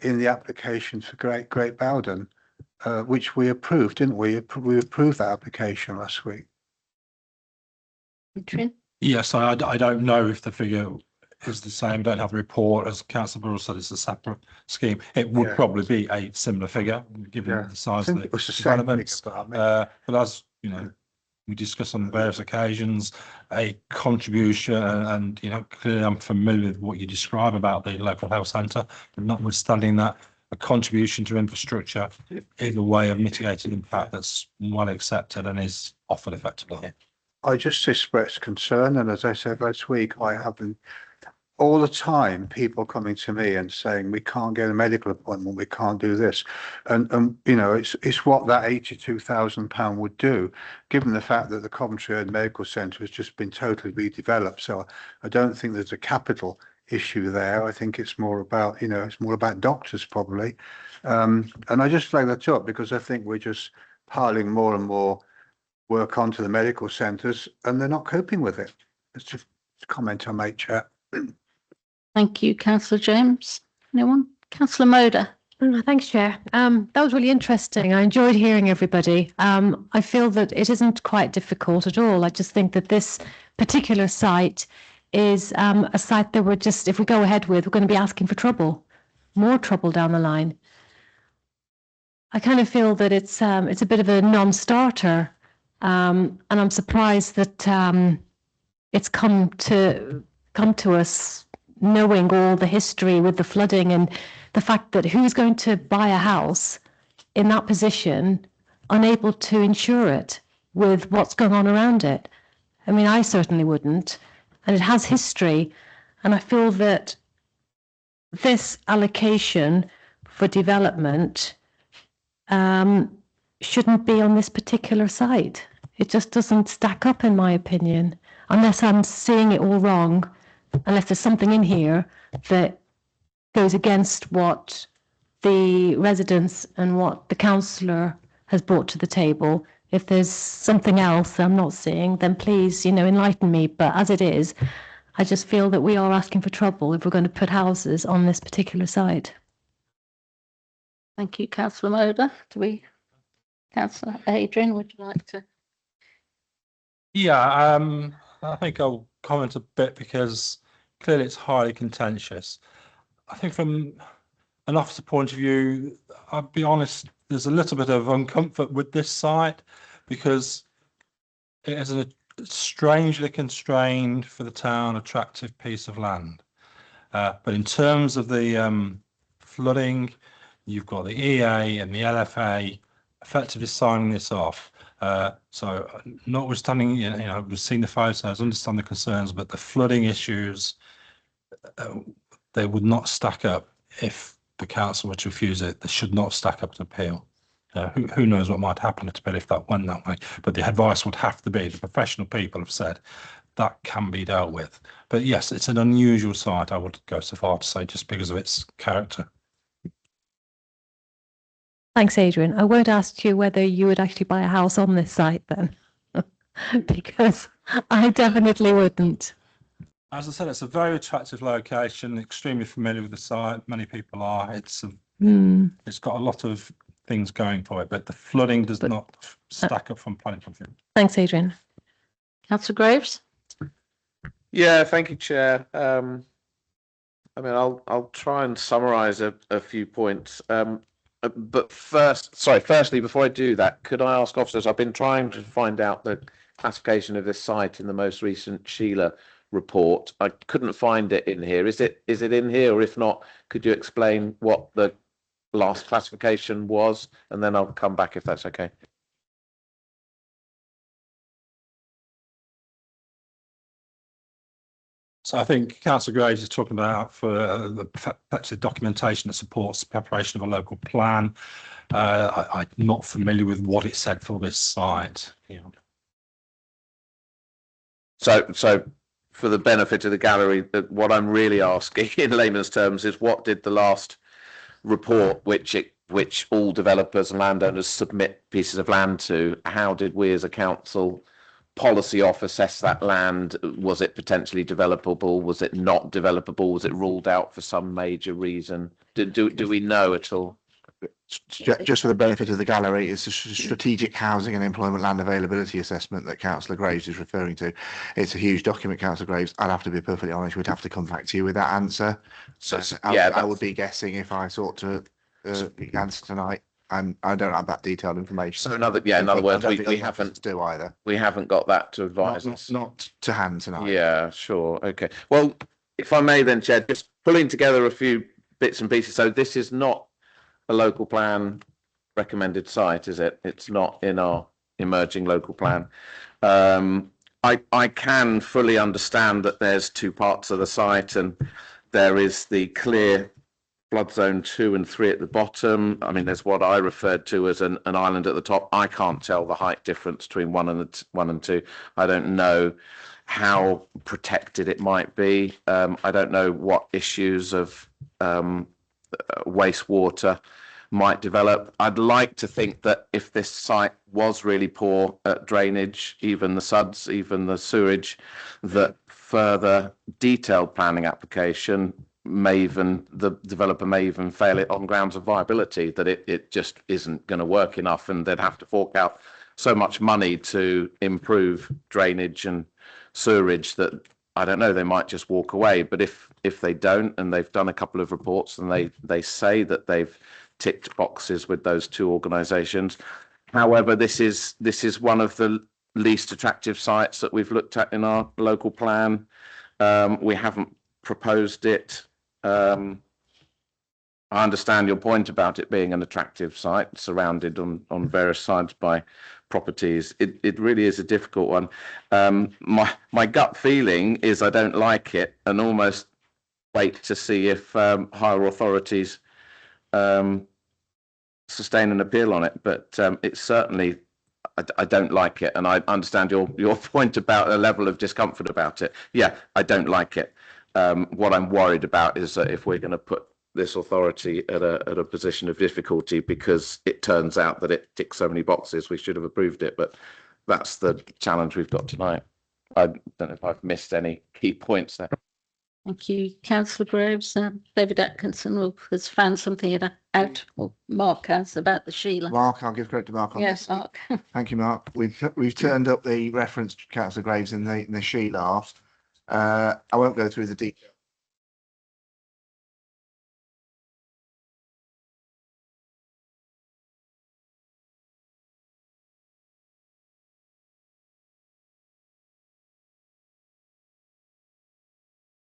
in the application for Great Bowden, which we approved, didn't we? We approved that application last week. Adrian? Yes, I don't know if the figure is the same. Don't have a report. As Councillor Burrell said, it's a separate scheme. It would probably be a similar figure given the size of the developments. But as you know, we discussed on various occasions a contribution, and you know, clearly I'm familiar with what you describe about the local health centre, but notwithstanding that, a contribution to infrastructure is a way of mitigating impact that's well accepted and is offered effectively. I just expressed concern, and as I said last week, I have been all the time people coming to me and saying we can't get a medical appointment, we can't do this, and you know, it's what that £82,000 would do, given the fact that the Coventry Medical Centre has just been totally redeveloped. So I don't think there's a capital issue there. I think it's more about, you know, it's more about doctors probably, and I just flag that up because I think we're just piling more and more work onto the medical centres and they're not coping with it. That's just a comment I make, Chair. Thank you, councillor James. Anyone? Councillor Moder. Thanks, Chair. That was really interesting. I enjoyed hearing everybody. I feel that it isn't quite difficult at all. I just think that this particular site is a site that we're just, if we go ahead with, we're going to be asking for trouble, more trouble down the line. I kind of feel that it's a bit of a non-starter, and I'm surprised that it's come to us knowing all the history with the flooding and the fact that who's going to buy a house in that position, unable to insure it with what's going on around it. I mean, I certainly wouldn't, and it has history, and I feel that this allocation for development shouldn't be on this particular site. It just doesn't stack up, in my opinion, unless I'm seeing it all wrong, unless there's something in here that goes against what the residents and what the councillor has brought to the table. If there's something else I'm not seeing, then please, enlighten me. But as it is, I just feel that we are asking for trouble if we're going to put houses on this particular site. Thank you, councillor Moder. Councillor Adrian, would you like to? Yeah, I think I'll comment a bit because clearly it's highly contentious. I think from an officer point of view, I'll be honest, there's a little bit of uncomfort with this site because it is a strangely constrained for the town, attractive piece of land. But in terms of the flooding, you've got the EA and the LFA effectively signing this off. So notwithstanding, we've seen the photos, understand the concerns, but the flooding issues, they would not stack up if the council were to refuse it. They should not stack up to appeal. Who knows what might happen at appeal if that went that way. But the advice would have to be, the professional people have said, that can be dealt with. But yes, it's an unusual site, I would go so far to say, just because of its character. Thanks, Adrian. I won't ask you whether you would actually buy a house on this site then, because I definitely wouldn't. As I said, it's a very attractive location, extremely familiar with the site. Many people are. It's got a lot of things going for it, but the flooding does not stack up from planning point of view. Thanks, Adrian. Councillor Graves. Yeah, thank you, Chair. I mean, I'll try and summarise a few points. But firstly, before I do that, could I ask officers? I've been trying to find out the classification of this site in the most recent Sheila report. I couldn't find it in here. Is it in here, or if not, could you explain what the last classification was, and then I'll come back if that's okay. So I think Councillor Graves is talking about for the documentation that supports the preparation of a local plan. I'm not familiar with what it said for this site. Yeah. So for the benefit of the gallery, what I'm really asking in layman's terms is, what did the last report, which all developers and landowners submit pieces of land to, how did we as a council policy off assess that land? Was it potentially developable? Was it not developable? Was it ruled out for some major reason? Do we know at all? Just for the benefit of the gallery, it's a strategic housing and employment land availability assessment that Councillor Graves is referring to. It's a huge document, Councillor Graves. I'd have to be perfectly honest, we'd have to come back to you with that answer. So I would be guessing if I sought to answer tonight. And I don't have that detailed information. So in other words, we haven't do either. We haven't got that to advise us. Not to hand tonight. Yeah, sure. Okay. Well, if I may then, Chair, just pulling together a few bits and pieces. So this is not a local plan recommended site, is it? It's not in our emerging local plan. I can fully understand that there's two parts of the site, and there is the clear flood zone 2 and 3 at the bottom. I mean, there's what I referred to as an island at the top. I can't tell the height difference between 1 and 2. I don't know how protected it might be. I don't know what issues of wastewater might develop. I'd like to think that if this site was really poor at drainage, even the suds, even the sewage, that further detailed planning application, the developer may even fail it on grounds of viability, that it just isn't going to work enough, and they'd have to fork out so much money to improve drainage and sewerage that, I don't know, they might just walk away. But if they don't, and they've done a couple of reports and they say that they've ticked boxes with those two organisations. However, this is one of the least attractive sites that we've looked at in our local plan. We haven't proposed it. I understand your point about it being an attractive site surrounded on various sides by properties. It really is a difficult one. My gut feeling is I don't like it, and almost wait to see if higher authorities sustain an appeal on it. But it's certainly, I don't like it, and I understand your point about a level of discomfort about it. Yeah, I don't like it. What I'm worried about is that if we're going to put this authority at a position of difficulty because it turns out that it ticks so many boxes, we should have approved it. But that's the challenge we've got tonight. I don't know if I've missed any key points there. Thank you, Councillor Groves. David Atkinson has found something out, or Mark has, about the Sheila. Mark, I'll give credit to Mark on Yes, this. Mark. Thank you, Mark. We've turned up the reference to Councillor Graves in the Sheila. I won't go through the detail.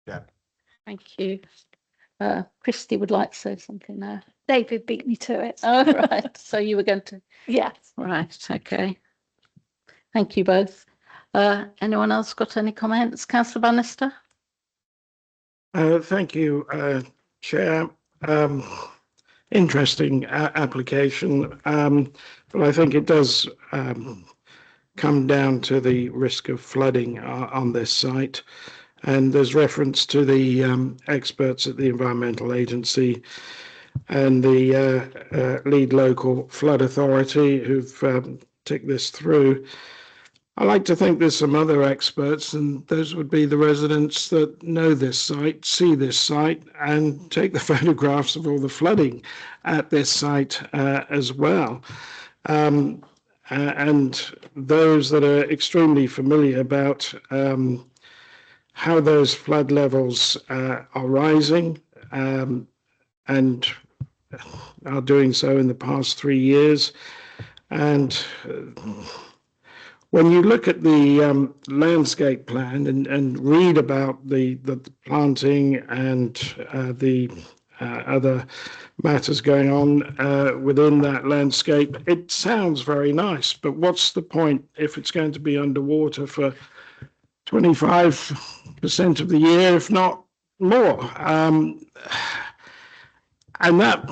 Yeah. Thank you. Christy would like to say something now. David beat me to it. Oh, right. So you were going to. Yes. Right. Okay. Thank you both. Anyone else got any comments? Councillor Bannister? Thank you, Chair. Interesting application, but I think it does come down to the risk of flooding on this site. And there's reference to the experts at the Environmental Agency and the lead local flood authority who've ticked this through. I like to think there's some other experts, and those would be the residents that know this site, see this site, and take the photographs of all the flooding at this site as well. And those that are extremely familiar about how those flood levels are rising and are doing so in the past 3 years. And when you look at the landscape plan and read about the planting and the other matters going on within that landscape, it sounds very nice, but what's the point if it's going to be underwater for 25% of the year, if not more? And that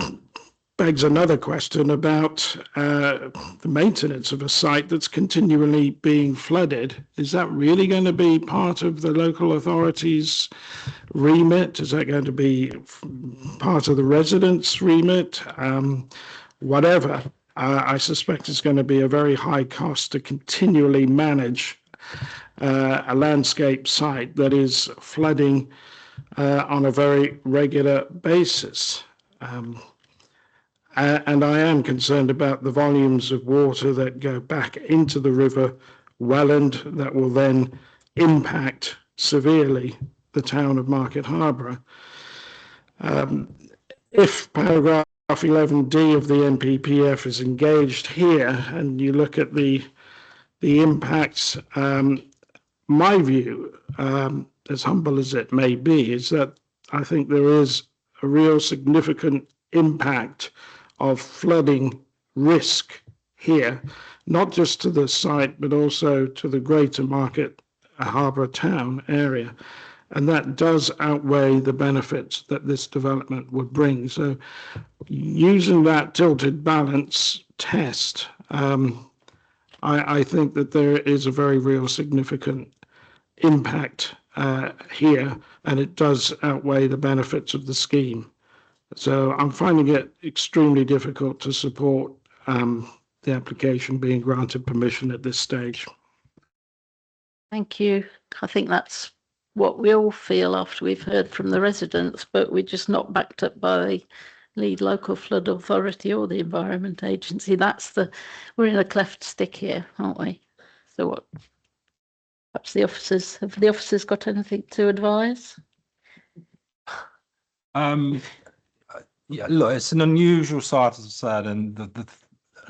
begs another question about the maintenance of a site that's continually being flooded. Is that really going to be part of the local authority's remit? Is that going to be part of the residents' remit? Whatever. I suspect it's going to be a very high cost to continually manage a landscape site that is flooding on a very regular basis. And I am concerned about the volumes of water that go back into the river Welland that will then impact severely the town of Market Harborough. If paragraph 11D of the NPPF is engaged here and you look at the impacts, my view, as humble as it may be, is that I think there is a real significant impact of flooding risk here, not just to the site, but also to the greater Market Harborough town area. And that does outweigh the benefits that this development would bring. So using that tilted balance test, I think that there is a very real significant impact here, and it does outweigh the benefits of the scheme. So I'm finding it extremely difficult to support the application being granted permission at this stage. Thank you. I think that's what we all feel after we've heard from the residents, but we're just not backed up by the lead local flood authority or the Environment Agency. We're in a cleft stick here, aren't we? So what? Perhaps have the officers got anything to advise? Yeah, look, it's an unusual site, as I said, and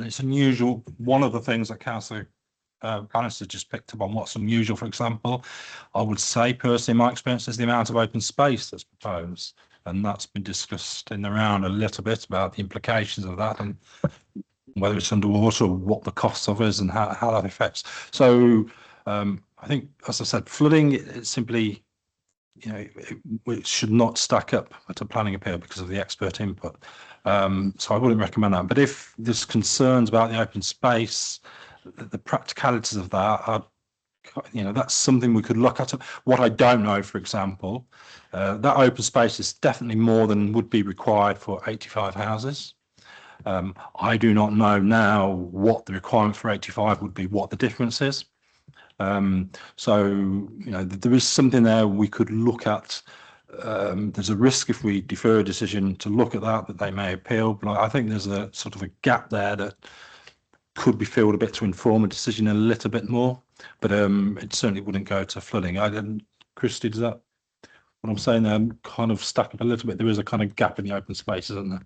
it's unusual. One of the things that Councillor Bannister just picked up on, what's unusual, for example, I would say personally, in my experience, is the amount of open space that's proposed, and that's been discussed in the round a little bit about the implications of that and whether it's underwater, or what the cost of it is, and how that affects. So I think, as I said, flooding, it's simply, you know, it should not stack up at a planning appeal because of the expert input. So I wouldn't recommend that. But if there's concerns about the open space, the practicalities of that are, you know, that's something we could look at. What I don't know, for example, that open space is definitely more than would be required for 85 houses. I do not know now what the requirement for 85 would be, what the difference is. So, you know, there is something there we could look at. There's a risk if we defer a decision to look at that they may appeal, but I think there's a sort of a gap there that could be filled a bit to inform a decision a little bit more, but it certainly wouldn't go to flooding. Christy, does that, what I'm saying there, kind of stack up a little bit? There is a kind of gap in the open space, isn't there?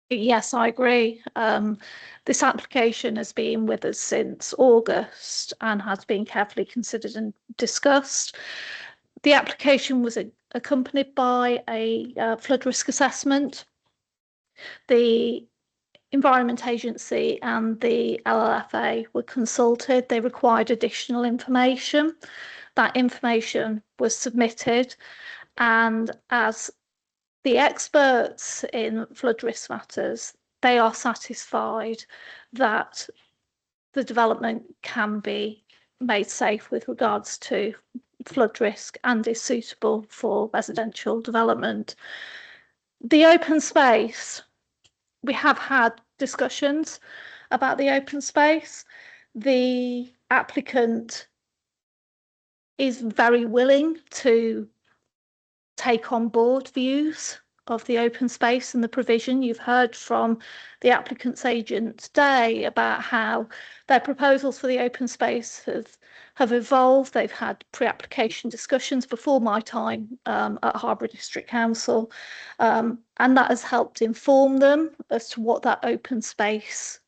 Yes, I agree. This application has been with us since August and has been carefully considered and discussed. The application was accompanied by a flood risk assessment. The Environment Agency and the LLFA were consulted. They required additional information. That information was submitted, and as the experts in flood risk matters, they are satisfied that the development can be made safe with regards to flood risk and is suitable for residential development. The open space, we have had discussions about the open space. The applicant is very willing to take on board views of the open space and the provision. You've heard from the applicant's agent today about how their proposals for the open space have evolved. They've had pre-application discussions before my time at Harbour District Council, and that has helped inform them as to what that open space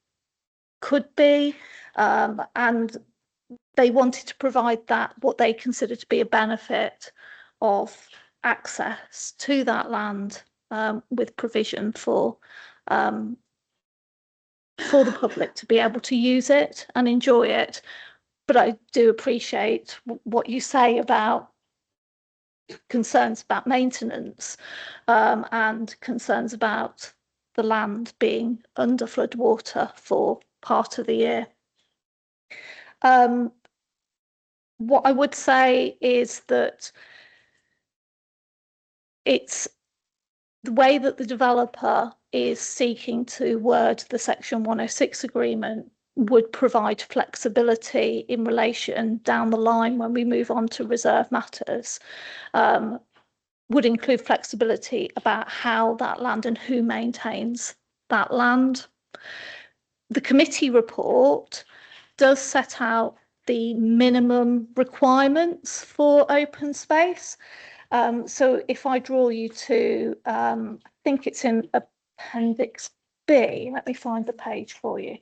could be, and they wanted to provide that, what they consider to be a benefit of access to that land, with provision for the public to be able to use it and enjoy it. But I do appreciate what you say about concerns about maintenance, and concerns about the land being under flood water for part of the year. What I would say is that it's the way that the developer is seeking to word the Section 106 agreement would provide flexibility in relation down the line when we move on to reserve matters, would include flexibility about how that land and who maintains that land. The committee report does set out the minimum requirements for open space. So if I draw you to, I think it's in Appendix B, let me find the page for you.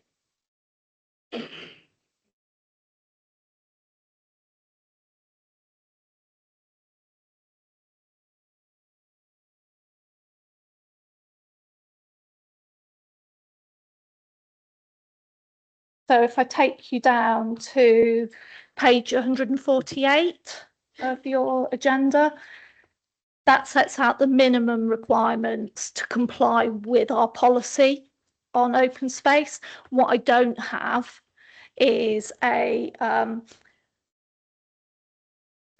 So if I take you down to page 148 of your agenda, that sets out the minimum requirements to comply with our policy on open space. What I don't have is a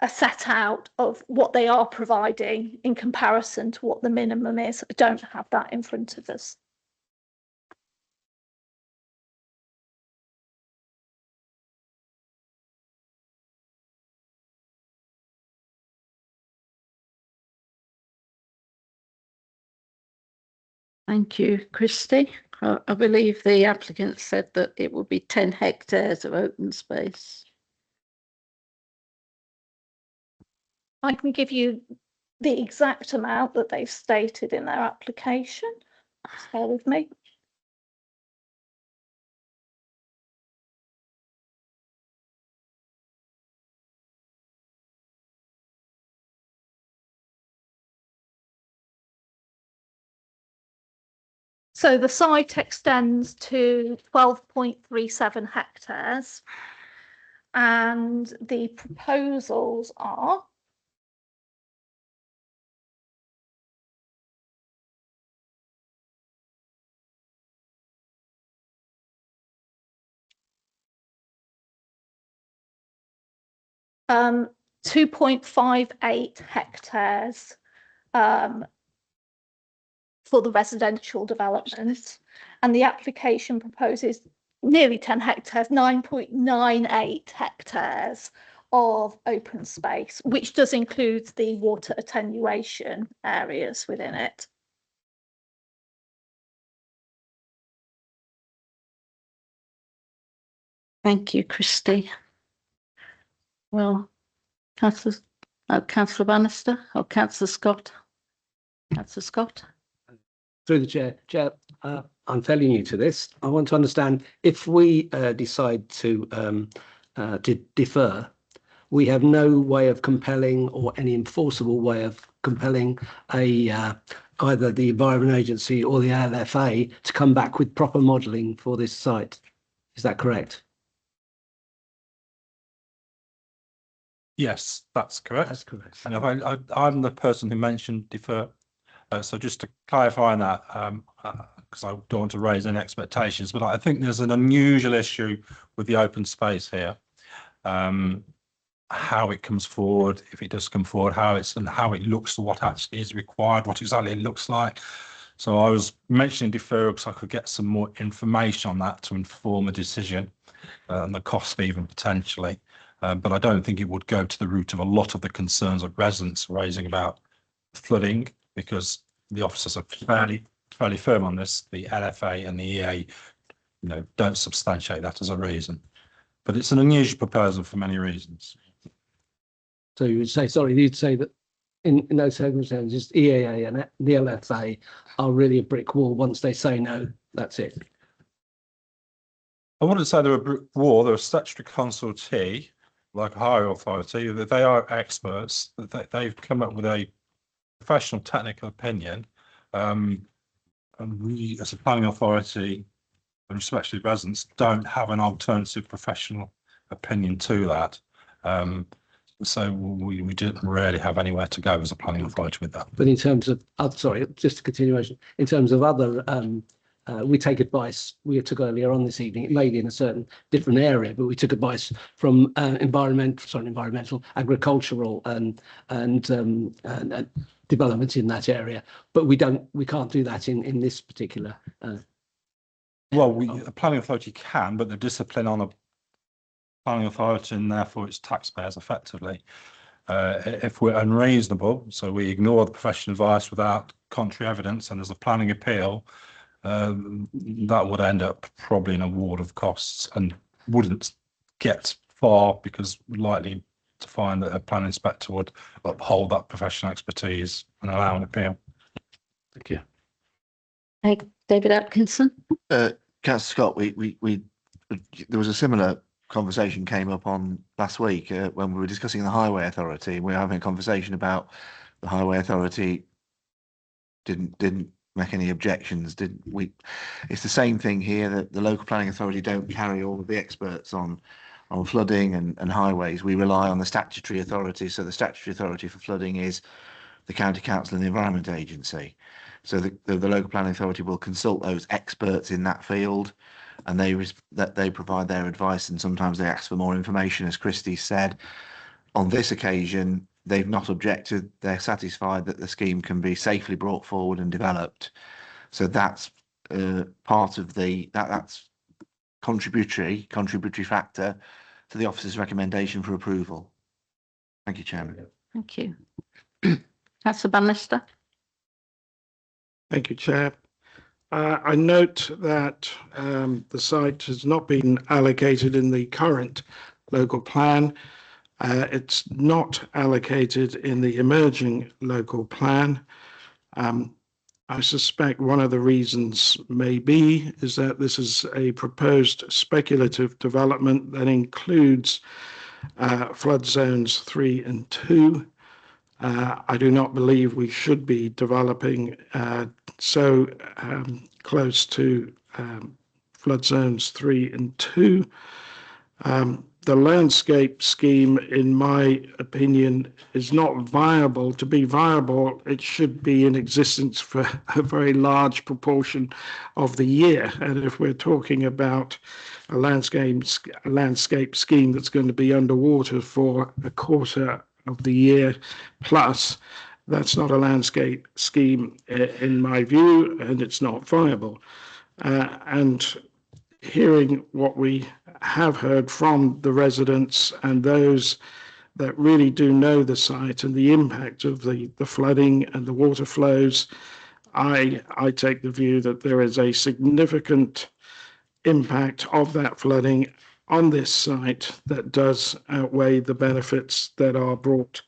set out of what they are providing in comparison to what the minimum is. I don't have that in front of us. Thank you, Christy. I believe the applicant said that it will be 10 hectares of open space. I can give you the exact amount that they've stated in their application. Just bear with me. So the site extends to 12.37 hectares, and the proposals are 2.58 hectares for the residential development, and the application proposes nearly 10 hectares, 9.98 hectares of open space, which does include the water attenuation areas within it. Thank you, Christy. Well, Councillor Bannister or Councillor Scott? Councillor Scott? Through the chair, I'm fairly new to this. I want to understand if we decide to defer, we have no way of compelling or any enforceable way of compelling either the Environment Agency or the LFA to come back with proper modelling for this site. Is that correct? Yes, that's correct. That's correct. And if I'm the person who mentioned defer. So just to clarify on that, because I don't want to raise any expectations, but I think there's an unusual issue with the open space here. How it comes forward, if it does come forward, how it looks, what actually is required, what exactly it looks like. So I was mentioning deferral because I could get some more information on that to inform a decision and the cost even potentially. But I don't think it would go to the root of a lot of the concerns of residents raising about flooding, because the officers are fairly firm on this. The LFA and the EA, don't substantiate that as a reason. But it's an unusual proposal for many reasons. So you'd say that in those circumstances, EAA and the LFA are really a brick wall. Once they say no, that's it. I wouldn't say they're a brick wall. They're a statutory consultee, like a higher authority. They are experts. They've come up with a professional technical opinion, and we as a planning authority, and especially residents, don't have an alternative professional opinion to that. So we didn't really have anywhere to go as a planning authority with that. But in terms of, sorry, just a continuation, in terms of other, we take advice, we took earlier on this evening, it may be in a certain different area, but we took advice from environmental, agricultural and development in that area, but we can't do that in this particular. Well, a planning authority can, but the discipline on a planning authority and therefore its taxpayers effectively. If we're unreasonable, so we ignore the professional advice without contrary evidence, and there's a planning appeal, that would end up probably in a award of costs and wouldn't get far, because we're likely to find that a planning inspector would uphold that professional expertise and allow an appeal. Thank you. Hey, David Atkinson. Councillor Scott, there was a similar conversation came up on last week when we were discussing the Highway Authority. We were having a conversation about the Highway Authority didn't make any objections, didn't we? It's the same thing here, that the local planning authority don't carry all of the experts on flooding and highways. We rely on the statutory authority. So the statutory authority for flooding is the County Council and the Environment Agency. So the local planning authority will consult those experts in that field, and they provide their advice, and sometimes they ask for more information. As Christy said, on this occasion, they've not objected. They're satisfied that the scheme can be safely brought forward and developed. So that's part of that's contributory factor to the officer's recommendation for approval. Thank you, Chairman. Thank you. Councillor Bannister. Thank you, Chair. I note that the site has not been allocated in the current local plan. It's not allocated in the emerging local plan. I suspect one of the reasons may be is that this is a proposed speculative development that includes flood zones 3 and 2. I do not believe we should be developing so close to flood zones 3 and 2. The landscape scheme, in my opinion, is not viable. To be viable, it should be in existence for a very large proportion of the year. And if we're talking about a landscape scheme that's going to be underwater for a quarter of the year plus, that's not a landscape scheme in my view, and it's not viable. And hearing what we have heard from the residents and those that really do know the site and the impact of the flooding and the water flows, I take the view that there is a significant impact of that flooding on this site that does outweigh the benefits that are brought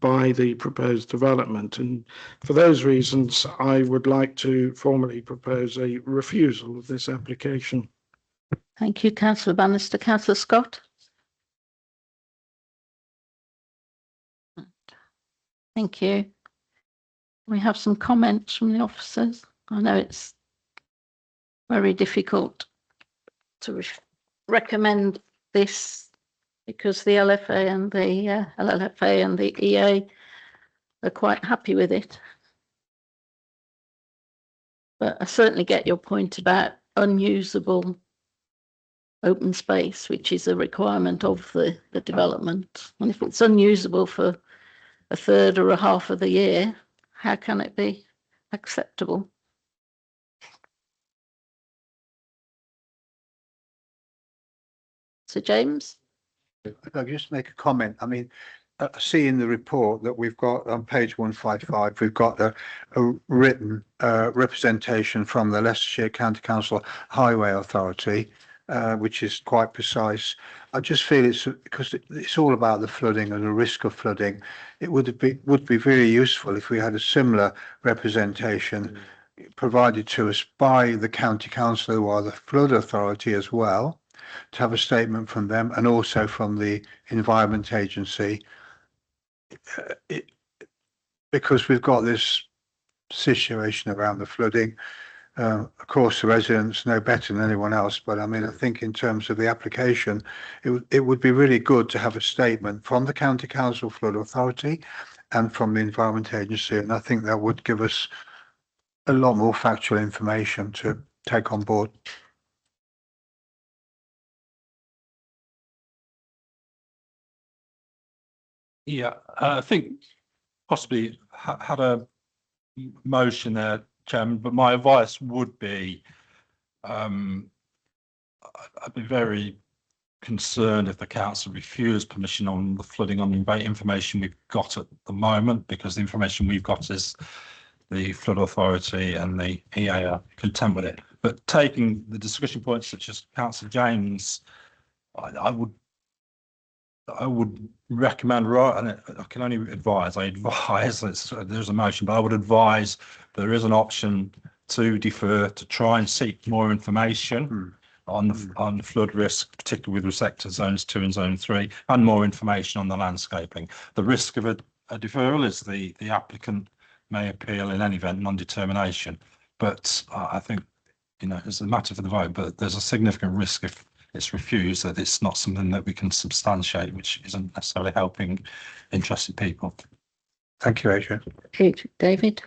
by the proposed development. And for those reasons, I would like to formally propose a refusal of this application. Thank you, Councillor Bannister. Councillor Scott? Thank you. We have some comments from the officers. I know it's very difficult to recommend this because the LFA and the LLFA and the EA are quite happy with it. But I certainly get your point about unusable open space, which is a requirement of the development. And if it's unusable for a third or a half of the year, how can it be acceptable? So James? If I could just make a comment. I mean, I see in the report that we've got on page 155, we've got a written representation from the Leicestershire County Council Highway Authority, which is quite precise. I just feel it's because it's all about the flooding and the risk of flooding. It would be very useful if we had a similar representation provided to us by the county council, who are the flood authority as well, to have a statement from them and also from the Environment Agency, because we've got this situation around the flooding. Of course, the residents know better than anyone else, but I mean, I think in terms of the application, it would be really good to have a statement from the County Council Flood Authority and from the Environment Agency, and I think that would give us a lot more factual information to take on board. Yeah, I think possibly had a motion there, Chairman, but my advice would be I'd be very concerned if the council refused permission on the flooding on the information we've got at the moment, because the information we've got is the flood authority and the EA are content with it. But taking the discussion points such as Councillor James, I would recommend, right, and I can only advise, there's a motion, but I would advise there is an option to defer to try and seek more information on the flood risk, particularly with respect to zones 2 and zone 3, and more information on the landscaping. The risk of a deferral is the applicant may appeal in any event non-determination, but I think, you know, it's a matter for the vote, but there's a significant risk if it's refused that it's not something that we can substantiate, which isn't necessarily helping interested people. Thank you, Adrian. David?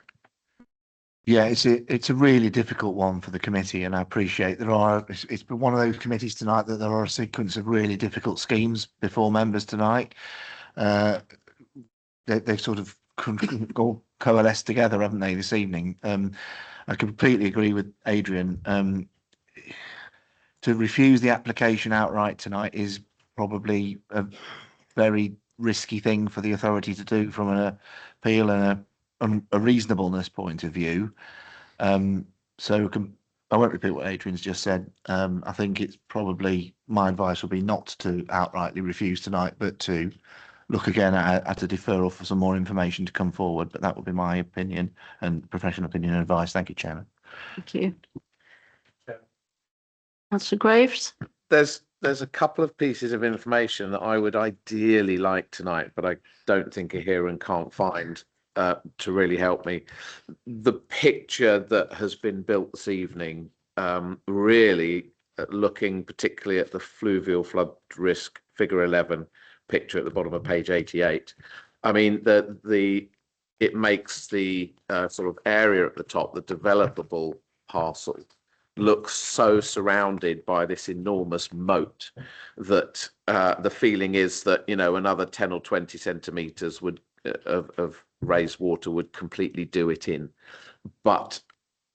Yeah, it's a really difficult one for the committee, and I appreciate it's been one of those committees tonight that there are a sequence of really difficult schemes before members tonight. They've sort of all coalesced together, haven't they, this evening? I completely agree with Adrian. To refuse the application outright tonight is probably a very risky thing for the authority to do from an appeal and a reasonableness point of view. So I won't repeat what Adrian's just said. I think it's probably, my advice would be not to outrightly refuse tonight, but to look again at a deferral for some more information to come forward. But that would be my opinion and professional opinion and advice. Thank you, Chairman. Thank you. Councillor Graves? There's a couple of pieces of information that I would ideally like tonight, but I don't think are here and can't find to really help me. The picture that has been built this evening, really looking particularly at the fluvial flood risk figure 11 picture at the bottom of page 88. I mean, it makes the sort of area at the top, the developable parcel, looks so surrounded by this enormous moat that the feeling is that, you know, another 10 or 20 centimetres would of raised water would completely do it in. But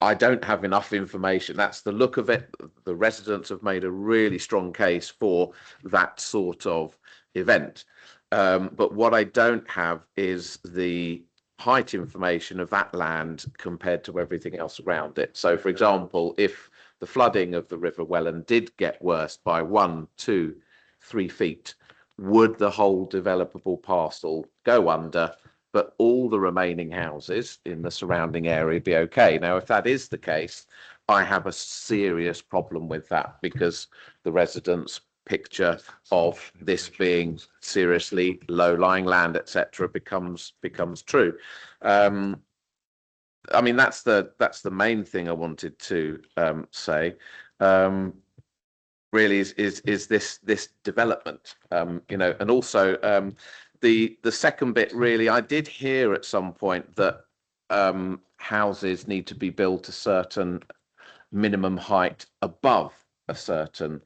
I don't have enough information. That's the look of it. The residents have made a really strong case for that sort of event. But what I don't have is the height information of that land compared to everything else around it. So, for example, if the flooding of the River Welland did get worse by 1, 2, 3 feet, would the whole developable parcel go under, but all the remaining houses in the surrounding area be okay? Now, if that is the case, I have a serious problem with that, because the residents' picture of this being seriously low-lying land, etc., becomes true. I mean, that's the main thing I wanted to say. Really is this development, you know, and also the second bit. Really, I did hear at some point that houses need to be built a certain minimum height above a certain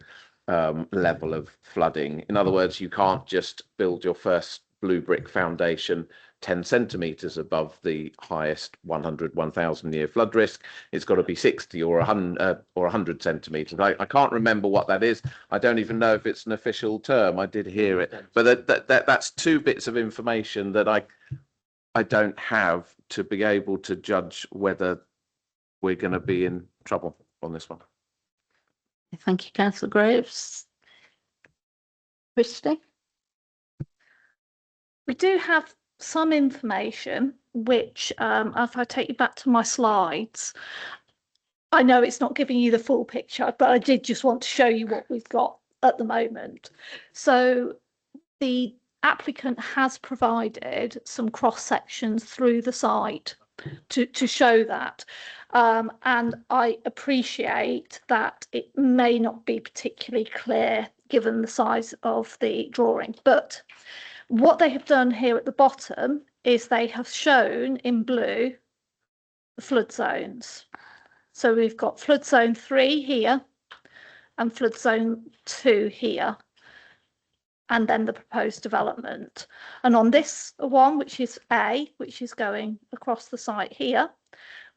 level of flooding. In other words, you can't just build your first blue brick foundation 10 centimetres above the highest 1,000 year flood risk. It's got to be 60 or 100 centimetres. I can't remember what that is. I don't even know if it's an official term. I did hear it, but that's two bits of information that I don't have to be able to judge whether we're going to be in trouble on this one. Thank you, Councillor Graves. Christie? We do have some information which, if I take you back to my slides, I know it's not giving you the full picture, but I did just want to show you what we've got at the moment. So the applicant has provided some cross sections through the site to show that. And I appreciate that it may not be particularly clear given the size of the drawing, but what they have done here at the bottom is they have shown in blue the flood zones. So we've got flood zone 3 here and flood zone 2 here, and then the proposed development. And on this one, which is A, which is going across the site here,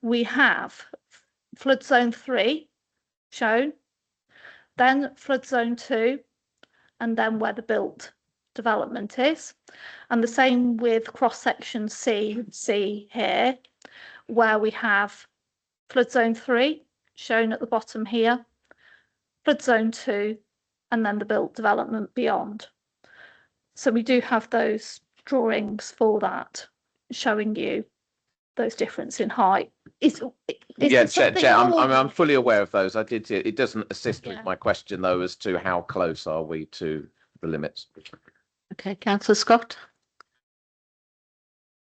we have flood zone 3 shown, then flood zone 2, and then where the built development is. And the same with cross section C here, where we have flood zone 3 shown at the bottom here, flood zone 2, and then the built development beyond. So we do have those drawings for that, showing you those difference in height. Yeah, Chair, I'm fully aware of those. I did see it. It doesn't assist with my question, though, as to how close are we to the limits. Okay, Councillor Scott.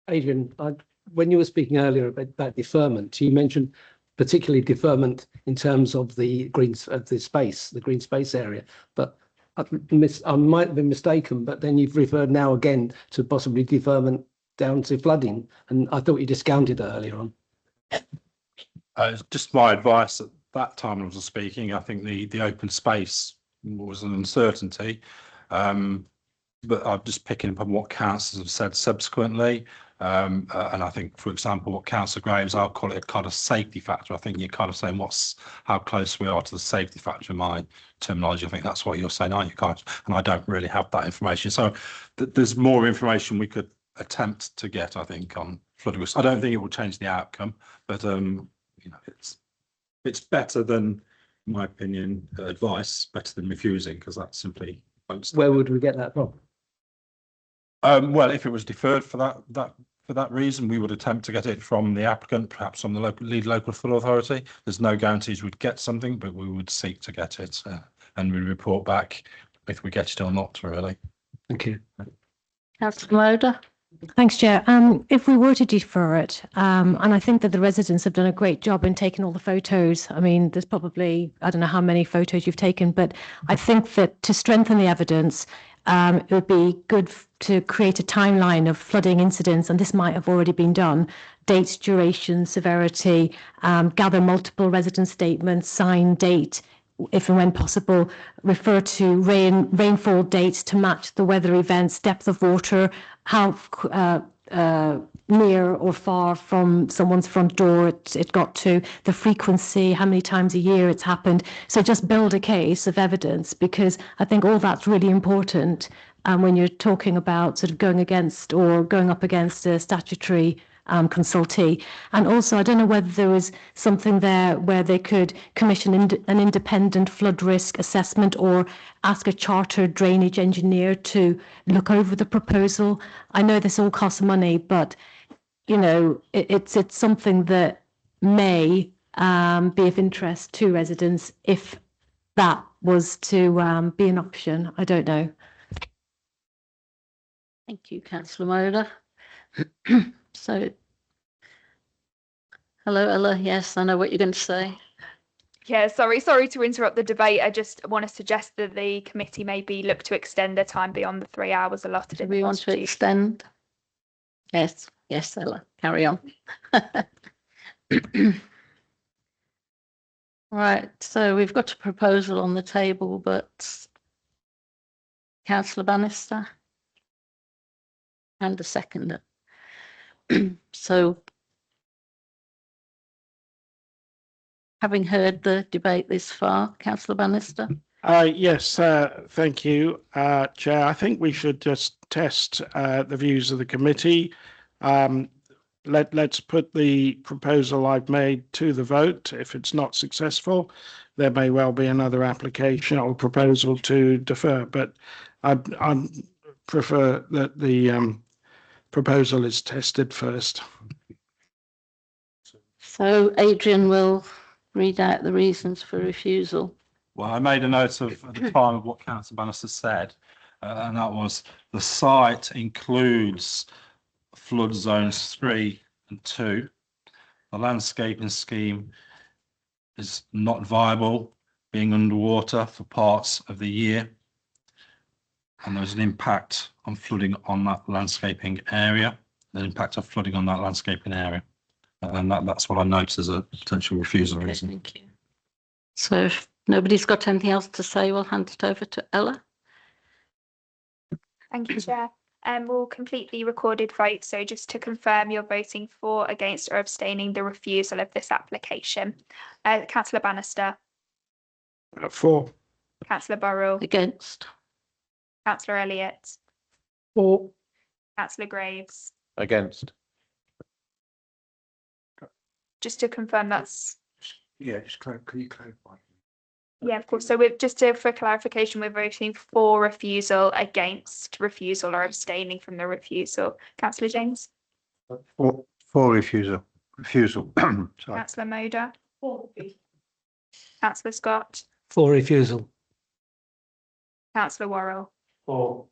Adrian, when you were speaking earlier about deferment, you mentioned particularly deferment in terms of the green space area. But I might have been mistaken, but then you've referred now again to possibly deferment down to flooding, and I thought you discounted it earlier on. Just my advice at that time I was speaking. I think the open space was an uncertainty. But I'm just picking up on what councillors have said subsequently. And I think, for example, what Councillor Graves, I'll call it a kind of safety factor. I think you're kind of saying how close we are to the safety factor in my terminology. I think that's what you're saying, aren't you, guys? And I don't really have that information. So there's more information we could attempt to get, I think, on flood risk. I don't think it will change the outcome, but you know, it's it's better than, in my opinion, advice, better than refusing, because that simply won't stop. Where would we get that from? Well, if it was deferred for that reason, we would attempt to get it from the applicant, perhaps from the lead local authority. There's no guarantees we'd get something, but we would seek to get it, and we report back if we get it or not, really. Thank you. Councillor Moder. Thanks, Chair. If we were to defer it, and I think that the residents have done a great job in taking all the photos. I mean, there's probably, I don't know how many photos you've taken, but I think that to strengthen the evidence, it would be good to create a timeline of flooding incidents, and this might have already been done. Dates, duration, severity, gather multiple resident statements, sign date, if and when possible, refer to rainfall dates to match the weather events, depth of water, how near or far from someone's front door it got to, the frequency, how many times a year it's happened. So just build a case of evidence, because I think all that's really important when you're talking about sort of going against or going up against a statutory consultee. And also, I don't know whether there was something there where they could commission an independent flood risk assessment or ask a chartered drainage engineer to look over the proposal. I know this all costs money, but you know, it's something that may be of interest to residents if that was to be an option. I don't know. Thank you, Councillor Moder. So, hello, Ella. Yes, I know what you're going to say. Yeah, sorry to interrupt the debate. I just want to suggest that the committee maybe look to extend the time beyond the 3 hours allotted. Do we want to extend? Yes, yes, Ella, carry on. Right, so we've got a proposal on the table, but Councillor Bannister and a seconder. So, having heard the debate this far, Councillor Bannister? Yes, thank you, Chair. I think we should just test the views of the committee. Let's put the proposal I've made to the vote. If it's not successful, there may well be another application or proposal to defer, but I'd prefer that the proposal is tested first. So Adrian will read out the reasons for refusal. Well, I made a note of at the time of what Councillor Bannister said, and that was the site includes flood zones 3 and 2. The landscaping scheme is not viable, being underwater for parts of the year, and there's an impact on flooding on that landscaping area, the impact of flooding on that landscaping area, and that's what I noticed as a potential refusal reason. Thank you. So if nobody's got anything else to say, we'll hand it over to Ella. Thank you, Chair. We'll complete the recorded vote. So just to confirm, you're voting for, against or abstaining the refusal of this application. Councillor Bannister. For. Councillor Burrell. Against. Councillor Elliott. For. Councillor Graves. Against. Just to confirm that's. Yeah, can you clarify? Yeah, of course. So for clarification, we're voting for refusal, against refusal, or abstaining from the refusal. Councillor James. For refusal. Sorry. Councillor Moder. For. Councillor Scott. For refusal. Councillor Worrell. For.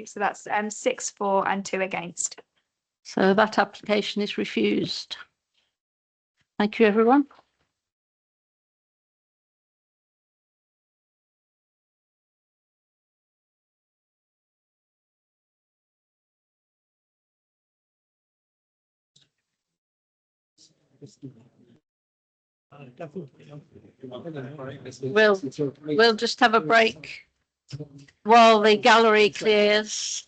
So that's 6 for and 2 against. So that application is refused. Thank you, everyone. We'll just have a break while the gallery clears.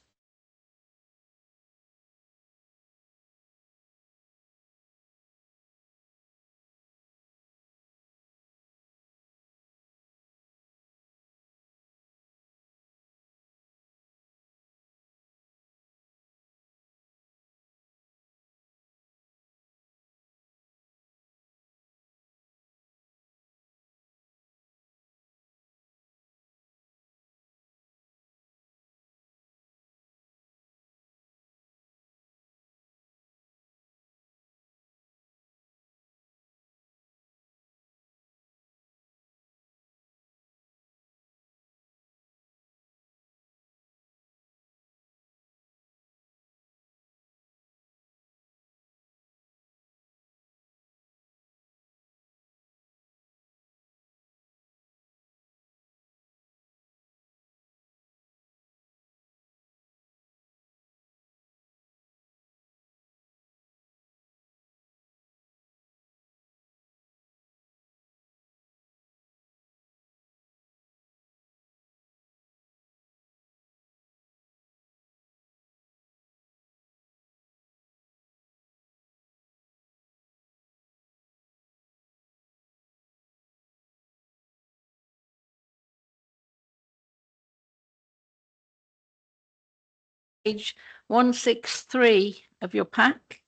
page 163 of your pack.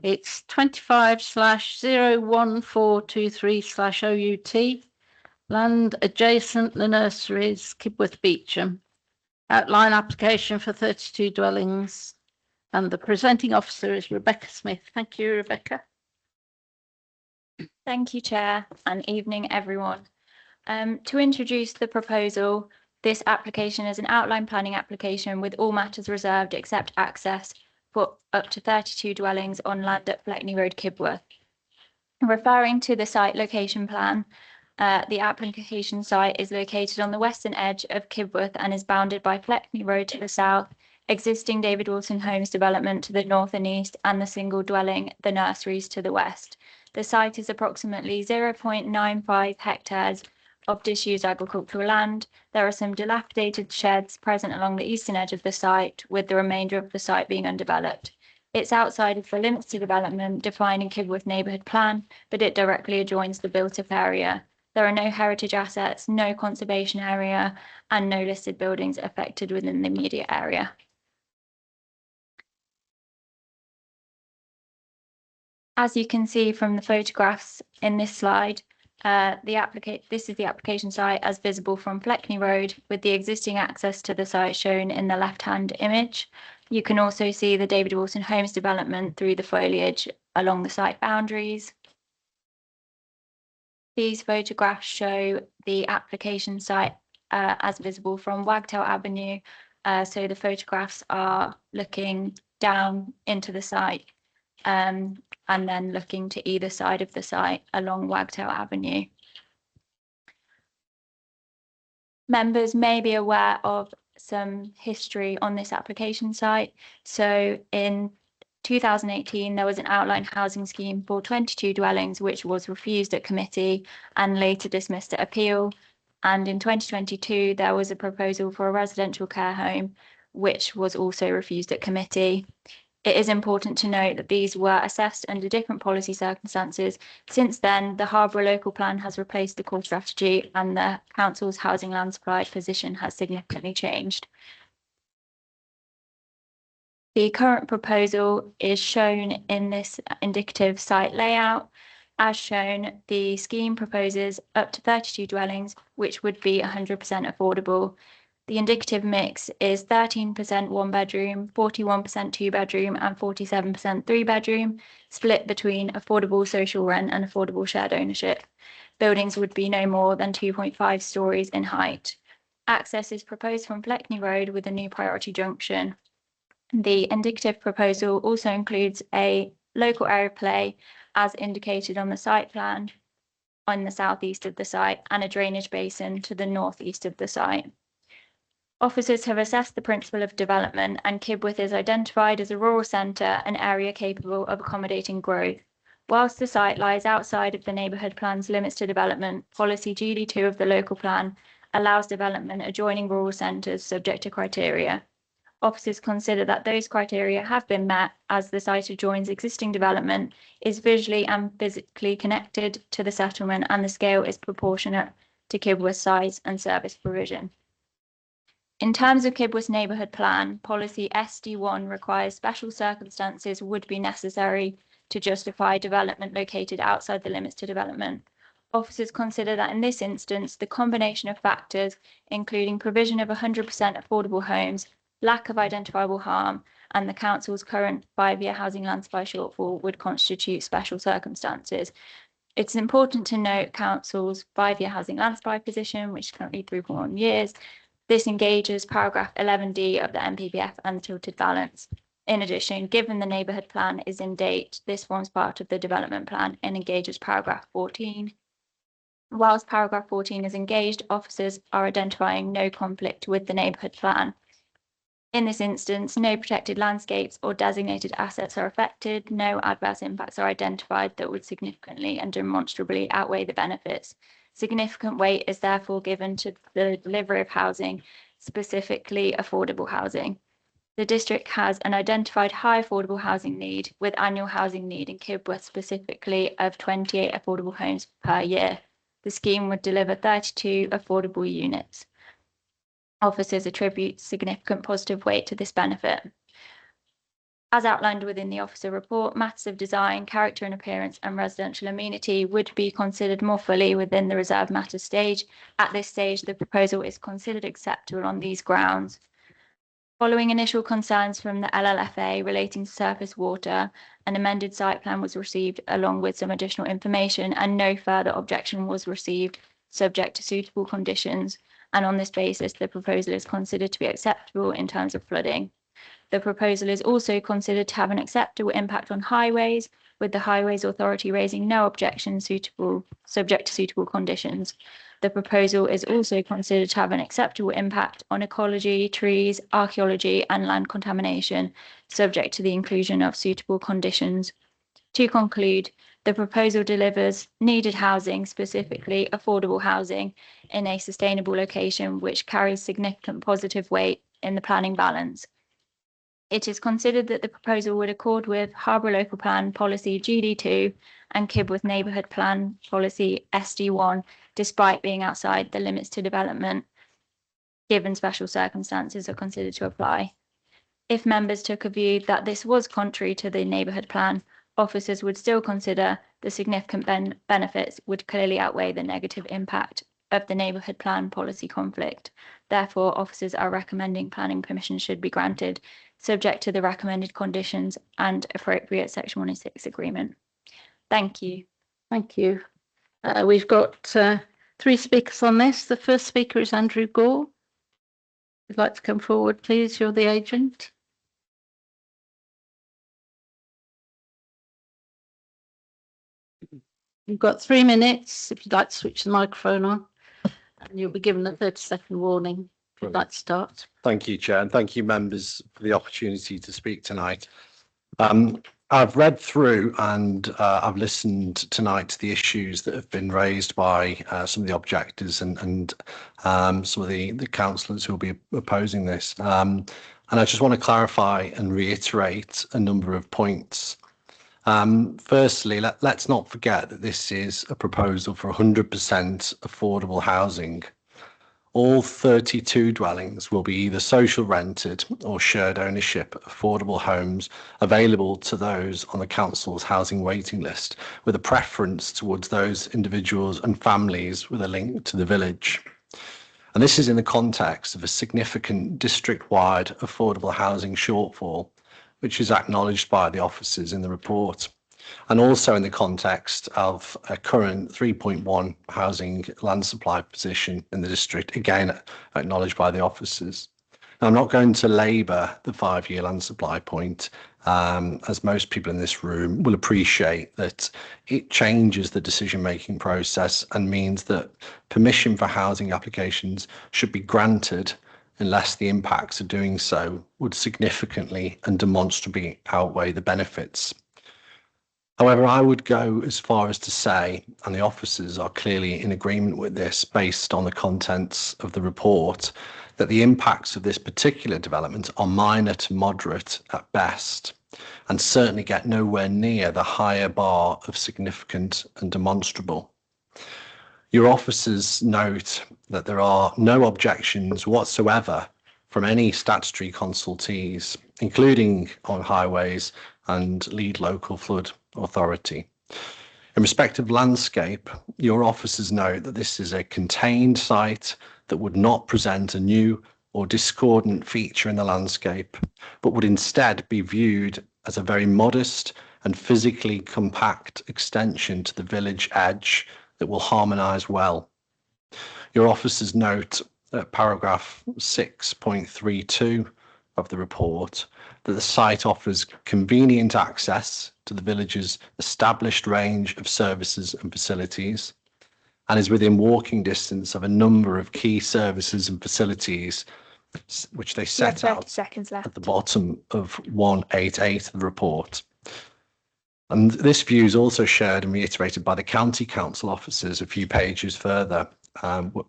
It's 25/01423/OUT, land adjacent the nurseries, Kibworth Beecham. Outline application for 32 dwellings. And the presenting officer is Rebecca Smith. Thank you, Rebecca. Thank you, Chair, and evening, everyone. To introduce the proposal, this application is an outline planning application with all matters reserved except access for up to 32 dwellings on land at Fleckney Road, Kibworth. Referring to the site location plan, the application site is located on the western edge of Kibworth and is bounded by Fleckney Road to the south, existing David Wilson Homes development to the north and east, and the single dwelling, the nurseries, to the west. The site is approximately 0.95 hectares of disused agricultural land. There are some dilapidated sheds present along the eastern edge of the site, with the remainder of the site being undeveloped. It's outside of the limits to development defined in Kibworth Neighbourhood Plan, but it directly adjoins the built-up area. There are no heritage assets, no conservation area, and no listed buildings affected within the immediate area. As you can see from the photographs in this slide, this is the application site as visible from Fleckney Road, with the existing access to the site shown in the left-hand image. You can also see the David Wilson Homes development through the foliage along the site boundaries. These photographs show the application site as visible from Wagtail Avenue. So the photographs are looking down into the site and then looking to either side of the site along Wagtail Avenue. Members may be aware of some history on this application site. So in 2018, there was an outline housing scheme for 22 dwellings, which was refused at committee and later dismissed at appeal. And in 2022, there was a proposal for a residential care home, which was also refused at committee. It is important to note that these were assessed under different policy circumstances. Since then, the Harborough local plan has replaced the core strategy and the council's housing land supply position has significantly changed. The current proposal is shown in this indicative site layout. As shown, the scheme proposes up to 32 dwellings, which would be 100% affordable. The indicative mix is 13% one bedroom, 41% two bedroom, and 47% three bedroom, split between affordable social rent and affordable shared ownership. Buildings would be no more than 2.5 stories in height. Access is proposed from Fleckney Road with a new priority junction. The indicative proposal also includes a local area play as indicated on the site plan on the southeast of the site and a drainage basin to the northeast of the site. Officers have assessed the principle of development, and Kibworth is identified as a rural centre, an area capable of accommodating growth. Whilst the site lies outside of the neighbourhood plan's limits to development, policy GD2 of the local plan allows development adjoining rural centres subject to criteria. Officers consider that those criteria have been met as the site adjoins existing development, is visually and physically connected to the settlement, and the scale is proportionate to Kibworth's size and service provision. In terms of Kibworth's neighbourhood plan, policy SD1 requires special circumstances would be necessary to justify development located outside the limits to development. Officers consider that in this instance, the combination of factors, including provision of 100% affordable homes, lack of identifiable harm, and the council's current 5-year housing land supply shortfall would constitute special circumstances. It's important to note council's 5-year housing land supply position, which is currently 3.1 years. This engages paragraph 11D of the NPPF and the tilted balance. In addition, given the neighbourhood plan is in date, this forms part of the development plan and engages paragraph 14. Whilst paragraph 14 is engaged, officers are identifying no conflict with the neighbourhood plan. In this instance, no protected landscapes or designated assets are affected, no adverse impacts are identified that would significantly and demonstrably outweigh the benefits. Significant weight is therefore given to the delivery of housing, specifically affordable housing. The district has an identified high affordable housing need, with annual housing need in Kibworth specifically of 28 affordable homes per year. The scheme would deliver 32 affordable units. Officers attribute significant positive weight to this benefit. As outlined within the officer report, matters of design, character and appearance and residential amenity would be considered more fully within the reserved matters stage. At this stage, the proposal is considered acceptable on these grounds. Following initial concerns from the LLFA relating to surface water, an amended site plan was received along with some additional information, and no further objection was received subject to suitable conditions. And on this basis, the proposal is considered to be acceptable in terms of flooding. The proposal is also considered to have an acceptable impact on highways, with the Highways Authority raising no objection subject to suitable conditions. The proposal is also considered to have an acceptable impact on ecology, trees, archaeology and land contamination, subject to the inclusion of suitable conditions. To conclude, the proposal delivers needed housing, specifically affordable housing, in a sustainable location which carries significant positive weight in the planning balance. It is considered that the proposal would accord with Harbour Local Plan Policy GD2 and Kibworth Neighbourhood Plan Policy SD1, despite being outside the limits to development, given special circumstances are considered to apply. If members took a view that this was contrary to the neighbourhood plan, officers would still consider the significant benefits would clearly outweigh the negative impact of the neighbourhood plan policy conflict. Therefore, officers are recommending planning permission should be granted, subject to the recommended conditions and appropriate Section 106 agreement. Thank you. Thank you. We've got 3 speakers on this. The first speaker is Andrew Gore. If you'd like to come forward, please. You're the agent. You've got 3 minutes if you'd like to switch the microphone on, and you'll be given a 30-second warning if you'd like to start. Thank you, Chair, and thank you, members, for the opportunity to speak tonight. I've read through and I've listened tonight to the issues that have been raised by some of the objectors and some of the councillors who will be opposing this. And I just want to clarify and reiterate a number of points. Firstly, let's not forget that this is a proposal for 100% affordable housing. All 32 dwellings will be either social rented or shared ownership affordable homes available to those on the council's housing waiting list, with a preference towards those individuals and families with a link to the village. And this is in the context of a significant district-wide affordable housing shortfall, which is acknowledged by the officers in the report, and also in the context of a current 3.1 housing land supply position in the district, again acknowledged by the officers. Now, I'm not going to labour the 5-year land supply point, as most people in this room will appreciate that it changes the decision-making process and means that permission for housing applications should be granted unless the impacts of doing so would significantly and demonstrably outweigh the benefits. However, I would go as far as to say, and the officers are clearly in agreement with this based on the contents of the report, that the impacts of this particular development are minor to moderate at best, and certainly get nowhere near the higher bar of significant and demonstrable. Your officers note that there are no objections whatsoever from any statutory consultees, including on highways and lead local flood authority. In respect of landscape, your officers note that this is a contained site that would not present a new or discordant feature in the landscape, but would instead be viewed as a very modest and physically compact extension to the village edge that will harmonise well. Your officers note at paragraph 6.32 of the report that the site offers convenient access to the village's established range of services and facilities, and is within walking distance of a number of key services and facilities, which they set out at the bottom of 188 of the report. And this view is also shared and reiterated by the county council officers a few pages further,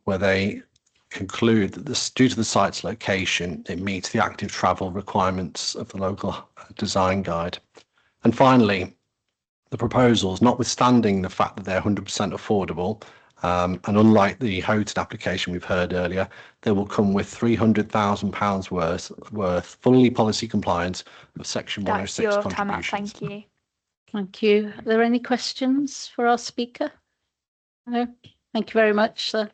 where they conclude that due to the site's location, it meets the active travel requirements of the local design guide. And finally, the proposals, notwithstanding the fact that they're 100% affordable And unlike the Houghton application we've heard earlier, they will come with £300,000 worth fully policy compliant of Section That's 106 your time out. contributions. Thank you. Thank you. Are there any questions for our speaker? No? Thank you very much, sir.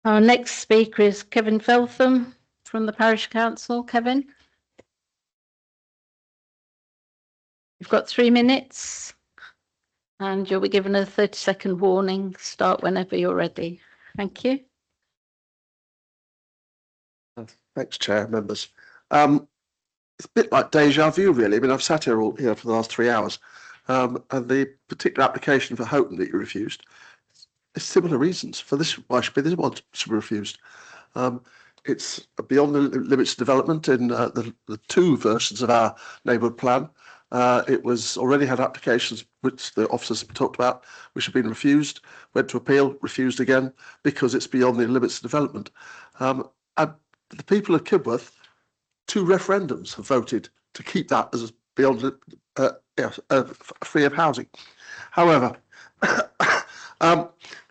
Our next speaker is Kevin Feltham from the Parish Council. Kevin? You've got 3 minutes and you'll be given a 30-second warning. Start whenever you're ready. Thank you. Thanks, Chair, members. It's a bit like deja vu, really. I mean, I've sat here for the last 3 hours, and the particular application for Houghton that you refused, it's similar reasons for this. Why should this one should be refused? It's beyond the limits of development in the 2 versions of our neighbourhood plan. It was already had applications which the officers talked about, which have been refused, went to appeal, refused again, because it's beyond the limits of development. And the people of Kibworth, 2 referendums have voted to keep that as beyond free of housing. However,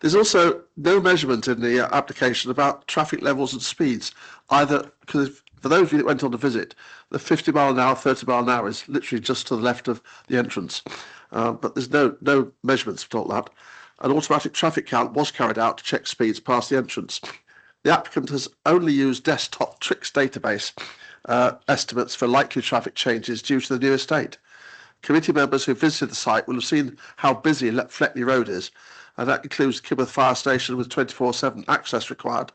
there's also no measurement in the application about traffic levels and speeds, either, because for those of you that went on the visit, the 50 mile an hour, 30 mile an hour is literally just to the left of the entrance. But there's no measurements for all that. An automatic traffic count was carried out to check speeds past the entrance. The applicant has only used desktop tricks database estimates for likely traffic changes due to the new estate. Committee members who visited the site will have seen how busy Fleckney Road is, and that includes Kibworth Fire Station with 24/7 access required.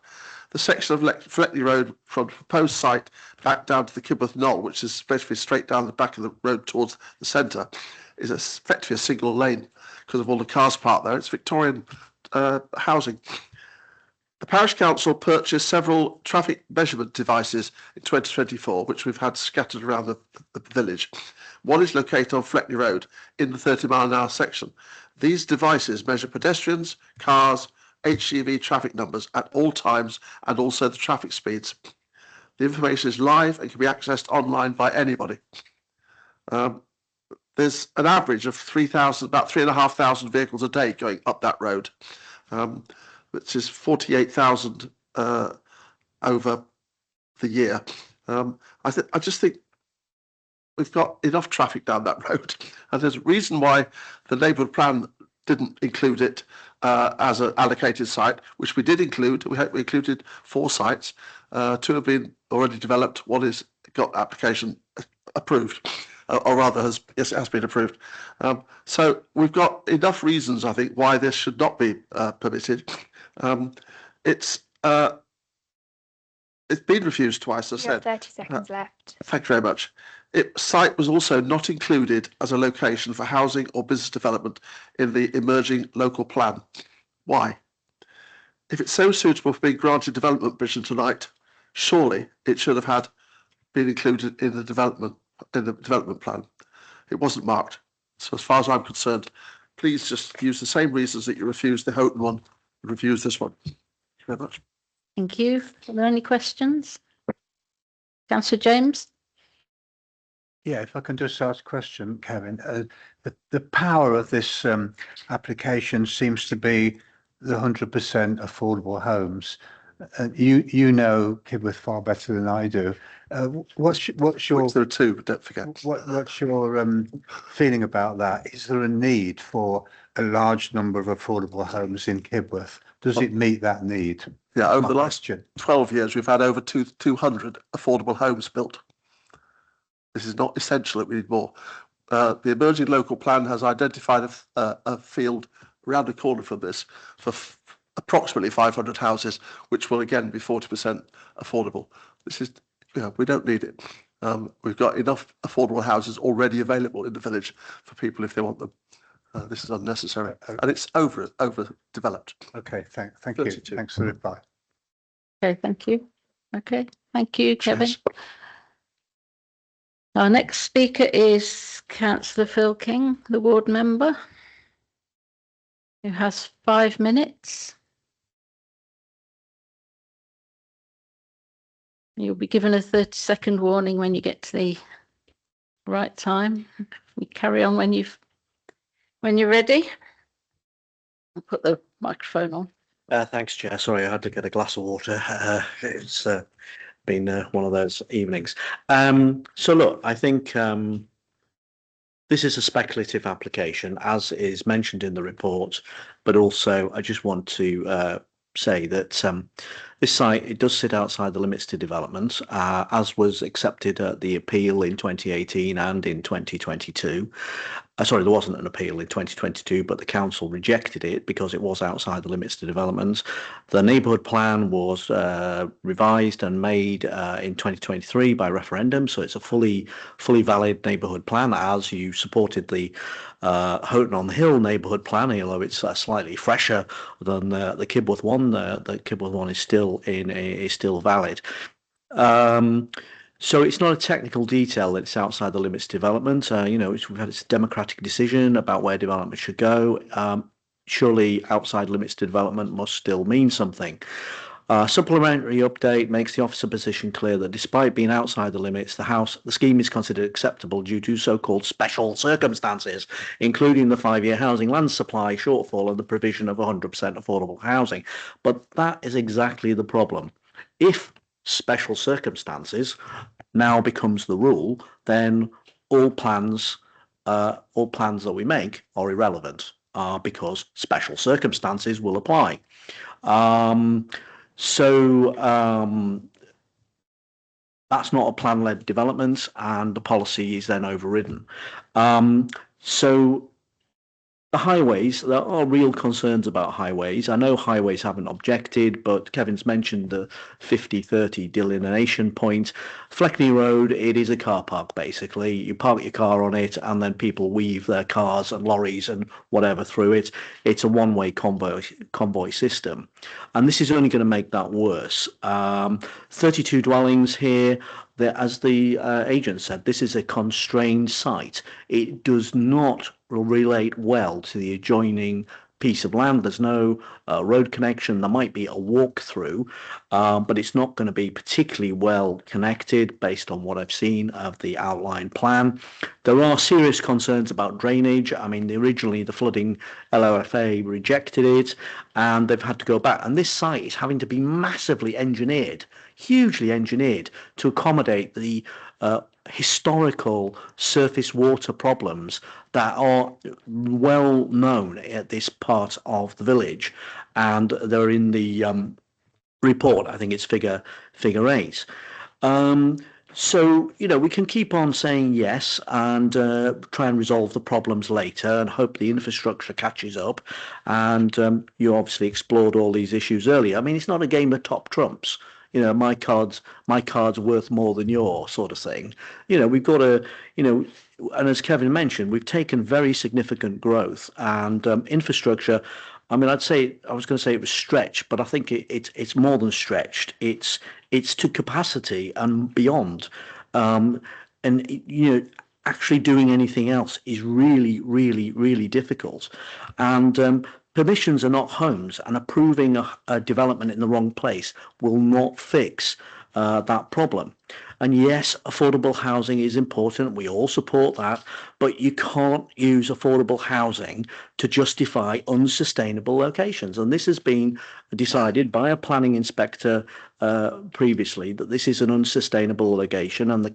The section of Fleckney Road from the proposed site back down to the Kibworth Knoll, which is basically straight down the back of the road towards the centre, is effectively a single lane because of all the cars parked there. It's Victorian housing. The Parish Council purchased several traffic measurement devices in 2024, which we've had scattered around the village. One is located on Fleckney Road in the 30 mile an hour section. These devices measure pedestrians, cars, HGV traffic numbers at all times and also the traffic speeds. The information is live and can be accessed online by anybody. There's an average of about 3,500 vehicles a day going up that road, which is 48,000 over the year. I just think we've got enough traffic down that road, and there's a reason why the neighbourhood plan didn't include it as an allocated site, which we did include. We included 4 sites. 2 have been already developed. 1 has got application approved, or rather has been approved. So we've got enough reasons, I think, why this should not be permitted. It's been refused twice, as I said. 30 seconds left. Thank you very much. Site was also not included as a location for housing or business development in the emerging local plan. Why? If it's so suitable for being granted development permission tonight, surely it should have been included in the development plan. It wasn't marked. So as far as I'm concerned, please just use the same reasons that you refused the Houghton one, refuse this one. Thank you very much. Thank you. Are there any questions? Councillor James? Yeah, if I can just ask a question, Kevin. The power of this application seems to be the 100% affordable homes. You know Kibworth far better than I do. What's your? Which there are 2, but don't forget. What's your feeling about that? Is there a need for a large number of affordable homes in Kibworth? Does it meet that need? Yeah, over the last 12 years, we've had over 200 affordable homes built. This is not essential that we need more. The emerging local plan has identified a field around the corner from this for approximately 500 houses, which will again be 40% affordable. This is, we don't need it. We've got enough affordable houses already available in the village for people if they want them. This is unnecessary, and it's overdeveloped. Okay, thank you. Thanks for the reply. Okay, thank you. Okay, thank you, Kevin. Our next speaker is Councillor Phil King, the ward member, who has 5 minutes. You'll be given a 30-second warning when you get to the right time. We carry on when you're ready. I'll put the microphone on. Thanks, Chair. Sorry, I had to get a glass of water. It's been one of those evenings. So look, I think this is a speculative application, as is mentioned in the report, but also I just want to say that this site, it does sit outside the limits to development, as was accepted at the appeal in 2018 and in 2022. Sorry, there wasn't an appeal in 2022, but the council rejected it because it was outside the limits to development. The neighbourhood plan was revised and made in 2023 by referendum, so it's a fully valid neighbourhood plan, as you supported the Houghton on the Hill neighbourhood plan, although it's slightly fresher than the Kibworth one. The Kibworth one is still valid. So it's not a technical detail that it's outside the limits of development. We've had a democratic decision about where development should go. Surely outside limits to development must still mean something. Supplementary update makes the officer position clear that despite being outside the limits, the scheme is considered acceptable due to so-called special circumstances, including the 5-year housing land supply shortfall and the provision of 100% affordable housing. But that is exactly the problem. If special circumstances now becomes the rule, then all plans that we make are irrelevant because special circumstances will apply. That's not a plan-led development, and the policy is then overridden. So the highways, there are real concerns about highways. I know highways haven't objected, but Kevin's mentioned the 50-30 delineation point. Fleckney Road, it is a car park, basically. You park your car on it, and then people weave their cars and lorries and whatever through it. It's a one-way convoy system. And this is only going to make that worse. 32 dwellings here. As the agent said, this is a constrained site. It does not relate well to the adjoining piece of land. There's no road connection. There might be a walk through, but it's not going to be particularly well connected based on what I've seen of the outline plan. There are serious concerns about drainage. I mean, originally the flooding LOFA rejected it, and they've had to go back. And this site is having to be massively engineered, hugely engineered, to accommodate the historical surface water problems that are well known at this part of the village, and they're in the report. I think it's figure 8. So, we can keep on saying yes and try and resolve the problems later and hope the infrastructure catches up. And you obviously explored all these issues earlier. I mean, it's not a game of top trumps. My card's worth more than your sort of thing. We've got to, and as Kevin mentioned, we've taken very significant growth and infrastructure. I mean, I was going to say it was stretched, but I think it's more than stretched. It's to capacity and beyond. Actually doing anything else is really, really, really difficult. And permissions are not homes, and approving a development in the wrong place will not fix that problem. And yes, affordable housing is important. We all support that, but you can't use affordable housing to justify unsustainable locations. And this has been decided by a planning inspector previously, that this is an unsustainable location, and the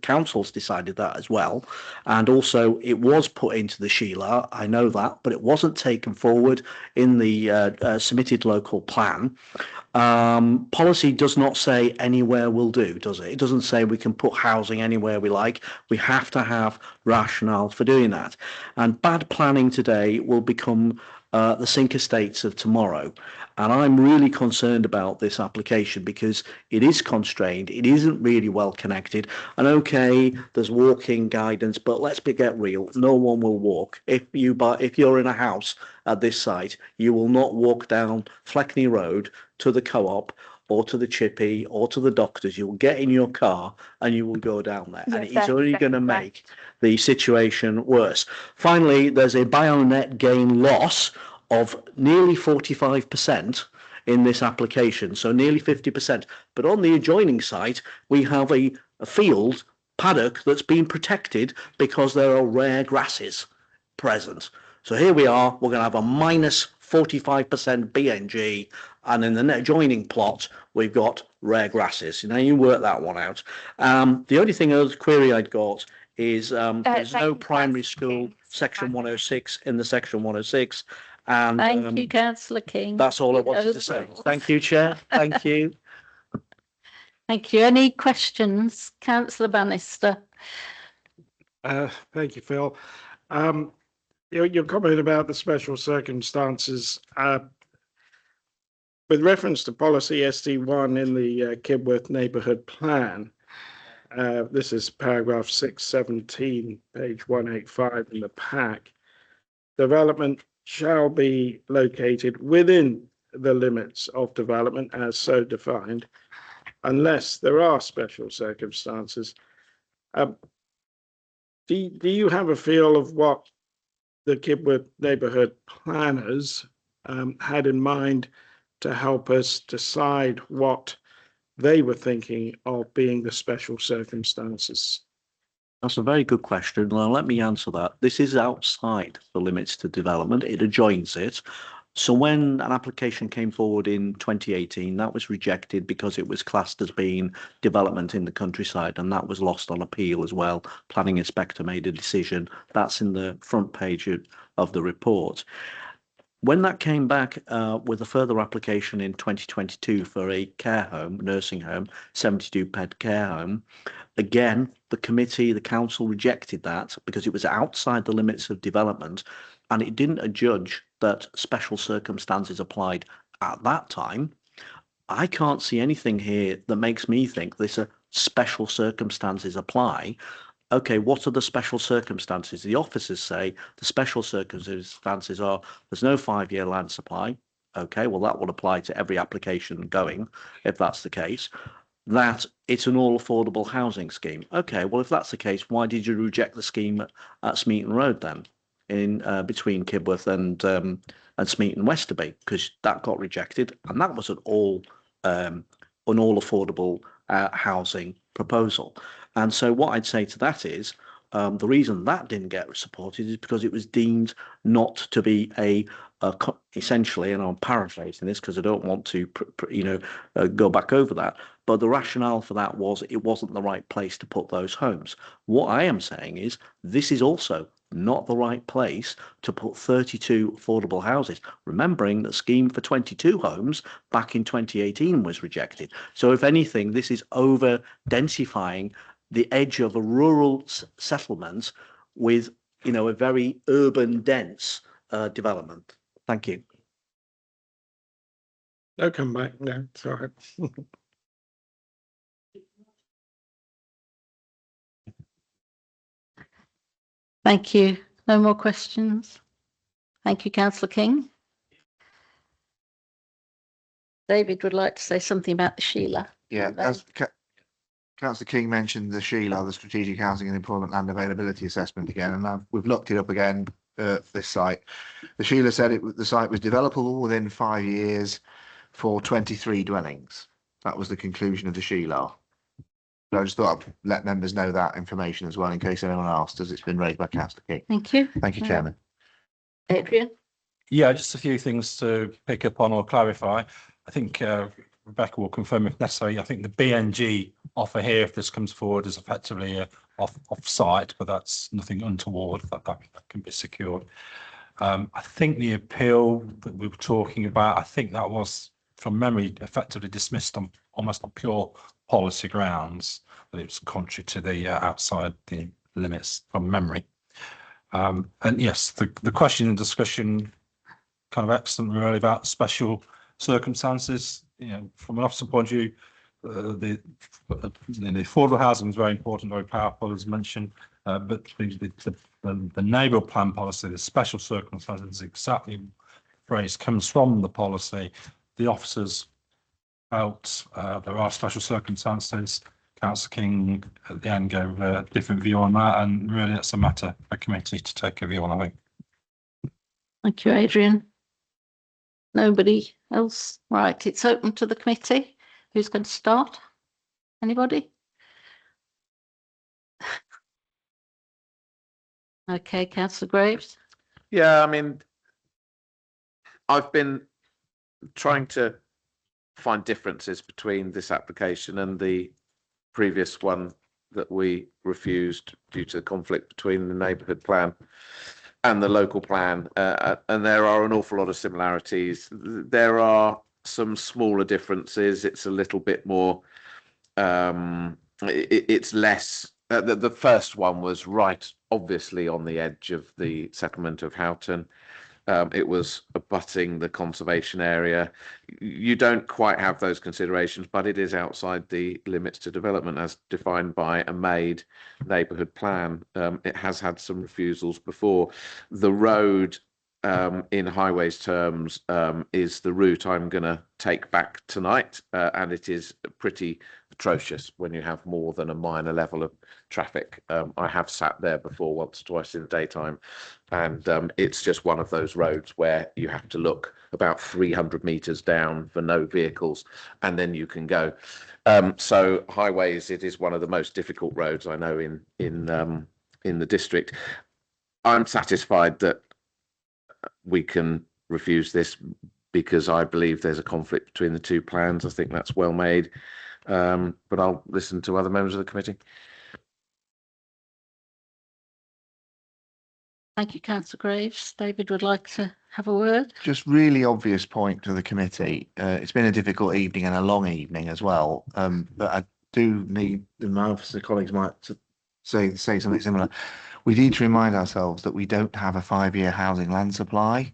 council's decided that as well. And also it was put into the Sheila, I know that, but it wasn't taken forward in the submitted local plan. Policy does not say anywhere will do, does it? It doesn't say we can put housing anywhere we like. We have to have rationale for doing that. And bad planning today will become the sink estates of tomorrow. And I'm really concerned about this application because it is constrained. It isn't really well connected. And okay, there's walking guidance, but let's get real. No one will walk. If you're in a house at this site, you will not walk down Fleckney Road to the co-op or to the chippy or to the doctors. You will get in your car and you will go down there. And it's only going to make the situation worse. Finally, there's a bionet gain loss of nearly 45% in this application, so nearly 50%. But on the adjoining site, we have a field paddock that's been protected because there are rare grasses present. So here we are, we're going to have a minus 45% BNG, and in the adjoining plot, we've got rare grasses. You know, you work that one out. The only thing other query I'd got is there's no primary school section 106 in the section 106. And Thank you, Councillor King. that's all I wanted to say. Thank you, Chair. Thank you. Thank you. Any questions? Councillor Bannister. Thank you, Phil. Your comment about the special circumstances, with reference to policy SD1 in the Kibworth Neighbourhood Plan, this is paragraph 617, page 185 in the pack. Development shall be located within the limits of development as so defined, unless there are special circumstances. Do you have a feel of what the Kibworth neighbourhood planners had in mind to help us decide what they were thinking of being the special circumstances? That's a very good question. Well, let me answer that. This is outside the limits to development. It adjoins it. So when an application came forward in 2018, that was rejected because it was classed as being development in the countryside, and that was lost on appeal as well. Planning inspector made a decision. That's in the front page of the report. When that came back with a further application in 2022 for a care home, nursing home, 72-bed care home, again, the committee, the council rejected that because it was outside the limits of development, and it didn't adjudge that special circumstances applied at that time. I can't see anything here that makes me think this special circumstances apply. Okay, what are the special circumstances? The officers say the special circumstances are there's no 5-year land supply. Okay, well, that would apply to every application going, if that's the case. That it's an all affordable housing scheme. Okay, well, if that's the case, why did you reject the scheme at Smeaton Road then, in between Kibworth and Smeaton Westerby? Because that got rejected, and that was an all affordable housing proposal. And so what I'd say to that is the reason that didn't get supported is because it was deemed not to be essentially, and I'm paraphrasing this because I don't want to, go back over that, but the rationale for that was it wasn't the right place to put those homes. What I am saying is this is also not the right place to put 32 affordable houses, remembering that scheme for 22 homes back in 2018 was rejected. So if anything, this is over densifying the edge of a rural settlement with, a very urban dense development. Thank you. Don't come back. No, sorry. Thank you. No more questions. Thank you, Councillor King. David would like to say something about the Sheila. Yeah, as Councillor King mentioned the Sheila, the Strategic Housing and Employment Land Availability Assessment again, and we've looked it up again, this site. The Sheila said the site was developable within 5 years for 23 dwellings. That was the conclusion of the Sheila. So I just thought I'd let members know that information as well in case anyone asked, as it's been raised by Councillor King. Thank you. Thank you, Chairman. Adrian? Yeah, just a few things to pick up on or clarify. I think Rebecca will confirm if necessary. I think the BNG offer here, if this comes forward, is effectively off-site, but that's nothing untoward. That can be secured. I think the appeal that we were talking about, I think that was, from memory, effectively dismissed on almost on pure policy grounds, but it was contrary to the outside the limits from memory. And yes, the question and discussion kind of excellent really about special circumstances. From an officer point of view, the affordable housing is very important, very powerful, as mentioned, but the neighbourhood plan policy, the special circumstances, exactly the phrase comes from the policy. The officers felt there are special circumstances. Councillor King at the end gave a different view on that, and really it's a matter for committee to take a view on, I think. Thank you, Adrian. Nobody else? Right, it's open to the committee. Who's going to start? Anybody? Okay, Councillor Graves. Yeah, I mean, I've been trying to find differences between this application and the previous one that we refused due to conflict between the neighbourhood plan and the local plan, and there are an awful lot of similarities. There are some smaller differences. It's a little bit more, it's less, the first one was right obviously on the edge of the settlement of Houghton. It was abutting the conservation area. You don't quite have those considerations, but it is outside the limits to development as defined by a made neighbourhood plan. It has had some refusals before. The road, in highways terms, is the route I'm going to take back tonight, and it is pretty atrocious when you have more than a minor level of traffic. I have sat there before once or twice in the daytime, and it's just one of those roads where you have to look about 300 meters down for no vehicles, and then you can go. So highways, it is one of the most difficult roads I know in the district. I'm satisfied that we can refuse this because I believe there's a conflict between the two plans. I think that's well made, but I'll listen to other members of the committee. Thank you, Councillor Graves. David would like to have a word. Just really obvious point to the committee. It's been a difficult evening and a long evening as well. But I do need my officer colleagues might say something similar. We need to remind ourselves that we don't have a 5-year housing land supply,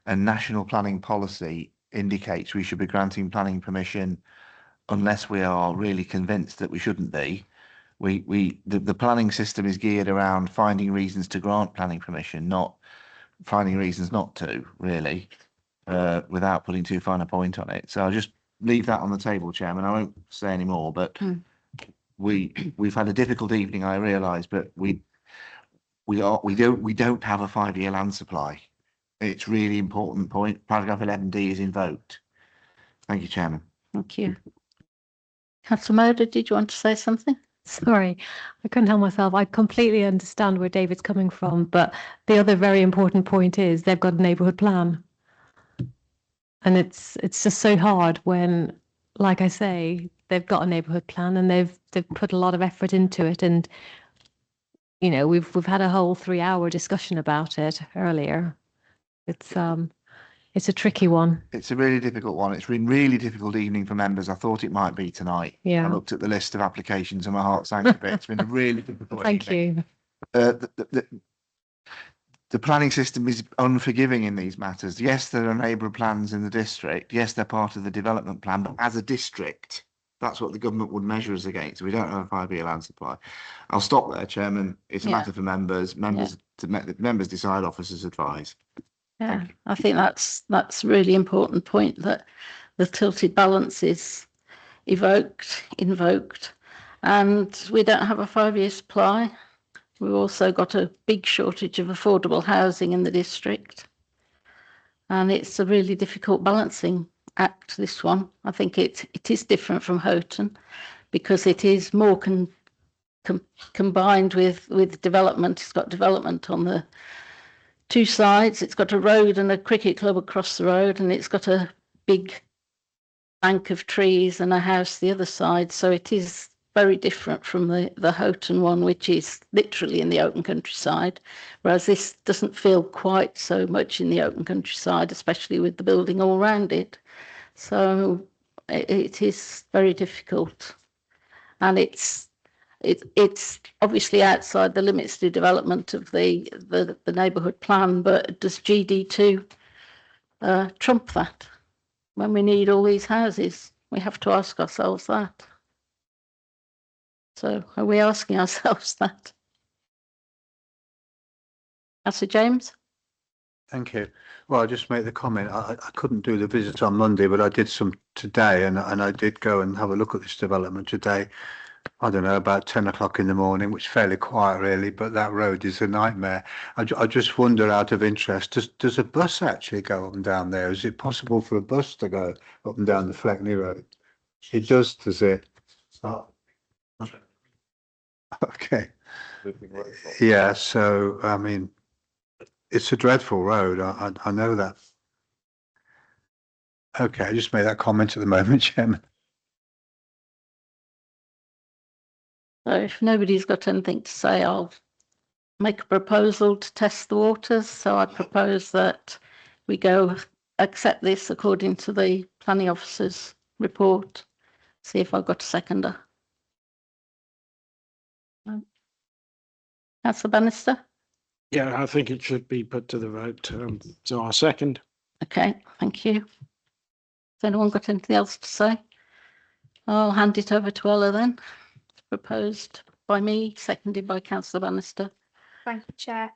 and national planning policy indicates we should be granting planning permission unless we are really convinced that we shouldn't be. The planning system is geared around finding reasons to grant planning permission, not finding reasons not to, really, without putting too fine a point on it. So I'll just leave that on the table, Chairman. I won't say any more, but we've had a difficult evening, I realise, but we don't have a 5-year land supply. It's really important point. Paragraph 11D is invoked. Thank you, Chairman. Thank you. Councillor Moder, did you want to say something? Sorry, I couldn't help myself. I completely understand where David's coming from, but the other very important point is they've got a neighbourhood plan. And it's just so hard when, like I say, they've got a neighbourhood plan and they've put a lot of effort into it. And, you know, we've had a whole 3-hour discussion about it earlier. It's a tricky one. It's a really difficult one. It's been really difficult evening for members. I thought it might be tonight. Yeah. I looked at the list of applications and my heart sank a bit. It's been a really difficult Thank evening. you. The planning system is unforgiving in these matters. Yes, there are neighbourhood plans in the district. Yes, they're part of the development plan, but as a district, that's what the government would measure us against. We don't have a 5-year land supply. I'll stop there, Chairman. It's a matter for members. Members decide, officers advise. Yeah, I think that's a really important point, that the tilted balance is invoked, and we don't have a 5-year supply. We've also got a big shortage of affordable housing in the district, and it's a really difficult balancing act, this one. I think it is different from Houghton because it is more combined with development. It's got development on the 2 sides. It's got a road and a cricket club across the road, and it's got a big bank of trees and a house the other side. So it is very different from the Houghton one, which is literally in the open countryside, whereas this doesn't feel quite so much in the open countryside, especially with the building all around it. So it is very difficult, and it's obviously outside the limits to development of the neighbourhood plan, but does GD2 trump that when we need all these houses? We have to ask ourselves that. So are we asking ourselves that? Councillor James? Thank you. Well, I'll just make the comment. I couldn't do the visit on Monday, but I did some today, and I did go and have a look at this development today. I don't know, about 10 o'clock in the morning, which is fairly quiet really, but that road is a nightmare. I just wonder, out of interest, does a bus actually go up and down there? Is it possible for a bus to go up and down the Fleckney Road? It does it? Oh. Okay. Yeah, so, I mean, it's a dreadful road. I know that. Okay, I just made that comment at the moment, Chairman. So if nobody's got anything to say, I'll make a proposal to test the waters. So I propose that we go accept this according to the planning officer's report. See if I've got a seconder. Councillor Bannister? Yeah, I think it should be put to the vote. So our second. Okay, thank you. Has anyone got anything else to say? I'll hand it over to Ella then. Proposed by me, seconded by Councillor Bannister. Thank you, Chair.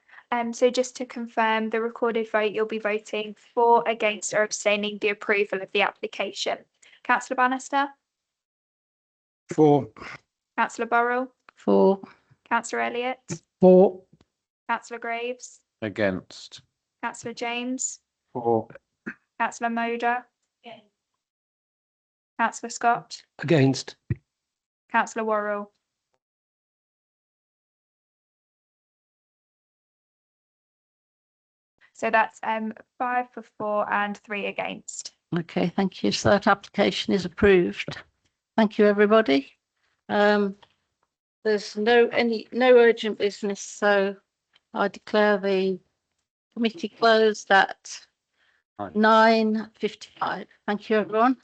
So just to confirm the recorded vote, you'll be voting for, against or abstaining the approval of the application. Councillor Bannister? For. Councillor Burrell? For. Councillor Elliott? For. Councillor Graves? Against. Councillor James? For. Councillor Moder? Councillor Scott? Against. Councillor Worrell? So that's 5 for 4 and 3 against. Okay, thank you. So that application is approved. Thank you, everybody. There's no urgent business, so I declare the committee closed at 9:55. Thank you, everyone.